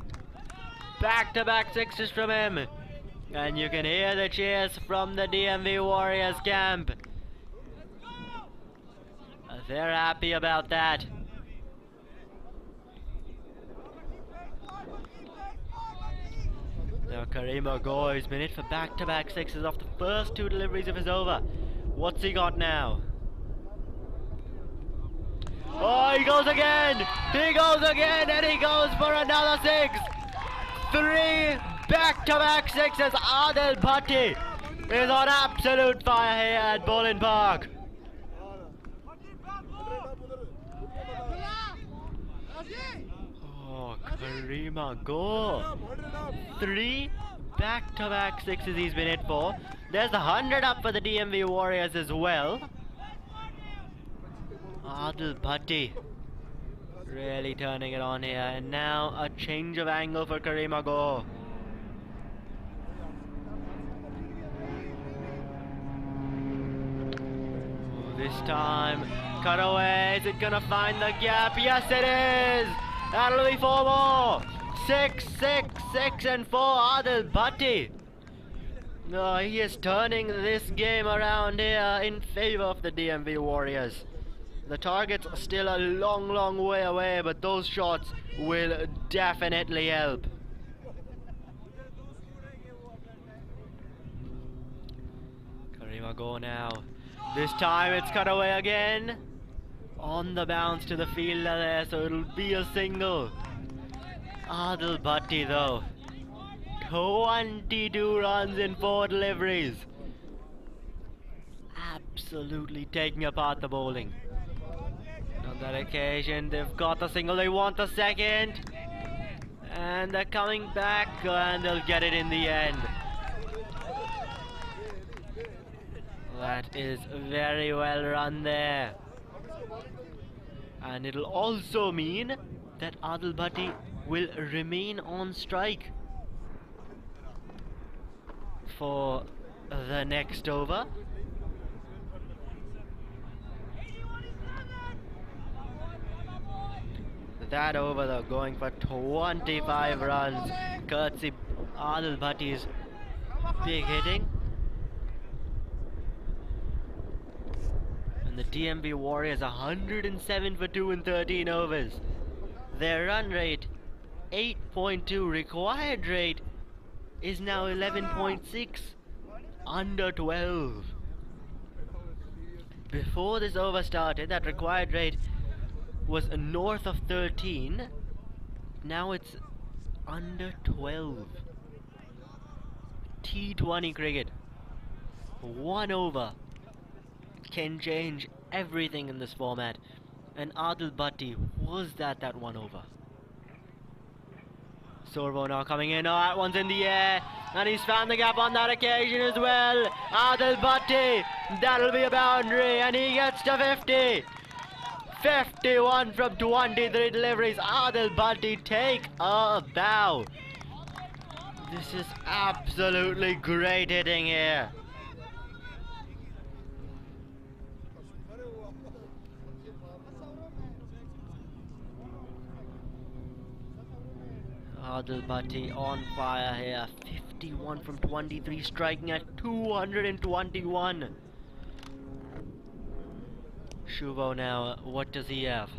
Back-to-back 6s from him. And you can hear the cheers from the DMV Warriors camp. They're happy about that. Now Karim Gore has been hit for back-to-back 6s off the first 2 deliveries of his over. What's he got now? Oh, he goes again! He goes again, and he goes for another 6! 3 back-to-back 6s. Adil Bhatti is on absolute fire here at Bowling Park. Oh, Karim Gore. 3 back-to-back 6s he's been hit for. There's the 100 up for the DMV Warriors as well. Adil Bhatti really turning it on here, and now a change of angle for Karim Gore. This time, cut away. Is it gonna find the gap? Yes, it is. That'll be 4 more. 6, 6, 6, and 4. Adil Bhatti. No, he is turning this game around here in favor of the DMV Warriors. The target's still a long, long way away, but those shots will definitely help. Karim Gore now. This time it's cut away again. On the bounce to the fielder there, so it'll be a single. Adil Bhatti though. 22 runs in 4 deliveries. Absolutely taking apart the bowling. On that occasion, they've got the single, they want the second. And they're coming back, and they'll get it in the end. That is very well run there. And it'll also mean that Adil Bhatti will remain on strike for the next over. That over though, going for 25 runs, courtesy Adil Bhatti's big hitting. And the DMV Warriors 107 for 2 in 13 overs. Their run rate 8.2, required rate is now 11.6, under 12. Before this over started, that required rate was north of 13. Now it's under 12. T20 cricket. 1 over can change everything in this format, and Adil Bhatti was that 1 over. Sorvo now coming in. Oh, that one's in the air, and he's found the gap on that occasion as well. Adil Bhatti, that'll be a boundary, and he gets to 50. 51 from 23 deliveries. Adil Bhatti, take a bow. This is absolutely great hitting here. Adil Bhatti on fire here. 51 from 23, striking at 221. Shuvo now, what does he have?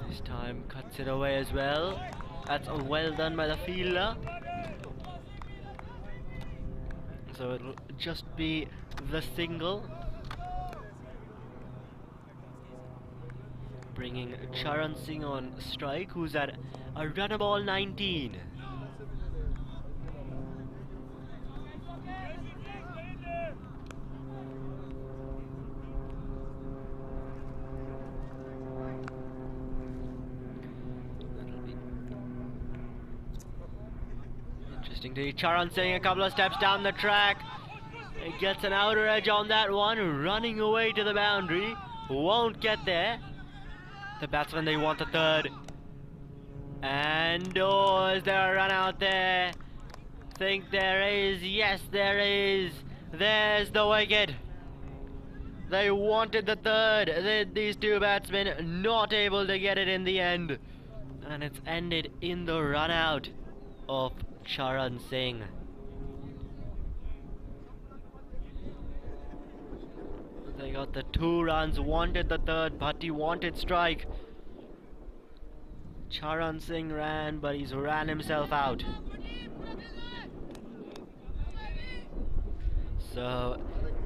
This time cuts it away as well. That's well done by the fielder. So it'll just be the single. bringing Charan Singh on strike, who's at a runnable 19. That'll be interesting to see Charan Singh a couple of steps down the track. He gets an outer edge on that one, running away to the boundary. Won't get there. The batsman, they want the third. And oh, is there a run out there? Think there is. Yes, there is. There's the wicket. They wanted the third. These two batsmen not able to get it in the end. And it's ended in the run out of Charan Singh. They got the 2 runs, wanted the third, Bhatti wanted strike. Charan Singh ran, but he's ran himself out. So,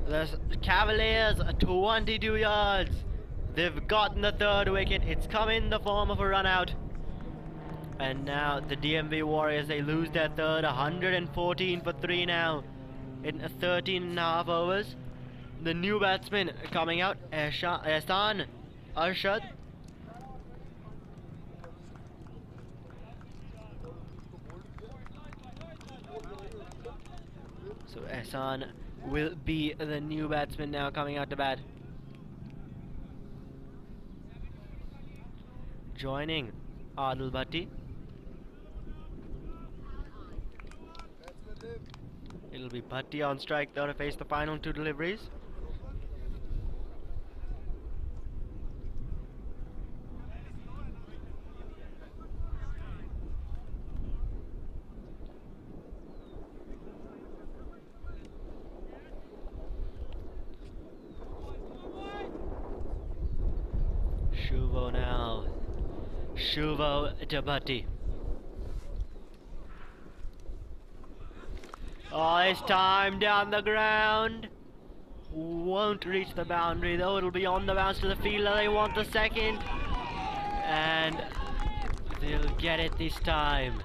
the Cavaliers are 22 yards. They've gotten the third wicket. It's come in the form of a run out. And now the DMV Warriors, they lose their third, 114 for 3 now in 13.5 overs. The new batsman coming out, Ehsan Arshad. So Ehsan will be the new batsman now coming out to bat. Joining Adil Bhatti. It'll be Bhatti on strike though to face the final 2 deliveries. Shuvo now. Shuvo to Bhatti. Oh, it's time down the ground. Won't reach the boundary though. It'll be on the bounce to the fielder. They want the second. And they'll get it this time.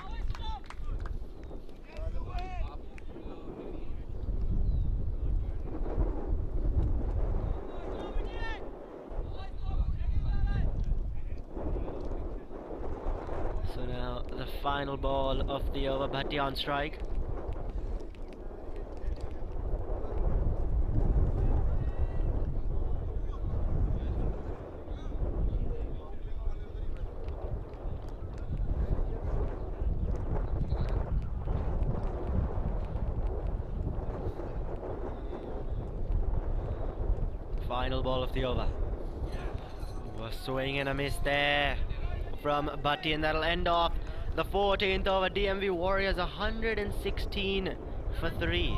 So now the final ball of the over, Bhatti on strike. Final ball of the over. A swing and a miss there from Bhatti, and that'll end off the 14th over. DMV Warriors 116 for 3.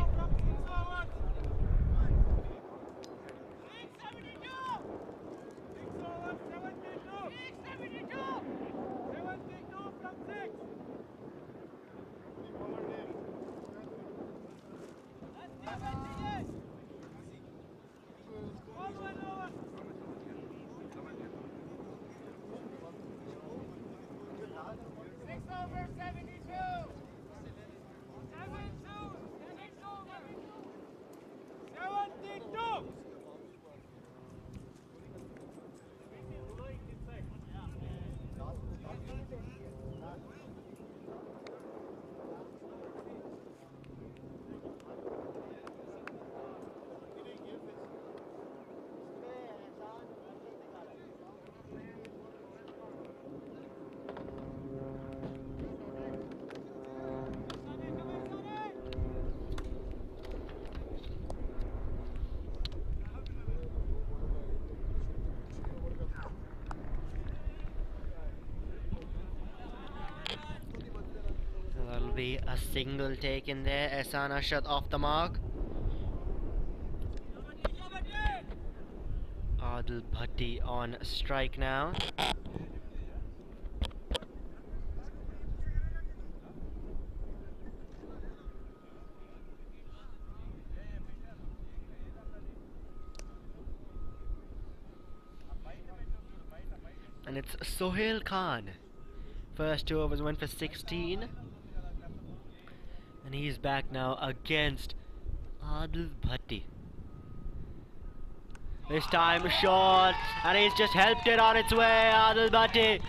That'll be a single taken there. Ehsan Arshad off the mark. Adil Bhatti on strike now. it's Sohail Khan. First 2 overs went for 16. And he's back now against Adil Bhatti. This time short, and he's just helped it on its way, Adil Bhatti.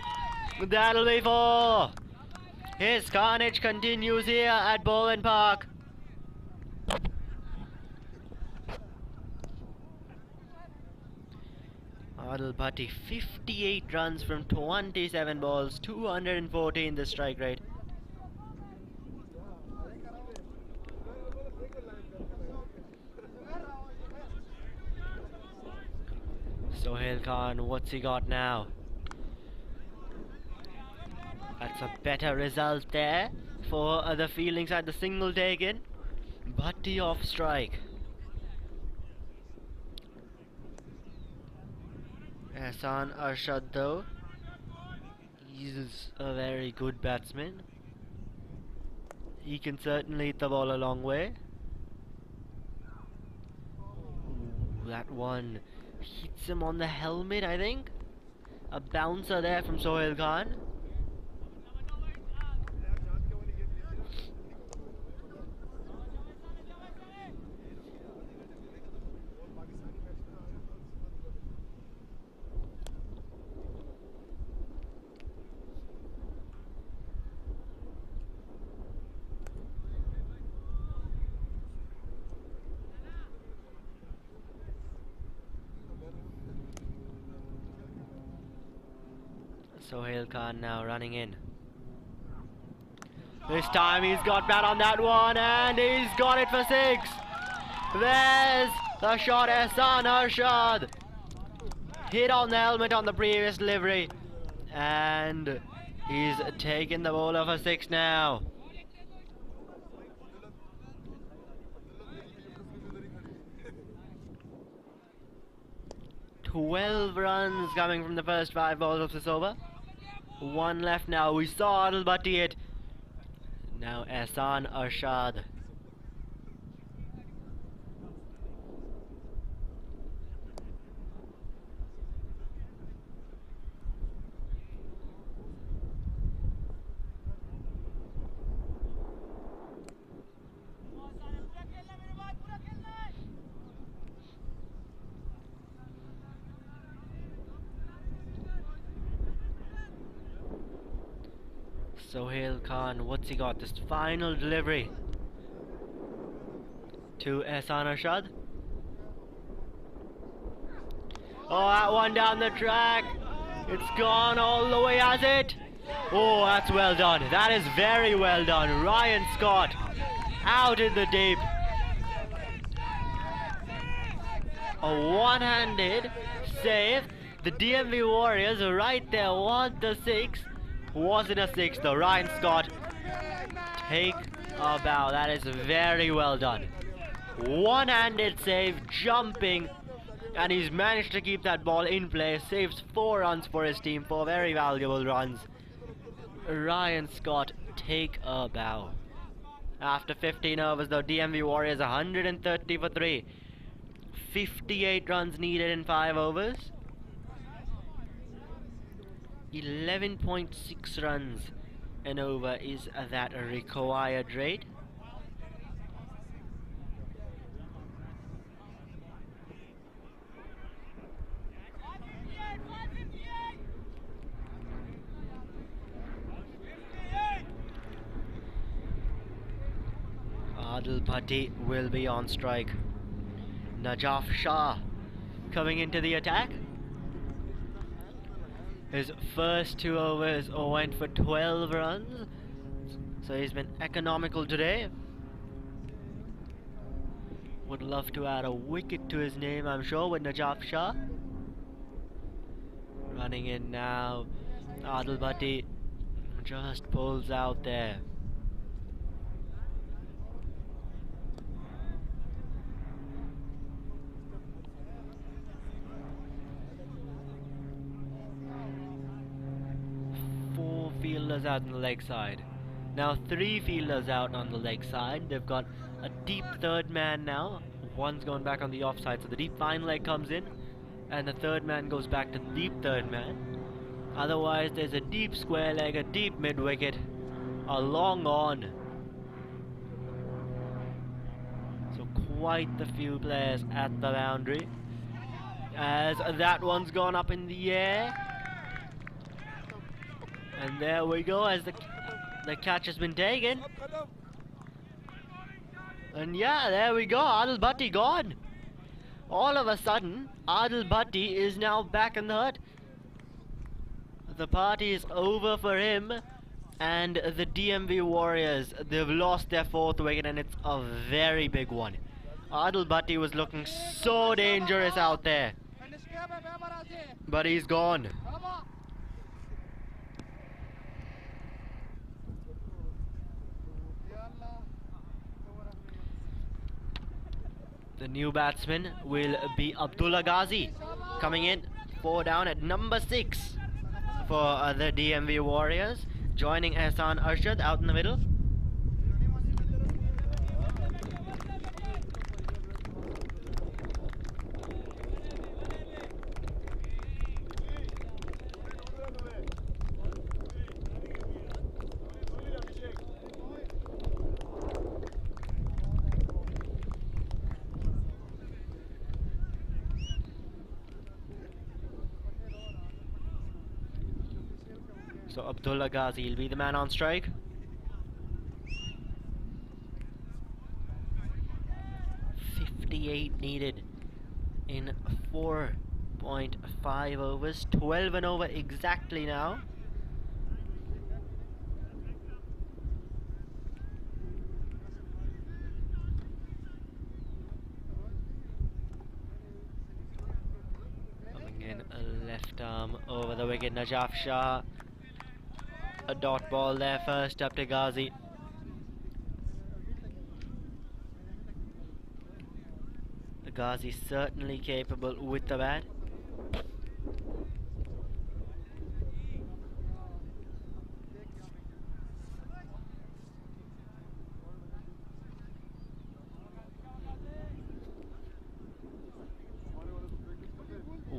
That'll be 4. His carnage continues here at Bowen Park. Adil Bhatti, 58 runs from 27 balls, 214 the strike rate. Sohail Khan, what's he got now? That's a better result there for the fielding side, the single taken. Bhatti off strike. Ehsan Arshad though, he's a very good batsman. He can certainly hit the ball a long way. Ooh, that one hits him on the helmet, I think. A bouncer there from Sohail Khan. Sohail Khan now running in. This time he's got bat on that one and he's got it for 6. There's the shot, Ehsan Arshad. Hit on the helmet on the previous delivery. And he's taken the bowler for 6 now. "12 runs coming from the first 5 balls of this over. 1 left now. We saw Adil Bhatti hit. Now Ehsan Arshad. Sohail Khan, what's he got? This final delivery to Ehsan Arshad. Oh, that one down the track. It's gone all the way, has it? Oh, that's well done. That is very well done. Ryan Scott out in the deep. A one-handed save. The DMV Warriors right there want the 6. Wasn't a 6 though. Ryan Scott, take a bow. That is very well done. One-handed save, jumping, and he's managed to keep that ball in play. Saves 4 runs for his team, 4 very valuable runs. Ryan Scott, take a bow. After 15 overs though, DMV Warriors 130 for 3. 58 runs needed in 5 overs. 11.6 runs an over is that required rate. Adil Bhatti will be on strike. Najaf Shah coming into the attack. His first 2 overs went for 12 runs, so he's been economical today. Would love to add a wicket to his name, I'm sure, with Najaf Shah. Running in now, Adil Bhatti just pulls out there. Fielders out on the leg side. Now 3 fielders out on the leg side. They've got a deep third man now. One's going back on the offside, so the deep fine leg comes in, and the third man goes back to the deep third man. Otherwise, there's a deep square leg, a deep mid wicket, a long on. So quite the few players at the boundary. As that one's gone up in the air. And there we go, as the catch has been taken. And yeah, there we go, Adil Bhatti gone. All of a sudden, Adil Bhatti is now back in the hut. The party is over for him. And the DMV Warriors, they've lost their 4th wicket, and it's a very big one. Adil Bhatti was looking so dangerous out there. But he's gone. The new batsman will be Abdullah Ghazi, coming in 4 down at number 6 for the DMV Warriors, joining Ehsan Arshad out in the middle. So Abdullah Ghazi will be the man on strike. .58 needed in 4.5 overs. 12 an over exactly now. Coming in a left arm over the wicket, Najaf Shah. A dot ball there first up to Ghazi. The Ghazi certainly capable with the bat.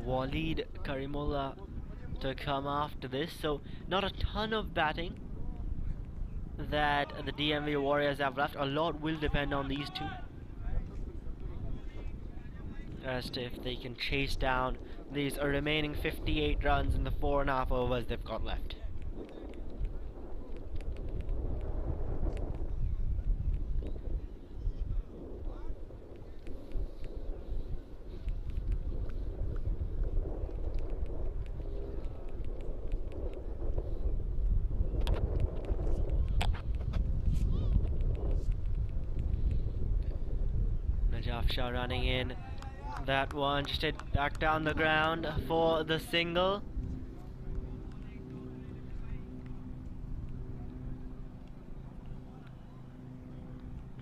Waleed Karimullah to come after this, so not a ton of batting that the DMV Warriors have left. A lot will depend on these two as to if they can chase down these remaining 58 runs in the 4.5 overs they've got left. Najaf Shah running in. That one just hit back down the ground for the single.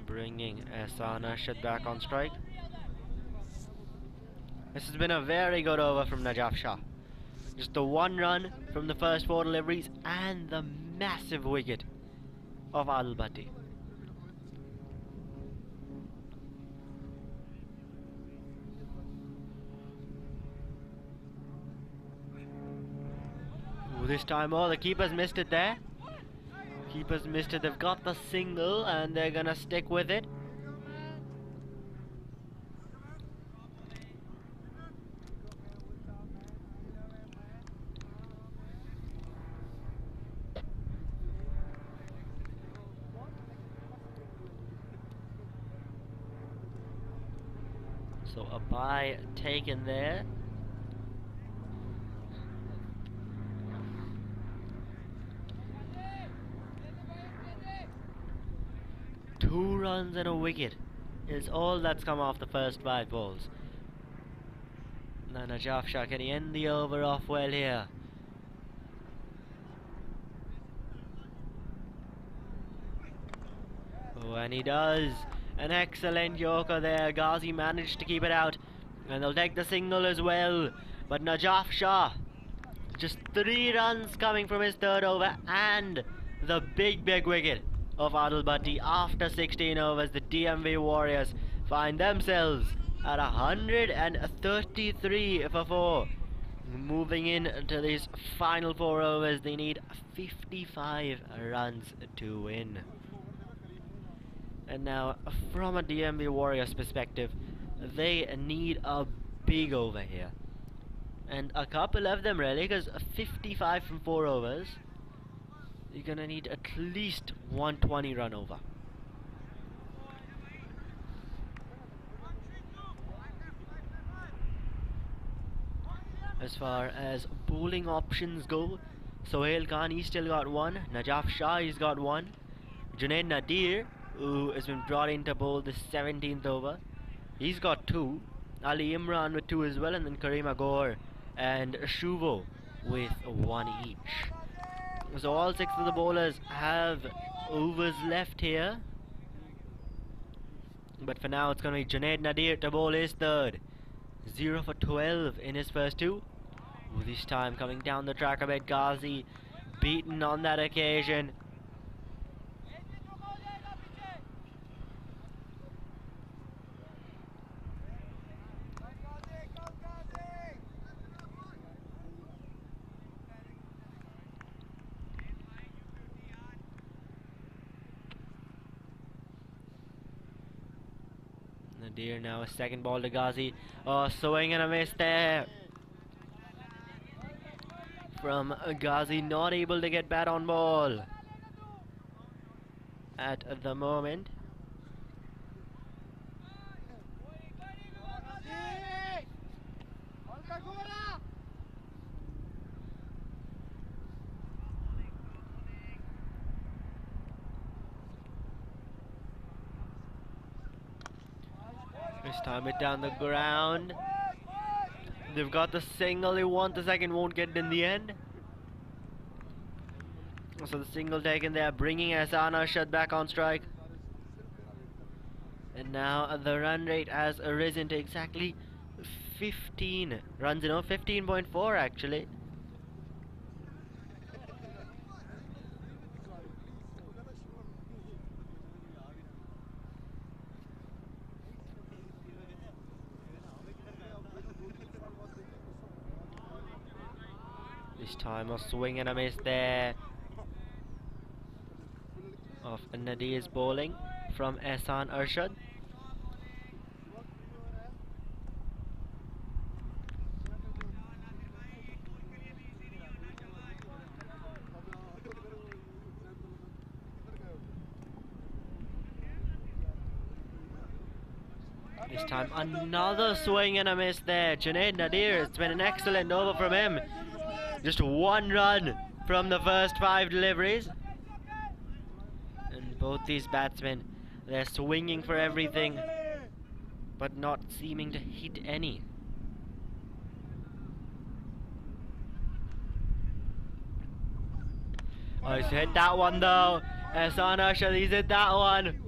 Bringing Ehsan Arshad back on strike. This has been a very good over from Najaf Shah. Just the 1 run from the first 4 deliveries and the massive wicket of Adil Bhatti. This time, the keeper's missed it there. Keeper's missed it. They've got the single and they're gonna stick with it. So a bye taken there. Two runs and a wicket is all that's come off the first 5 balls. Now Najaf Shah, can he end the over off well here? Oh, and he does. An excellent yorker there. Ghazi managed to keep it out, and they'll take the single as well. But Najaf Shah, just 3 runs coming from his 3rd over, and the big wicket of Adil Bhatti. After 16 overs, the DMV Warriors find themselves at 133 for 4. Moving in to these final 4 overs, they need 55 runs to win. And now, from a DMV Warriors perspective, they need a big over here. And a couple of them really, because 55 from 4 overs, you're gonna need at least 120 run over. As far as bowling options go, Sohail Khan, he's still got 1. Najaf Shah, he's got 1. Junaid Nadir, who has been brought in to bowl the 17th over, he's got 2. Ali Imran with 2 as well, and then Kareem Agor and Shuvo with 1 each. So all 6 of the bowlers have overs left here. But for now it's going to be Junaid Nadir to bowl his 3rd. 0 for 12 in his first 2. This time coming down the track a bit, Ghazi beaten on that occasion. Nadir now a second ball to Ghazi. Oh, swing and a miss there from Ghazi, not able to get bat on ball at the moment. This time it down the ground. They've got the single they want, the second won't get it in the end. So the single taken there, bringing Ahsan Arshad back on strike. And now the run rate has risen to exactly 15 runs, 15.4 actually. This time a swing and a miss there of Nadir's bowling from Ahsan Arshad. This time another swing and a miss there. Junaid Nadir, it's been an excellent over from him. Just 1 run from the first 5 deliveries. And both these batsmen, they're swinging for everything, but not seeming to hit any. Oh, he's hit that one though. Ahsan Arshad, he's hit that one.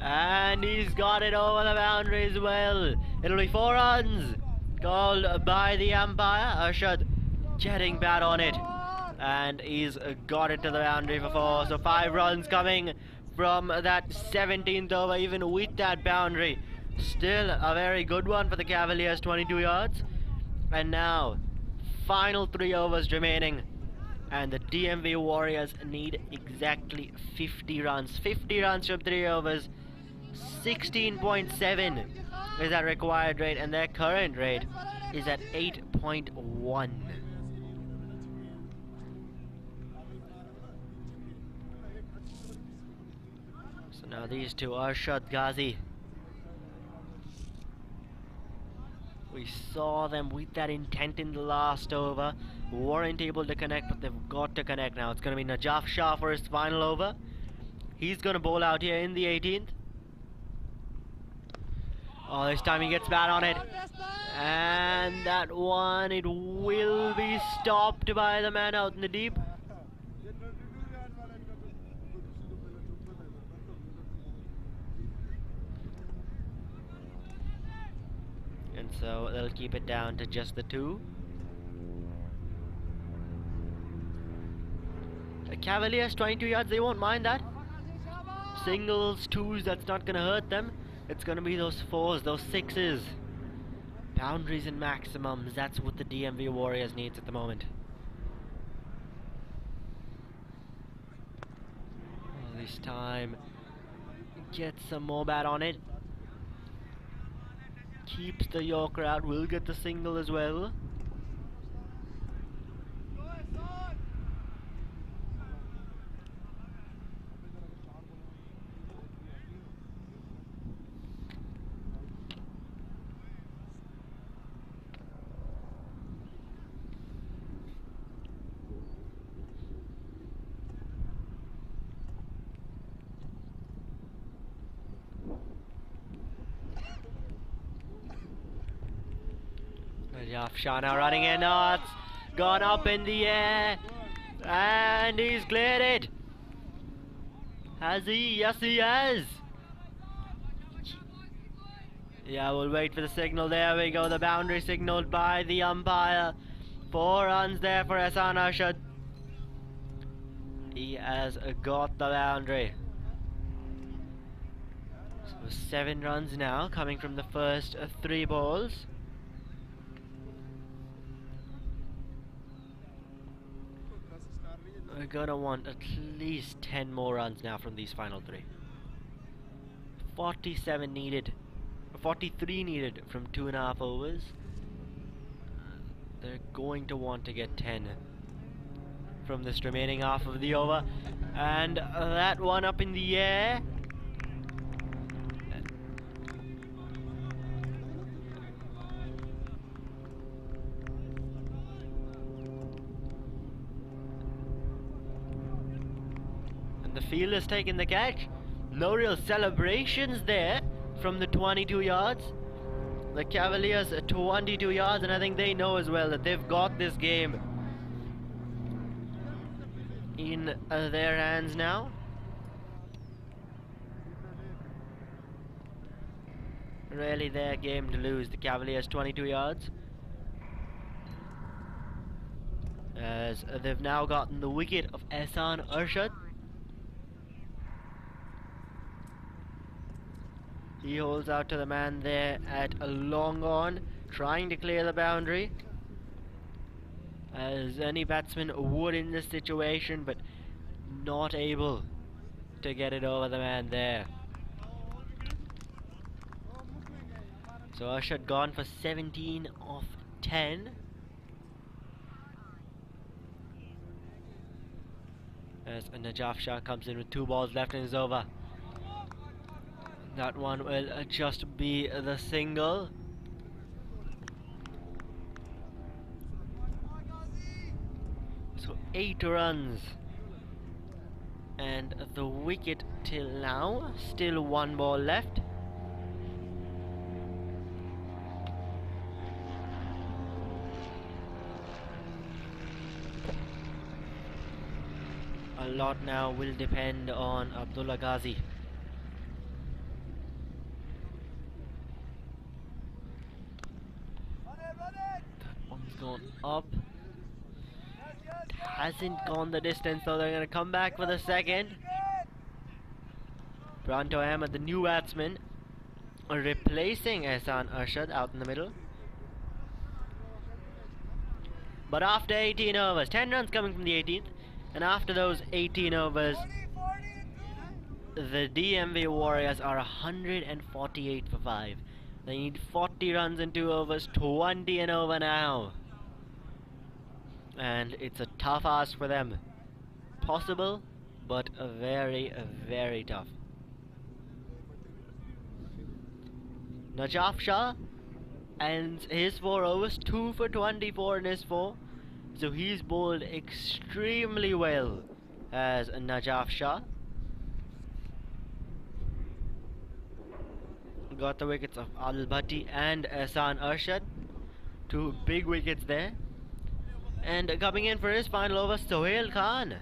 And he's got it over the boundary as well. It'll be 4 runs called by the umpire. Arshad jetting bat on it, and he's got it to the boundary for 4. So 5 runs coming from that 17th over, even with that boundary. Still a very good one for the Cavaliers, 22 yards. And now final 3 overs remaining, and the DMV Warriors need exactly 50 runs. 50 runs from 3 overs. 16.7 is that required rate, and their current rate is at 8.1. So now these two, Arshad, Ghazi, we saw them with that intent in the last over, weren't able to connect, but they've got to connect now. It's going to be Najaf Shah for his final over. He's going to bowl out here in the 18th. Oh, this time he gets bat on it, and that one, it will be stopped by the man out in the deep. And so they'll keep it down to just the 2. The Cavaliers 22 yards, they won't mind that. Singles, 2s, that's not gonna hurt them. It's gonna be those 4s, those 6s. Boundaries and maximums, that's what the DMV Warriors needs at the moment. Well, this time, get some more bat on it. Keeps the Yorker out, will get the single as well. Shah now running in, oh, it's gone up in the air, and he's cleared it. Has he? Yes, he has. Yeah, we'll wait for the signal. There we go, the boundary signaled by the umpire. 4 runs there for Hassan Arshad. He has got the boundary. So 7 runs now, coming from the first 3 balls. We're gonna want at least 10 more runs now from these final 3. 47 needed, 43 needed from 2.5 overs. They're going to want to get 10 from this remaining half of the over. And that one up in the air. The fielder's taking the catch. No real celebrations there from the 22 yards. The Cavaliers are 22 yards, and I think they know as well that they've got this game in their hands now. Really their game to lose, the Cavaliers 22 yards. As they've now gotten the wicket of Hassan Arshad. He holds out to the man there at a long on, trying to clear the boundary, as any batsman would in this situation, but not able to get it over the man there. So Arshad gone for 17 off 10. As Najaf Shah comes in with 2 balls left in his over. That one will just be the single. So 8 runs. And the wicket till now. Still 1 ball left. A lot now will depend on Abdullah Ghazi. Gone up. It hasn't gone the distance, so they're going to come back for the second. Pranto Ahmed, the new batsman, replacing Hassan Arshad out in the middle. But after 18 overs, 10 runs coming from the 18th, and after those 18 overs, the DMV Warriors are 148 for 5. They need 40 runs in 2 overs, 20 and over now. And it's a tough ask for them. Possible, but very, very tough. Najaf Shah ends his 4 overs, 2 for 24 in his 4. So he's bowled extremely well as Najaf Shah. Got the wickets of Adil Bhatti and Hassan Arshad. 2 big wickets there. And coming in for his final over, Sohail Khan.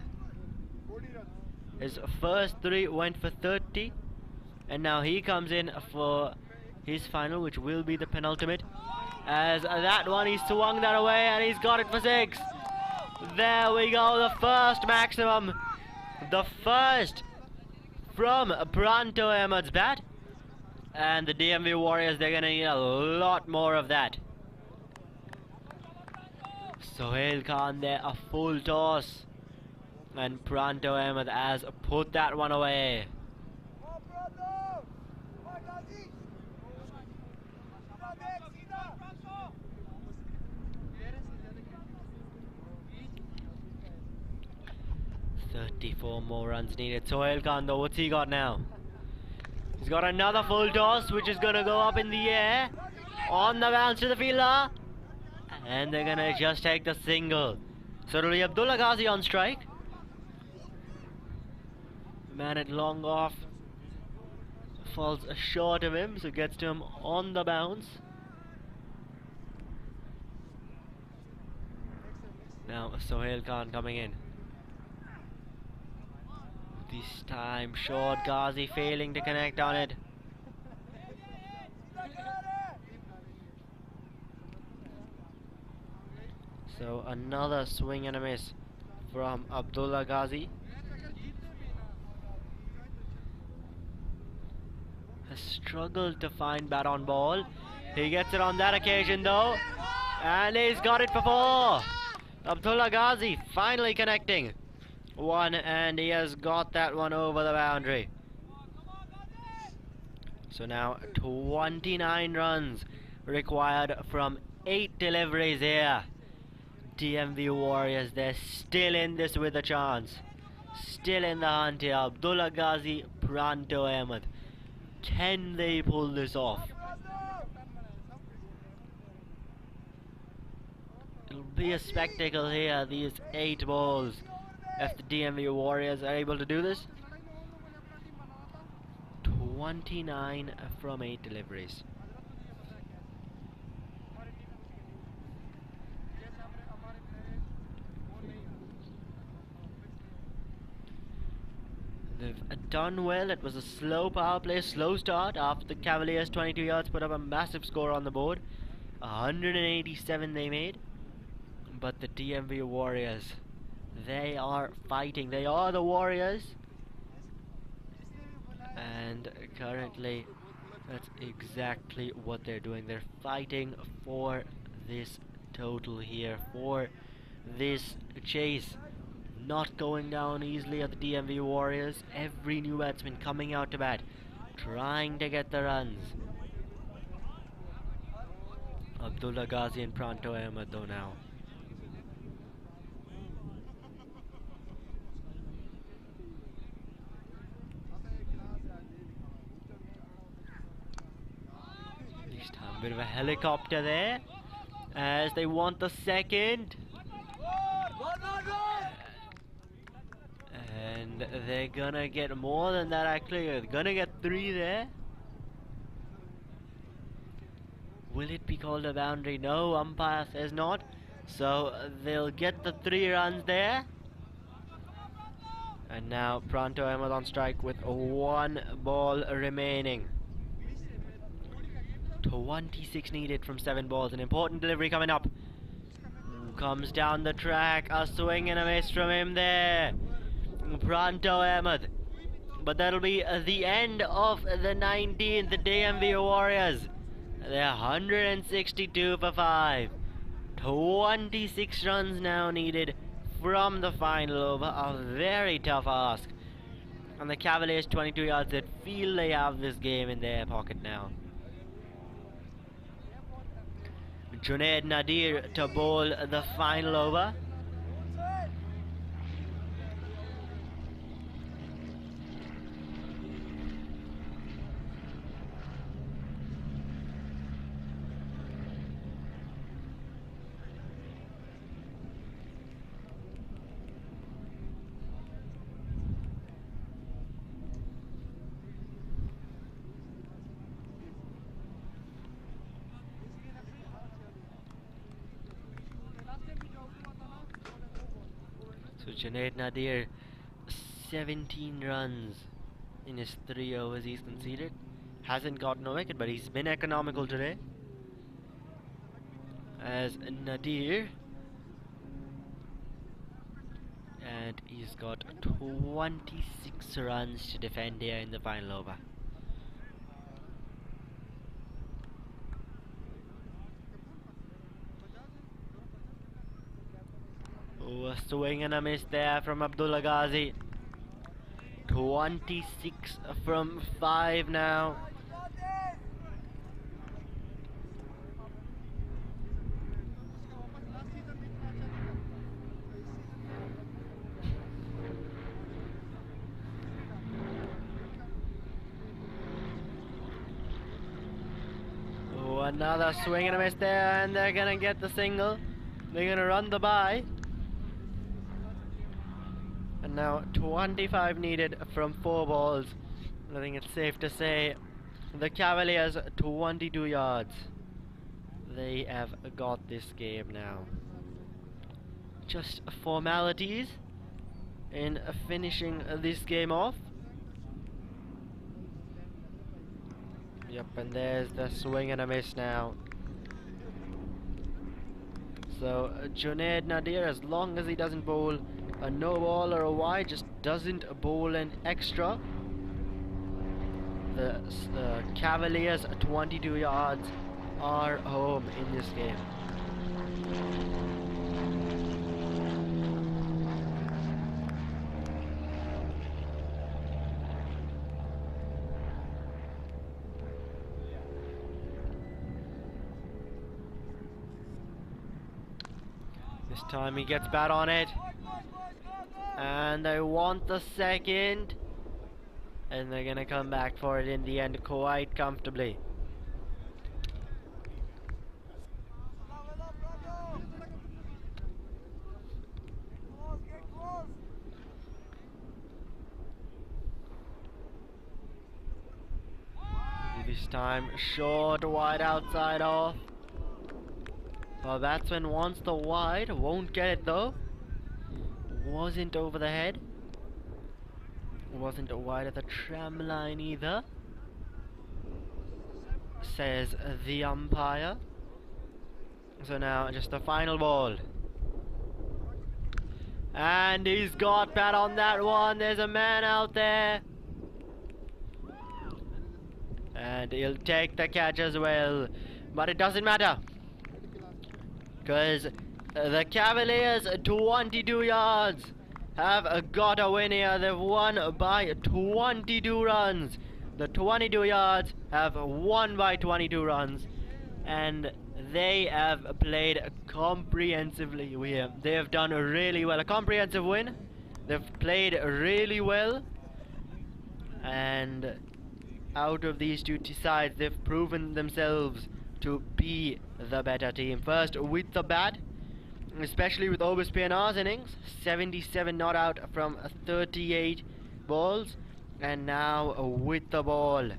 His first 3 went for 30. And now he comes in for his final, which will be the penultimate. As that one, he swung that away and he's got it for 6. There we go, the first maximum. The first from Pranto Ahmed's bat. And the DMV Warriors, they're going to need a lot more of that. Sohail Khan there, a full toss. And Pranto Ahmed has put that one away. "34 more runs needed." Sohail Khan though, what's he got now? He's got another full toss, which is gonna go up in the air. On the bounce to the fielder. And they're gonna just take the single. So it'll be Abdullah Ghazi on strike. Man at long off falls short of him, so gets to him on the bounce. Now Sohail Khan coming in. This time short, Ghazi failing to connect on it. So another swing and a miss from Abdullah Ghazi. Has struggled to find bat on ball. He gets it on that occasion though. And he's got it for 4. Abdullah Ghazi finally connecting one, and he has got that one over the boundary. So now 29 runs required from 8 deliveries here. DMV Warriors, they're still in this with a chance. Still in the hunt here. Abdullah Ghazi, Pranto Ahmed. Can they pull this off? It'll be a spectacle here, these 8 balls, if the DMV Warriors are able to do this. 29 from 8 deliveries. They've done well. It was a slow power play, slow start after the Cavaliers 22 yards put up a massive score on the board. 187 they made. But the DMV Warriors, they are fighting. They are the Warriors. And currently, that's exactly what they're doing. They're fighting for this total here, for this chase. Not going down easily at the DMV Warriors. Every new batsman coming out to bat, trying to get the runs. Abdullah Ghazi and Pranto Ahmed though now. This time, a bit of a helicopter there, as they want the second. And they're gonna get more than that actually. They're gonna get 3 there. Will it be called a boundary? No, umpire says not. So they'll get the 3 runs there. And now Pranto Ahmed on strike with 1 ball remaining. 26 needed from 7 balls. An important delivery coming up. Comes down the track. A swing and a miss from him there. Pranto Ahmed. But that'll be the end of the 19th. The DMV Warriors, they're 162 for 5. 26 runs now needed from the final over. A very tough ask. And the Cavaliers 22 yards that feel they have this game in their pocket now. Junaid Nadir to bowl the final over. So Junaid Nadir, 17 runs in his 3 overs he's conceded. Hasn't gotten a wicket, but he's been economical today. As Nadir, and he's got 26 runs to defend here in the final over. swing and a miss there from Abdullah Ghazi. 26 from 5 now. Oh, another swing and a miss there, and they're gonna get the single. They're gonna run the bye. And now 25 needed from 4 balls. I think it's safe to say the Cavaliers 22 yards. They have got this game now. Just formalities in finishing this game off. Yep, and there's the swing and a miss now. So Junaid Nadir, as long as he doesn't bowl a no ball or a wide, just doesn't bowl an extra, the Cavaliers 22 yards are home in this game. This time he gets bat on it, and they want the second, and they're gonna come back for it in the end quite comfortably. This time short, wide outside off. Our batsman wants the wide, won't get it though. Wasn't over the head. Wasn't wide at the tram line either, says the umpire. So now just the final ball. And he's got bat on that one. There's a man out there. And he'll take the catch as well. But it doesn't matter, because the Cavaliers 22 yards have got a win here. They've won by 22 runs. The 22 yards have won by 22 runs, and they have played comprehensively here. They have done really well. A comprehensive win. They've played really well, and out of these two sides, they've proven themselves to be the better team. First with the bat, especially with Obis PNR's innings, 77 not out from 38 balls, and now with the ball,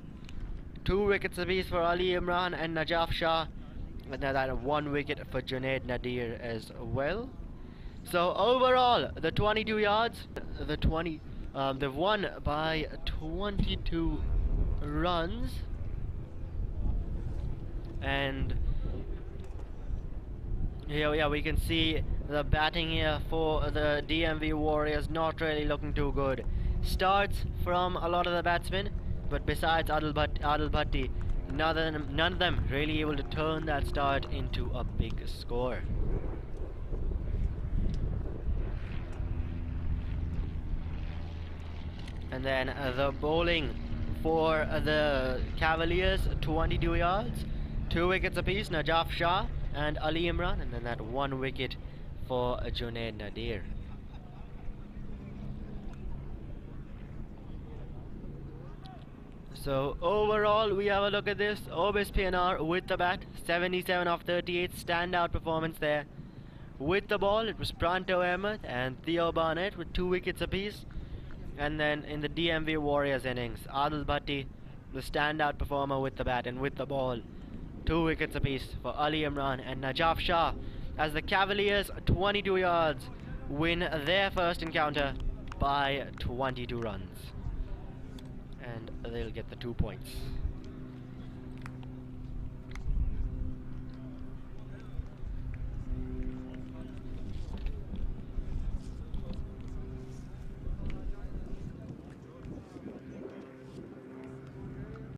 2 wickets apiece for Ali Imran and Najaf Shah, and now that 1 wicket for Junaid Nadir as well. So overall, the 22 yards, they've won by 22 runs, and here we can see the batting here for the DMV Warriors not really looking too good. Starts from a lot of the batsmen, but besides Adil Bhatti, none of them really able to turn that start into a big score. And then the bowling for the Cavaliers, 22 yards, 2 wickets apiece, Najaf Shah and Ali Imran, and then that 1 wicket for Junaid Nadir. So overall, we have a look at this. Obis PNR with the bat, 77 off 38, standout performance there. With the ball, it was Pranto Ahmed and Theo Barnett with 2 wickets apiece. And then in the DMV Warriors innings, Adil Bhatti, the standout performer with the bat and with the ball, 2 wickets apiece for Ali Imran and Najaf Shah, as the Cavaliers 22 yards win their first encounter by 22 runs, and they'll get the 2 points.